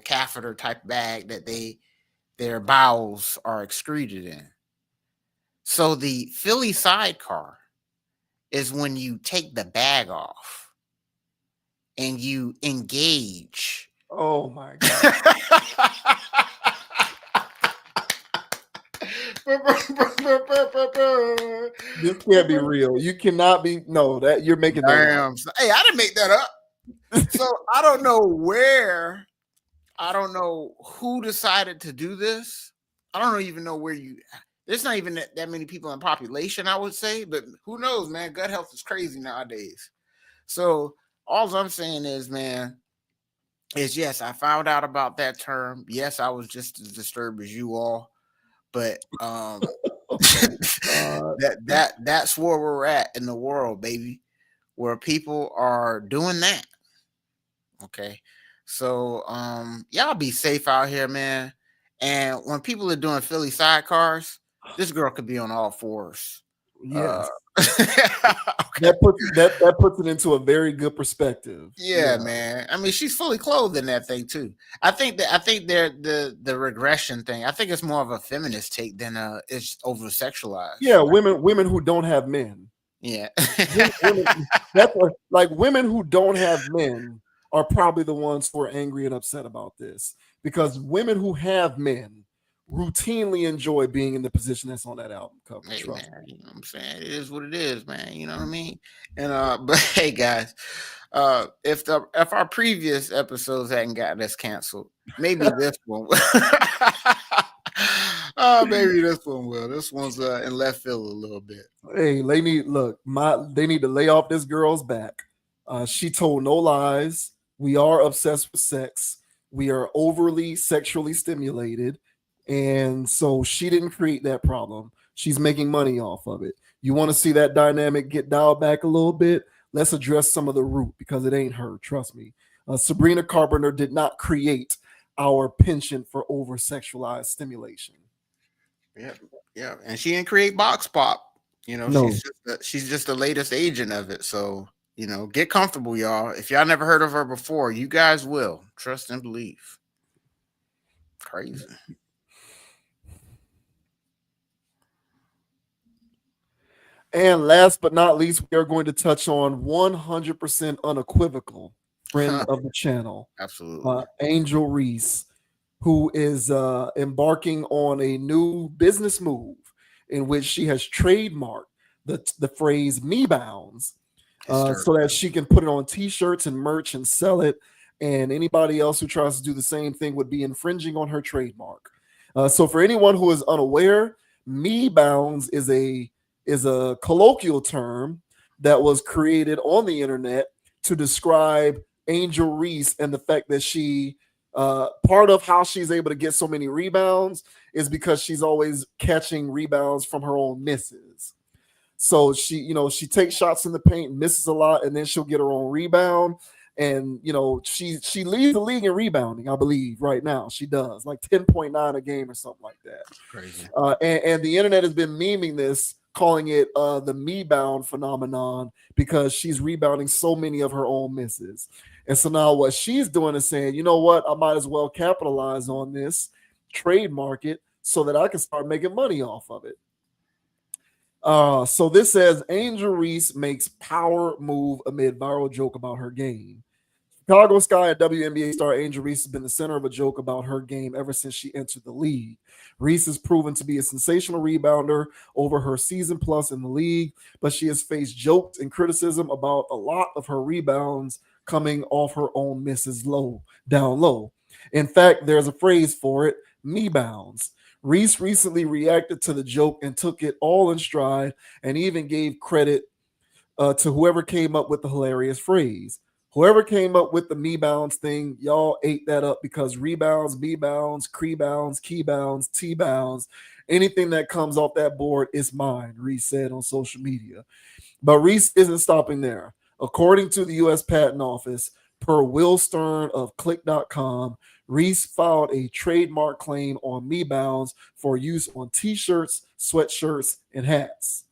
catheter type bag that their bowels are excreted in. So the Philly sidecar is when you take the bag off and you engage. Oh my God. This can't be real. You cannot be. No, that you're making that up. Damn. Hey, I didn't make that up. So I don't know who decided to do this. I don't even know where there's not even that many people in population, I would say, but who knows, man? Gut health is crazy nowadays. So all I'm saying is, man, yes, I found out about that term. Yes, I was just as disturbed as you all, but that's where we're at in the world, baby, where people are doing that. Okay. So y'all be safe out here, man. And when people are doing Philly sidecars, this girl could be on all fours. Yes. Okay. That puts it into a very good perspective. Yeah, man. I mean, she's fully clothed in that thing too. I think they're the regression thing. I think it's more of a feminist take than it's over sexualized. Yeah, women who don't have men. Yeah. Women who don't have men are probably the ones who are angry and upset about this, because women who have men routinely enjoy being in the position that's on that album cover. Hey, man, you know what I'm saying? It is what it is, man. You know what I mean? And but hey, guys, if our previous episodes hadn't gotten us canceled, maybe this one. Maybe this one will. This one's in left field a little bit. Hey, they need to lay off this girl's back. She told no lies. We are obsessed with sex. We are overly sexually stimulated. And so she didn't create that problem. She's making money off of it. You want to see that dynamic get dialed back a little bit? Let's address some of the root, because it ain't her. Trust me. Sabrina Carpenter did not create our penchant for over-sexualized stimulation. Yeah. And she didn't create Box Pop. You know, No. she's just the latest agent of it. So, you know, get comfortable, y'all. If y'all never heard of her before, you guys will. Trust and believe. Crazy. And last but not least, we are going to touch on 100% unequivocal friend of the channel. Absolutely. Angel Reese, who is embarking on a new business move in which she has trademarked the phrase mebounds, so that she can put it on t-shirts and merch and sell it. And anybody else who tries to do the same thing would be infringing on her trademark. So for anyone who is unaware, mebounds is a colloquial term that was created on the internet to describe Angel Reese and the fact that she part of how she's able to get so many rebounds is because she's always catching rebounds from her own misses. So she takes shots in the paint, misses a lot, and then she'll get her own rebound. And she leads the league in rebounding, I believe, right now. She does like 10.9 a game or something like that. Crazy. And the internet has been memeing this, calling it the mebound phenomenon, because she's rebounding so many of her own misses. And so now what she's doing is saying, you know what, I might as well capitalize on this, trademark it, so that I can start making money off of it. So this says Angel Reese makes power move amid viral joke about her game. Chicago Sky and WNBA star Angel Reese has been the center of a joke about her game ever since she entered the league. Reese has proven to be a sensational rebounder over her season plus in the league, but she has faced jokes and criticism about a lot of her rebounds coming off her own misses down low. In fact, there's a phrase for it, mebounds. Reese recently reacted to the joke and took it all in stride and even gave credit to whoever came up with the hilarious phrase. Whoever came up with the mebounds thing, y'all ate that up because rebounds, B-bounds, crebounds, keybounds, T-bounds, anything that comes off that board is mine, Reese said on social media. But Reese isn't stopping there. According to the U.S. Patent Office, per Will Stern of Click.com, Reese filed a trademark claim on mebounds for use on T-shirts, sweatshirts, and hats.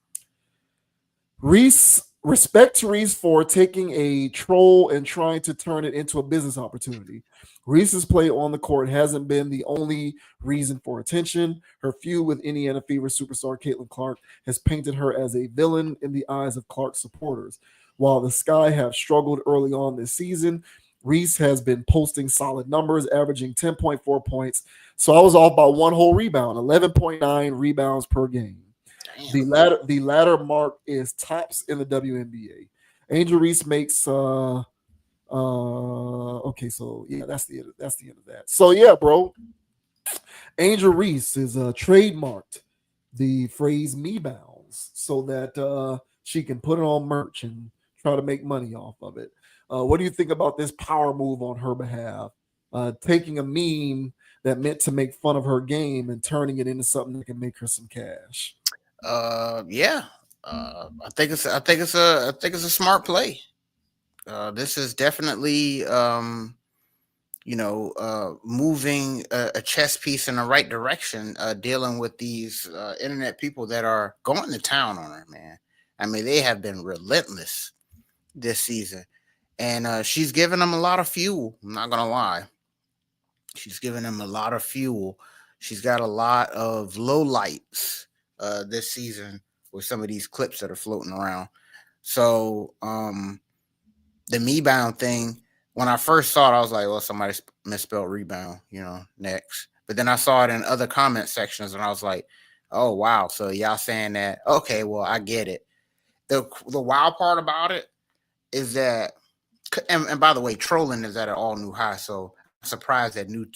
Respect to Reese for taking a troll and trying to turn it into a business opportunity. Reese's play on the court hasn't been the only reason for attention. Her feud with Indiana Fever superstar Caitlin Clark has painted her as a villain in the eyes of Clark's supporters. While the Sky have struggled early on this season, Reese has been posting solid numbers, averaging 10.4 points. So I was off by one whole rebound, 11.9 rebounds per game. The latter mark is tops in the WNBA. Angel Reese makes okay, so yeah, that's the end of that. So yeah, bro. Angel Reese is trademarked the phrase mebounds so that she can put it on merch and try to make money off of it. What do you think about this power move on her behalf? Taking a meme that meant to make fun of her game and turning it into something that can make her some cash. Yeah. I think it's a smart play. This is definitely moving a chess piece in the right direction, dealing with these internet people that are going to town on her, man. I mean, they have been relentless this season, and she's given them a lot of fuel. I'm not gonna lie. She's given them a lot of fuel. She's got a lot of lowlights this season with some of these clips that are floating around. So the mebound thing, when I first saw it, I was like, well, somebody misspelled rebound, next. But then I saw it in other comment sections and I was like, oh, wow. So y'all saying that, okay, well, I get it. The wild part about it is that, and by the way, trolling is at an all new high. So I'm surprised that new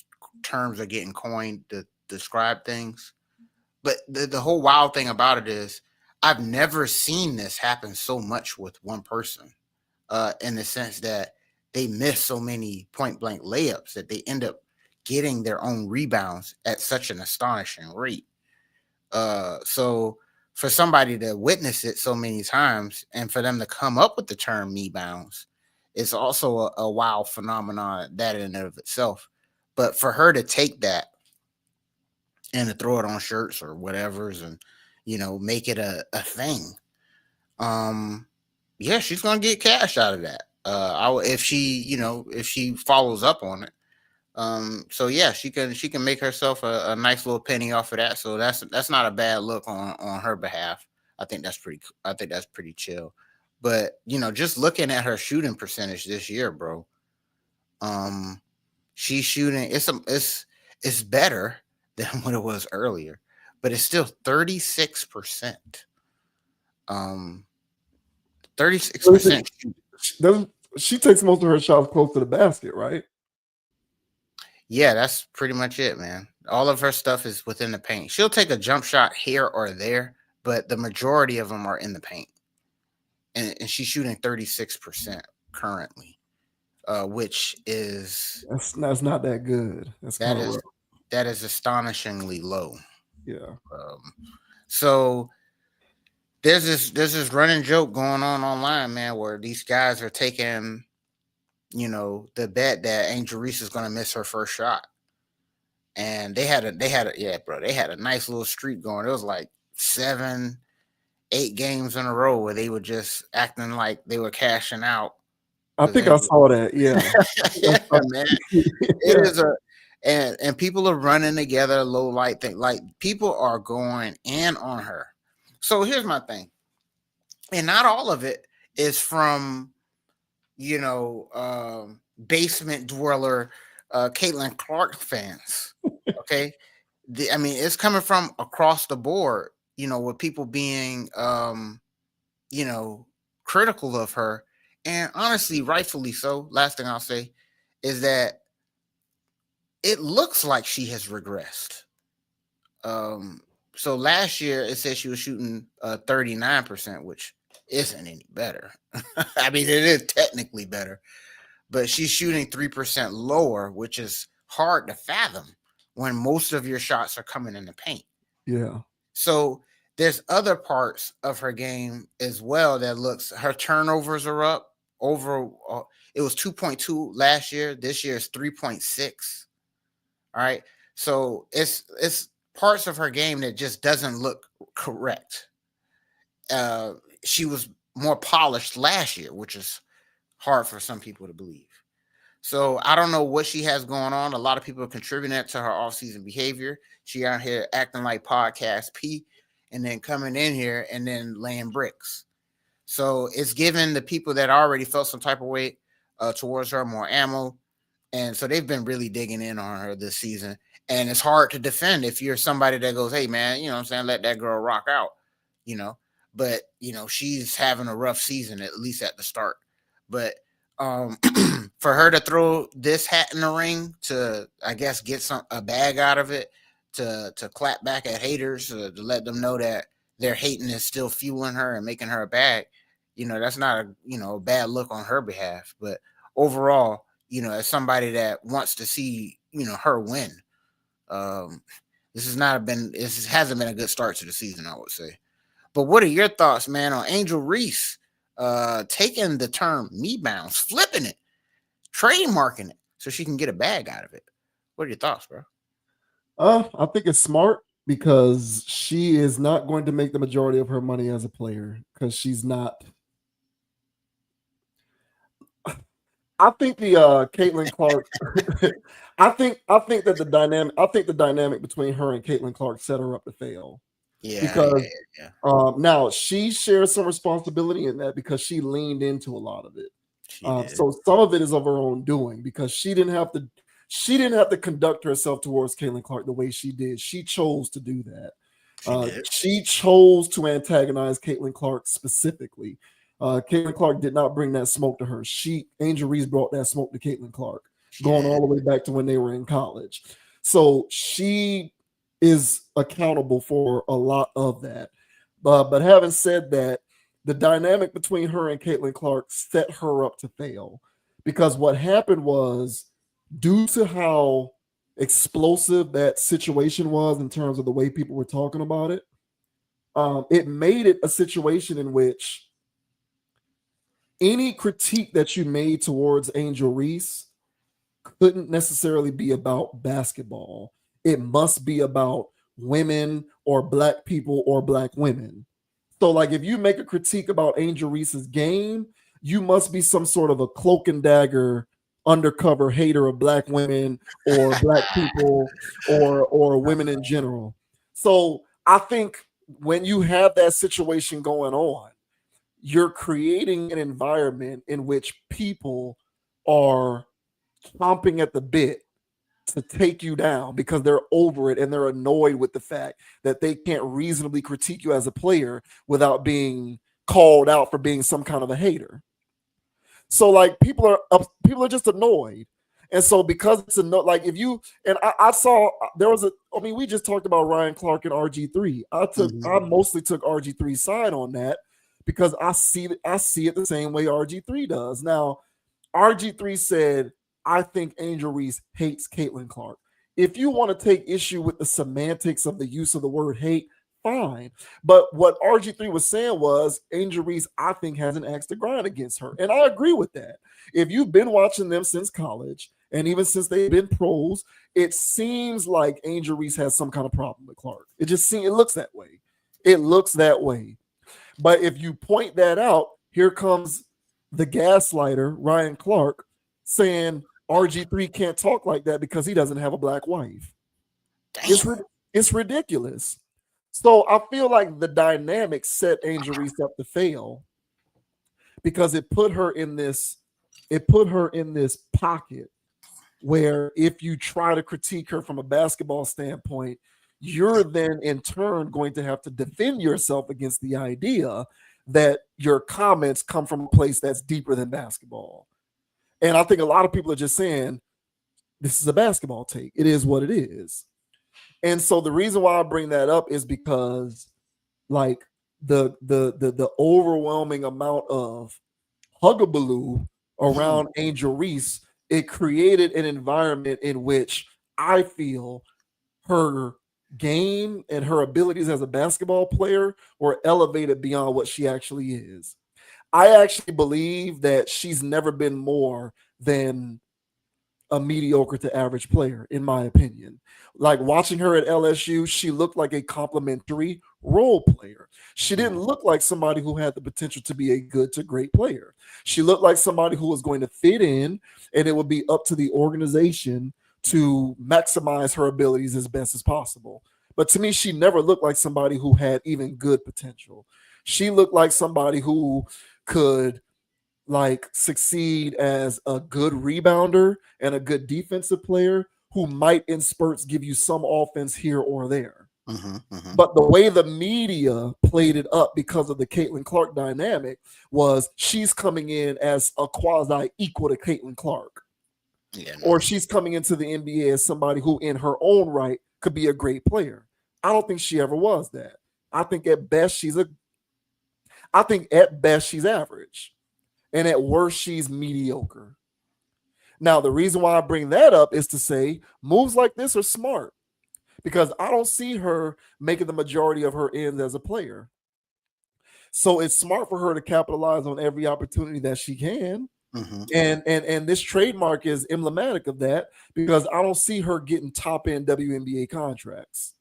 terms are getting coined to describe things. But the whole wild thing about it is I've never seen this happen so much with one person, in the sense that they miss so many point blank layups that they end up getting their own rebounds at such an astonishing rate. So for somebody to witness it so many times and for them to come up with the term mebounds, it's also a wild phenomenon that in and of itself. But for her to take that and to throw it on shirts or whatever's and, make it a thing. Yeah, she's going to get cash out of that. If she follows up on it. So yeah, she can make herself a nice little penny off of that. So that's not a bad look on her behalf. I think that's pretty chill. But, just looking at her shooting percentage this year, bro, she's shooting, it's better than what it was earlier, but it's still 36%. 36%. She takes most of her shots close to the basket, right? Yeah, that's pretty much it, man. All of her stuff is within the paint. She'll take a jump shot here or there, but the majority of them are in the paint. And she's shooting 36% currently, which is that's not that good. That is astonishingly low. Yeah. So there's this running joke going on online, man, where these guys are taking, the bet that Angel Reese is going to miss her first shot. And they had a nice little streak going. It was like 7-8 games in a row where they were just acting like they were cashing out. I think I saw that. Yeah. Yeah, man. It is and people are running together, low light thing. Like, people are going in on her. So here's my thing, and not all of it is from, basement dweller, Caitlin Clark fans. Okay, it's coming from across the board. With people being, critical of her, and honestly, rightfully so. Last thing I'll say is that it looks like she has regressed. So last year it said she was shooting 39%, which isn't any better. I mean, it is technically better, but she's shooting 3% lower, which is hard to fathom when most of your shots are coming in the paint. Yeah. So there's other parts of her game as well that her turnovers are up over. It was 2.2 last year. This year is 3.6. All right. So it's parts of her game that just doesn't look correct. She was more polished last year, which is hard for some people to believe. So I don't know what she has going on. A lot of people are contributing to her off-season behavior. She out here acting like podcast P, and then coming in here and then laying bricks. So it's giving the people that already felt some type of weight towards her more ammo. And so they've been really digging in on her this season. And it's hard to defend if you're somebody that goes, hey, man, you know what I'm saying? Let that girl rock out, But, she's having a rough season, at least at the start. But for her to throw this hat in the ring to, I guess, get a bag out of it, to clap back at haters, to let them know that their hating is still fueling her and making her a bag, that's not a bad look on her behalf. But overall, as somebody that wants to see, her win, this hasn't been a good start to the season, I would say. But what are your thoughts, man, on Angel Reese taking the term mebounds, flipping it, trademarking it so she can get a bag out of it? What are your thoughts, bro? I think it's smart because she is not going to make the majority of her money as a player because she's not. I think the Caitlin Clark. I think that the dynamic between her and Caitlin Clark set her up to fail. Yeah, because yeah. Now she shares some responsibility in that because she leaned into a lot of it. So some of it is of her own doing because she didn't have to conduct herself towards Caitlin Clark the way she did. She chose to do that. She chose to antagonize Caitlin Clark specifically. Caitlin Clark did not bring that smoke to her. Angel Reese brought that smoke to Caitlin Clark, going all the way back to when they were in college. So she is accountable for a lot of that. But having said that, the dynamic between her and Caitlin Clark set her up to fail because what happened was, due to how explosive that situation was in terms of the way people were talking about it, it made it a situation in which any critique that you made towards Angel Reese couldn't necessarily be about basketball. It must be about women or black people or black women. So like if you make a critique about Angel Reese's game, you must be some sort of a cloak and dagger undercover hater of black women or black people or women in general. So I think when you have that situation going on, you're creating an environment in which people are chomping at the bit to take you down because they're over it and they're annoyed with the fact that they can't reasonably critique you as a player without being called out for being some kind of a hater. So like people are just annoyed. And so because it's like if you and I saw there was we just talked about Ryan Clark and RG3. I mostly took RG3's side on that because I see it the same way RG3 does. Now, RG3 said, I think Angel Reese hates Caitlin Clark. If you want to take issue with the semantics of the use of the word hate, fine. But what RG3 was saying was Angel Reese, I think, has an axe to grind against her. And I agree with that. If you've been watching them since college and even since they've been pros, it seems like Angel Reese has some kind of problem with Clark. It looks that way. It looks that way. But if you point that out, here comes the gaslighter, Ryan Clark, saying RG3 can't talk like that because he doesn't have a black wife. It's ridiculous. So I feel like the dynamic set Angel Reese up to fail because it put her in this pocket where if you try to critique her from a basketball standpoint, you're then in turn going to have to defend yourself against the idea that your comments come from a place that's deeper than basketball. And I think a lot of people are just saying, this is a basketball take. It is what it is. And so the reason why I bring that up is because like the overwhelming amount of hugabaloo around Angel Reese, it created an environment in which I feel her game and her abilities as a basketball player were elevated beyond what she actually is. I actually believe that she's never been more than a mediocre to average player, in my opinion. Like watching her at LSU, she looked like a complimentary role player. She didn't look like somebody who had the potential to be a good to great player. She looked like somebody who was going to fit in, and it would be up to the organization to maximize her abilities as best as possible. But to me, she never looked like somebody who had even good potential. She looked like somebody who could like succeed as a good rebounder and a good defensive player who might in spurts give you some offense here or there. But the way the media played it up because of the Caitlin Clark dynamic was she's coming in as a quasi equal to Caitlin Clark. Or she's coming into the NBA as somebody who in her own right could be a great player. I don't think she ever was that. I think at best she's average. And at worst, she's mediocre. Now, the reason why I bring that up is to say moves like this are smart because I don't see her making the majority of her ends as a player. So it's smart for her to capitalize on every opportunity that she can. And this trademark is emblematic of that because I don't see her getting top end WNBA contracts.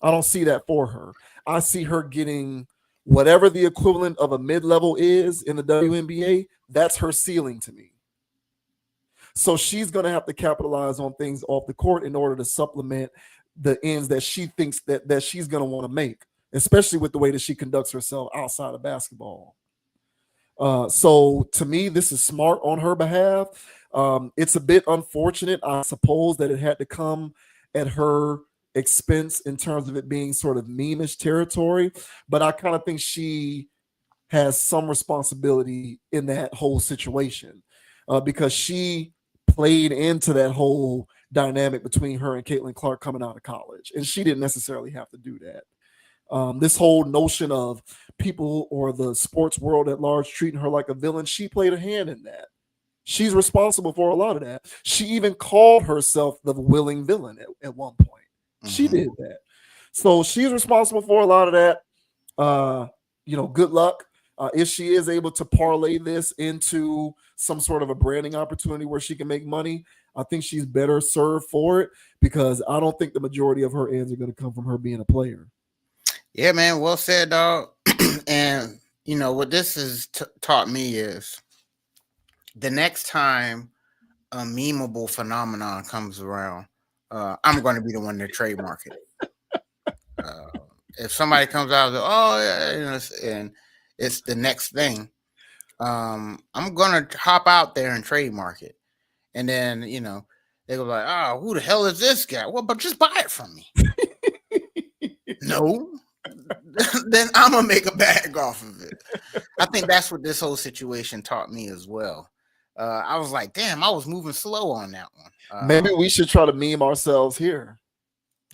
I don't see that for her. I see her getting whatever the equivalent of a mid-level is in the WNBA, that's her ceiling to me. So she's going to have to capitalize on things off the court in order to supplement the ends that she thinks that she's going to want to make, especially with the way that she conducts herself outside of basketball. So to me, this is smart on her behalf. It's a bit unfortunate, I suppose, that it had to come at her expense in terms of it being sort of meme-ish territory, but I kind of think she has some responsibility in that whole situation because she played into that whole dynamic between her and Caitlin Clark coming out of college, and she didn't necessarily have to do that. This whole notion of people or the sports world at large treating her like a villain, she played a hand in that. She's responsible for a lot of that. She even called herself the willing villain at one point. She did that. So she's responsible for a lot of that. Good luck. If she is able to parlay this into some sort of a branding opportunity where she can make money, I think she's better served for it because I don't think the majority of her ends are going to come from her being a player. Yeah, man. Well said, dog. And, what this has taught me is the next time a memeable phenomenon comes around, I'm going to be the one to trademark it. If somebody comes out and it's the next thing, I'm going to hop out there and trademark it. And then, they go like, oh, who the hell is this guy? Well, but just buy it from me. No. Then I'm going to make a bag off of it. I think that's what this whole situation taught me as well. I was like, damn, I was moving slow on that one. Maybe we should try to meme ourselves here.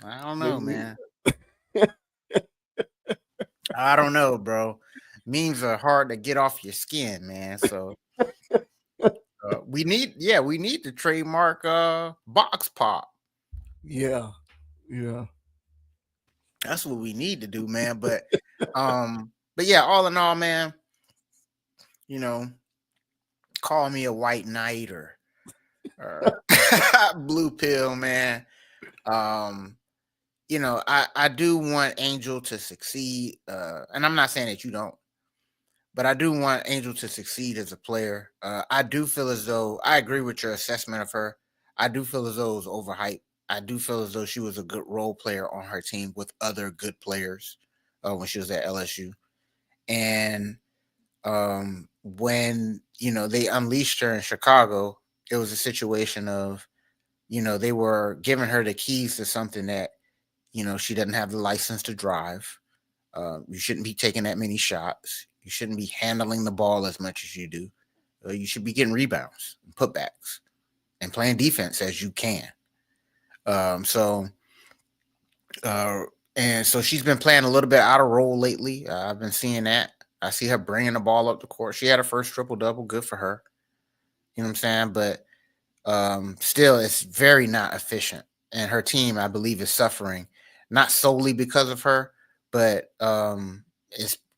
I don't know, man. I don't know, bro. Memes are hard to get off your skin, man. So we need to trademark box pop. Yeah. That's what we need to do, man. But yeah, all in all, man, call me a white knight or blue pill, man. I do want Angel to succeed. And I'm not saying that you don't, but I do want Angel to succeed as a player. I do feel as though I agree with your assessment of her. I do feel as though it was overhyped I do feel as though she was a good role player on her team with other good players when she was at LSU. And when, you know, they unleashed her in Chicago, it was a situation of, you know, they were giving her the keys to something that, you know, she doesn't have the license to drive. You shouldn't be taking that many shots. You shouldn't be handling the ball as much as you do. You should be getting rebounds and putbacks and playing defense as you can. And so she's been playing a little bit out of role lately. I've been seeing that. I see her bringing the ball up the court. She had her first triple-double. Good for her. You know what I'm saying? But still, it's very not efficient. And her team, I believe, is suffering, not solely because of her, but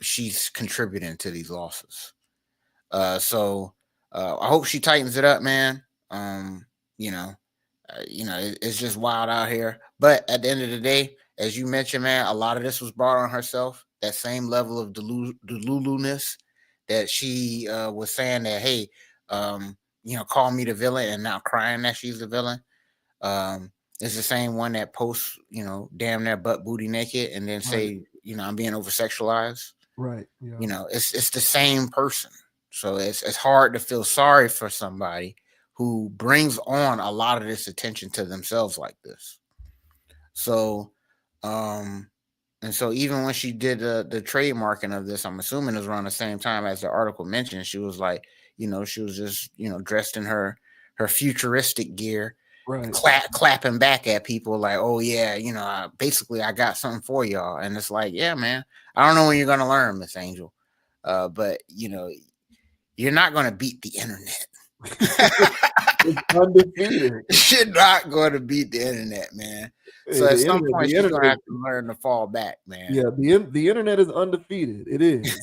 she's contributing to these losses. So I hope she tightens it up, man. It's just wild out here. But at the end of the day, as you mentioned, man, a lot of this was brought on herself. That same level of delulu-ness that she was saying that, hey, call me the villain, and now crying that she's the villain. It's the same one that posts, damn near butt booty naked and then say, I'm being over sexualized. Right. Yeah. It's the same person. So it's hard to feel sorry for somebody who brings on a lot of this attention to themselves like this. So, and so even when she did the trademarking of this, I'm assuming it was around the same time as the article mentioned, she was like, she was just, dressed in her futuristic gear, right, clapping back at people like, oh yeah, basically I got something for y'all. And it's like, yeah, man, I don't know when you're going to learn, Miss Angel. But you're not going to beat the internet. It's undefeated. You're not going to beat the internet, man. So at some point, she's going to have to learn to fall back, man. Yeah, the internet is undefeated. It is.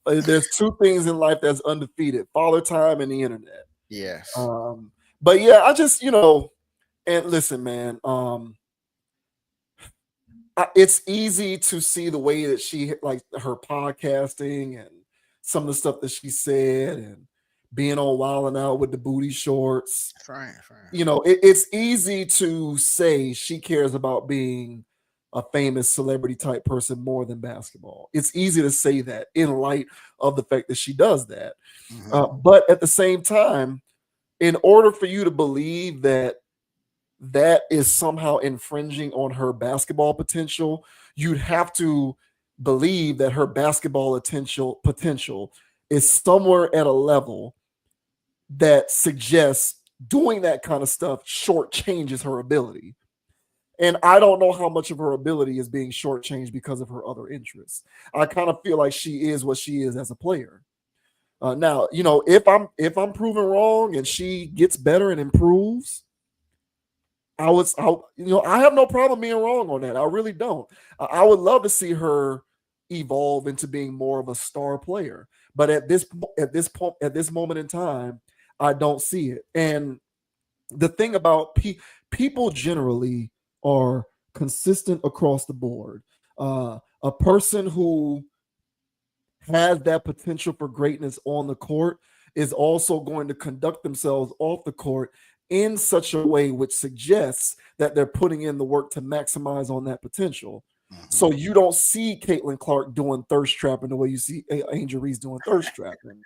There's two things in life that's undefeated: Father Time and the internet. Yes. But yeah, I just, and listen, man, it's easy to see the way that she, like, her podcasting and some of the stuff that she said and being on Wild 'N Out with the booty shorts. Right. It's easy to say she cares about being a famous celebrity type person more than basketball. It's easy to say that in light of the fact that she does that. Mm-hmm. But at the same time, in order for you to believe that is somehow infringing on her basketball potential, you'd have to believe that her basketball potential is somewhere at a level that suggests doing that kind of stuff shortchanges her ability. And I don't know how much of her ability is being shortchanged because of her other interests. I kind of feel like she is what she is as a player. Now, if I'm proven wrong and she gets better and improves, I have no problem being wrong on that. I really don't. I would love to see her evolve into being more of a star player. But at this moment in time, I don't see it. And the thing about people generally are consistent across the board. A person who has that potential for greatness on the court is also going to conduct themselves off the court in such a way which suggests that they're putting in the work to maximize on that potential. Mm-hmm. So you don't see Caitlin Clark doing thirst trapping the way you see Angel Reese doing thirst trapping.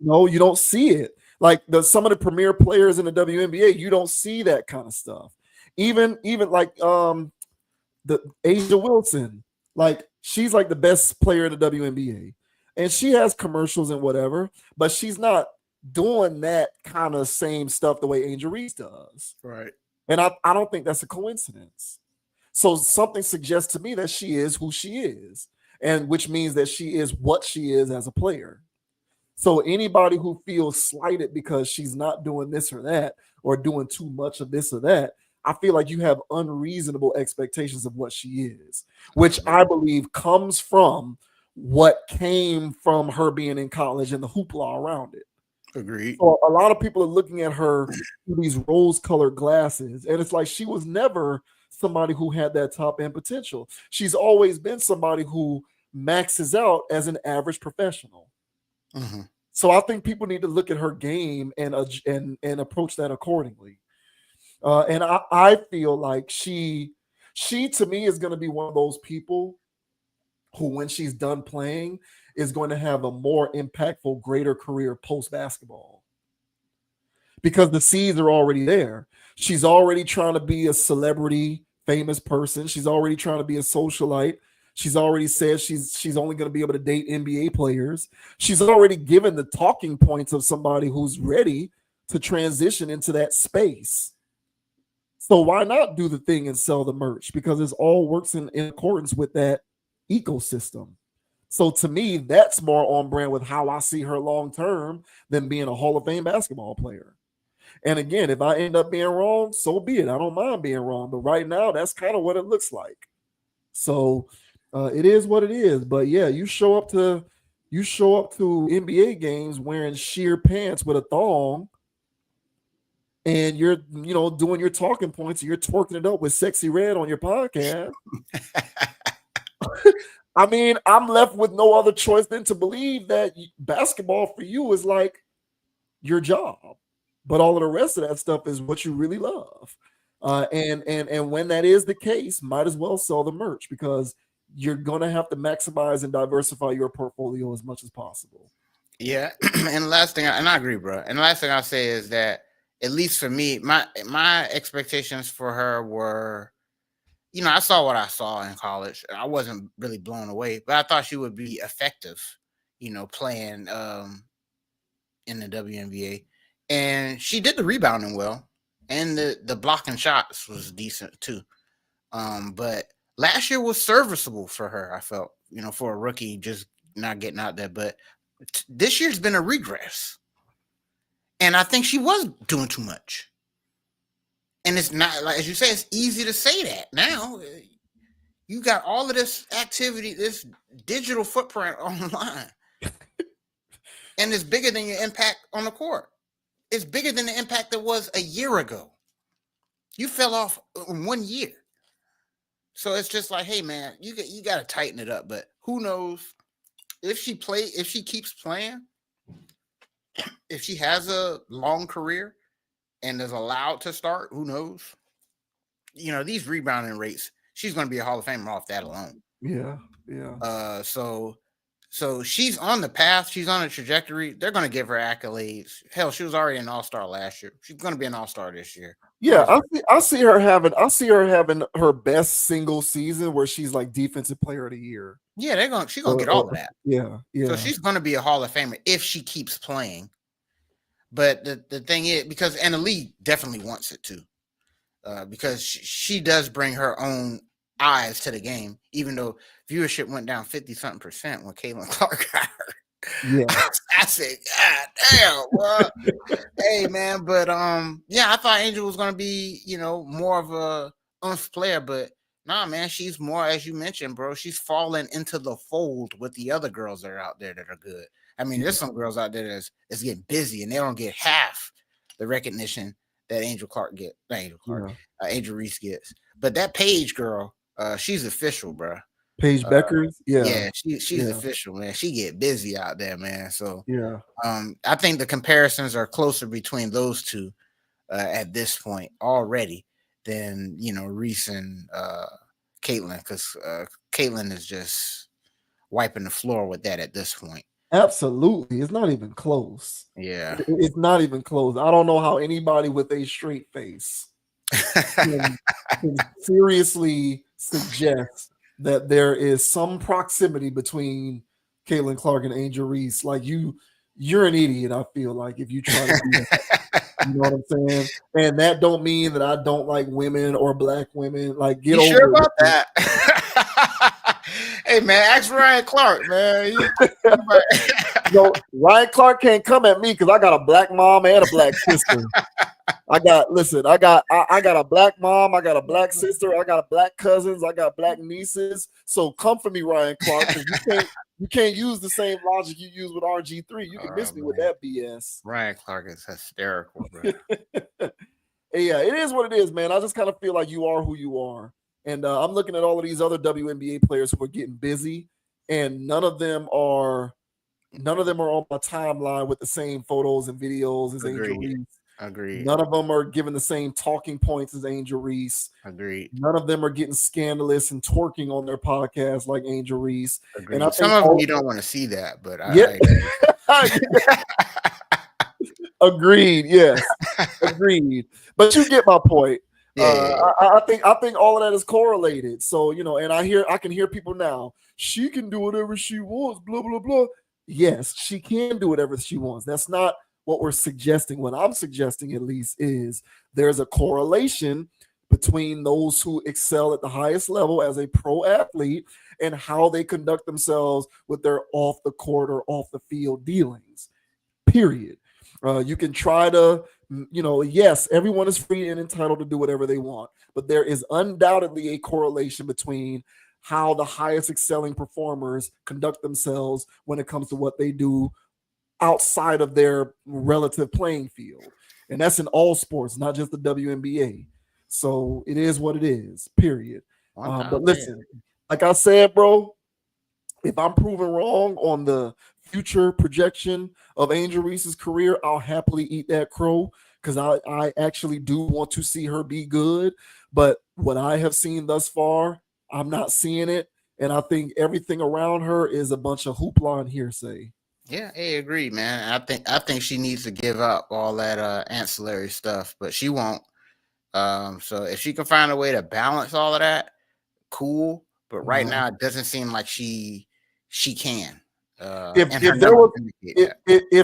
No, you don't see it. Like some of the premier players in the WNBA, you don't see that kind of stuff. Even like the Asia Wilson, like she's like the best player in the WNBA, and she has commercials and whatever, but she's not doing that kind of same stuff the way Angel Reese does. Right. And I don't think that's a coincidence. So something suggests to me that she is who she is, and which means that she is what she is as a player. So anybody who feels slighted because she's not doing this or that, or doing too much of this or that, I feel like you have unreasonable expectations of what she is, which I believe comes from what came from her being in college and the hoopla around it. Agreed. So a lot of people are looking at her through these rose-colored glasses, and it's like she was never somebody who had that top-end potential. She's always been somebody who maxes out as an average professional. Mm-hmm. So I think people need to look at her game and approach that accordingly. And I feel like she to me is going to be one of those people who, when she's done playing, is going to have a more impactful, greater career post basketball, because the seeds are already there. She's already trying to be a celebrity, famous person. She's already trying to be a socialite. She's already said she's only going to be able to date NBA players. She's already given the talking points of somebody who's ready to transition into that space. So why not do the thing and sell the merch? Because it all works in accordance with that ecosystem. So to me, that's more on brand with how I see her long term than being a Hall of Fame basketball player. And again, if I end up being wrong, so be it. I don't mind being wrong. But right now, that's kind of what it looks like. So it is what it is. But yeah, you show up to NBA games wearing sheer pants with a thong, and you're, doing your talking points, and you're twerking it up with Sexy Red on your podcast. I mean, I'm left with no other choice than to believe that basketball for you is like your job, but all of the rest of that stuff is what you really love. And when that is the case, might as well sell the merch, because you're going to have to maximize and diversify your portfolio as much as possible. Yeah. And the last thing, and I agree, bro. And the last thing I'll say is that, at least for me, my expectations for her were, I saw what I saw in college. I wasn't really blown away, but I thought she would be effective, playing in the WNBA. And she did the rebounding well, and the blocking shots was decent too. But last year was serviceable for her, I felt, for a rookie just not getting out there. But this year's been a regress. And I think she was doing too much. And it's not, like, as you say, it's easy to say that now. You got all of this activity, this digital footprint online. And it's bigger than your impact on the court. It's bigger than the impact that was a year ago. You fell off in 1 year. So it's just like, hey, man, you got to tighten it up. But who knows if she keeps playing, if she has a long career and is allowed to start, who knows? These rebounding rates, she's going to be a Hall of Famer off that alone. Yeah. So she's on the path. She's on a trajectory. They're going to give her accolades. Hell, she was already an all-star last year. She's going to be an all-star this year. Yeah, I see her having her best single season where she's like defensive player of the year. Yeah, she's gonna get all of that. Yeah. So she's gonna be a Hall of Famer if she keeps playing. But the thing is, because and the league definitely wants it too, because she does bring her own eyes to the game. Even though viewership went down 50-something% when Caitlin Clark got her. Yeah, I said, God damn, bro. Hey, man, but I thought Angel was gonna be, more of a player, but nah, man, she's more, as you mentioned, bro. She's falling into the fold with the other girls that are out there that are good. I mean, there's some girls out there that's getting busy, and they don't get half the recognition that Angel Reese gets. But that Paige girl, she's official, bro. Paige Beckers, she's official, man. She get busy out there, man. So yeah, I think the comparisons are closer between those two at this point already than Reese and Caitlin, because Caitlin is just wiping the floor with that at this point. Absolutely, it's not even close. Yeah, it's not even close. I don't know how anybody with a straight face can seriously suggest that there is some proximity between Caitlin Clark and Angel Reese. Like you're an idiot, I feel like, if you try to do that. You know what I'm saying? And that don't mean that I don't like women or black women. Like, get you over sure about it. that? Hey, man, ask Ryan Clark, man. Ryan Clark can't come at me because I got a black mom and a black sister. I got a black mom, I got a black sister, I got black cousins, I got black nieces. So come for me, Ryan Clark, because you can't use the same logic you use with RG3. You can miss me with that BS. Ryan Clark is hysterical, bro. Yeah, it is what it is, man. I just kind of feel like you are who you are. And I'm looking at all of these other WNBA players who are getting busy, and none of them are on my timeline with the same photos and videos as Angel Reese. Agreed. None of them are given the same talking points as Angel Reese. Agreed. None of them are getting scandalous and twerking on their podcast like Angel Reese. Agreed. And I Some think of them you don't want to see that, but yeah. Agreed. Yes. Agreed. But you get my point. I think all of that is correlated. So, you know, and I can hear people now. She can do whatever she wants, blah, blah, blah. Yes, she can do whatever she wants. That's not what we're suggesting. What I'm suggesting, at least, is there's a correlation between those who excel at the highest level as a pro athlete and how they conduct themselves with their off the court or off the field dealings. Period. You can try to, you know, yes, everyone is free and entitled to do whatever they want, but there is undoubtedly a correlation between how the highest excelling performers conduct themselves when it comes to what they do outside of their relative playing field. And that's in all sports, not just the WNBA. So it is what it is, period. But listen, like I said, bro, if I'm proven wrong on the future projection of Angel Reese's career, I'll happily eat that crow because I actually do want to see her be good. But what I have seen thus far, I'm not seeing it. And I think everything around her is a bunch of hoopla and hearsay. Yeah, I agree, man. I think she needs to give up all that ancillary stuff, but she won't. So if she can find a way to balance all of that, cool. But right now, it doesn't seem like she can. If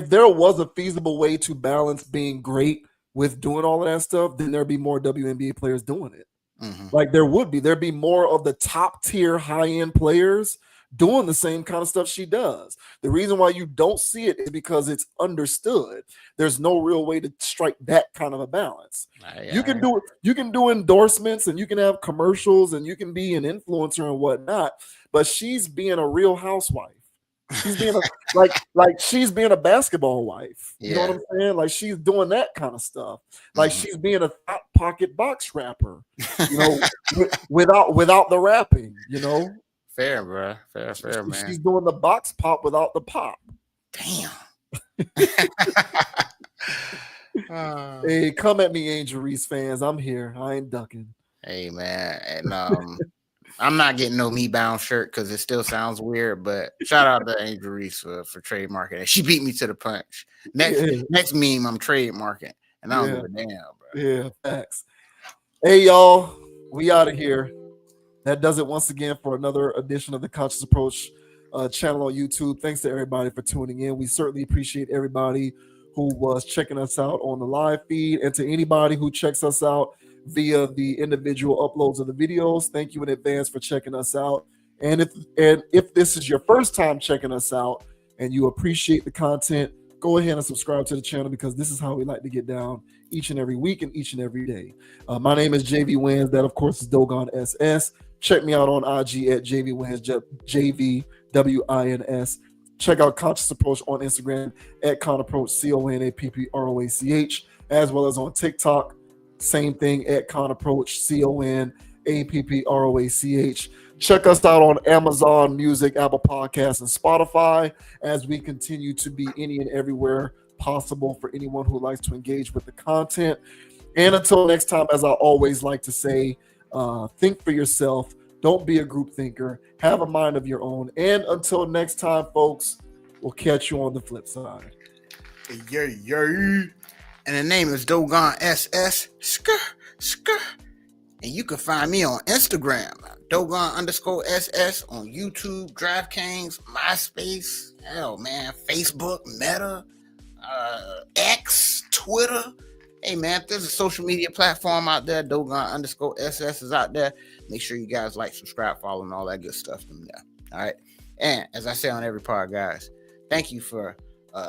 there was a feasible way to balance being great with doing all of that stuff, then there'd be more WNBA players doing it. Mm-hmm. Like there'd be more of the top tier high end players doing the same kind of stuff she does. The reason why you don't see it is because it's understood. There's no real way to strike that kind of a balance. You can do it. You can do endorsements and you can have commercials and you can be an influencer and whatnot. But she's being a real housewife. She's being she's being a basketball wife. You know what I'm saying? Like she's doing that kind of stuff. Like she's being a top pocket box rapper. You know, without the rapping. You know. Fair, bro. Fair, man. She's doing the box pop without the pop. Damn. Hey, come at me, Angel Reese fans. I'm here. I ain't ducking. Hey, man. And I'm not getting no mebounds shirt because it still sounds weird, but shout out to Angel Reese for trademarking. She beat me to the punch. Next meme, I'm trademarking. And I don't give a damn, bro. Yeah, facts. Hey, y'all. We out of here. That does it once again for another edition of the Conscious Approach channel on YouTube. Thanks to everybody for tuning in. We certainly appreciate everybody who was checking us out on the live feed, and to anybody who checks us out via the individual uploads of the videos. Thank you in advance for checking us out. And if this is your first time checking us out and you appreciate the content, go ahead and subscribe to the channel because this is how we like to get down each and every week and each and every day. My name is JV Wins. That, of course, is Dogon SS. Check me out on IG at JV Wins, JVWINS. Check out Conscious Approach on Instagram at ConApproach, CONAPPROACH, as well as on TikTok. Same thing at ConApproach, CONAPPROACH. Check us out on Amazon Music, Apple Podcasts, and Spotify as we continue to be any and everywhere possible for anyone who likes to engage with the content. And until next time, as I always like to say, think for yourself. Don't be a group thinker. Have a mind of your own. And until next time, folks, we'll catch you on the flip side. Yeah. And the name is Dogon SS. And you can find me on Instagram, Dogon_SS, on YouTube, DraftKings, MySpace, hell man, Facebook, Meta, X, Twitter. Hey man, if there's a social media platform out there, Dogon_SS is out there. Make sure you guys like, subscribe, follow, and all that good stuff from there. All right. And as I say on every part, guys, thank you for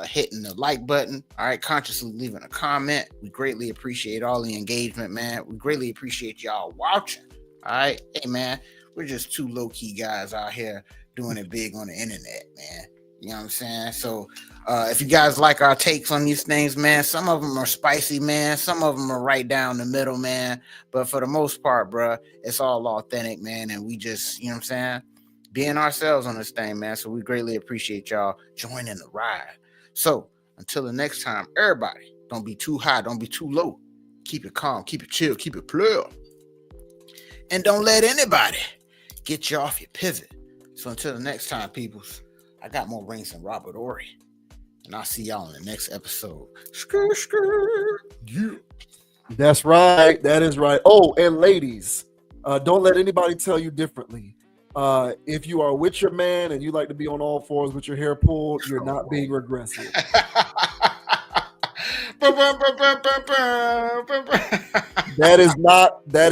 hitting the like button. All right. Consciously leaving a comment. We greatly appreciate all the engagement, man. We greatly appreciate y'all watching. All right. Hey man, we're just two low-key guys out here doing it big on the internet, man. You know what I'm saying? So if you guys like our takes on these things, man, some of them are spicy, man. Some of them are right down the middle, man. But for the most part, bro, it's all authentic, man. And we just, you know what I'm saying, being ourselves on this thing, man. So we greatly appreciate y'all joining the ride. So until the next time, everybody, Don't be too high. Don't be too low. Keep it calm. Keep it chill. Keep it player. And don't let anybody get you off your pivot. So until the next time, peoples, I got more rings than Robert Ory. And I'll see y'all in the next episode. Yeah. That's right. That is right. Oh, and ladies, don't let anybody tell you differently. If you are with your man and you like to be on all fours with your hair pulled, you're not being regressive. That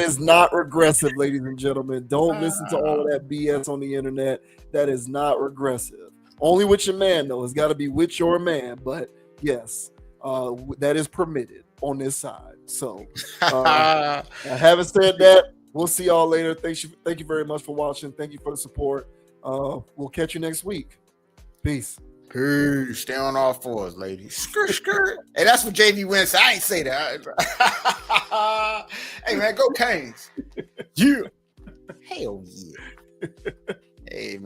is not regressive, ladies and gentlemen. Don't listen to all of that BS on the internet. That is not regressive. Only with your man, though. It's got to be with your man. But yes, that is permitted on this side. So, having said that, we'll see y'all later. Thank you very much for watching. Thank you for the support. We'll catch you next week. Peace. Peace. Stay on all fours, ladies. Hey, that's what JV wins. I ain't say that. Hey, man, go Canes. Yeah. Hell yeah. Hey, man.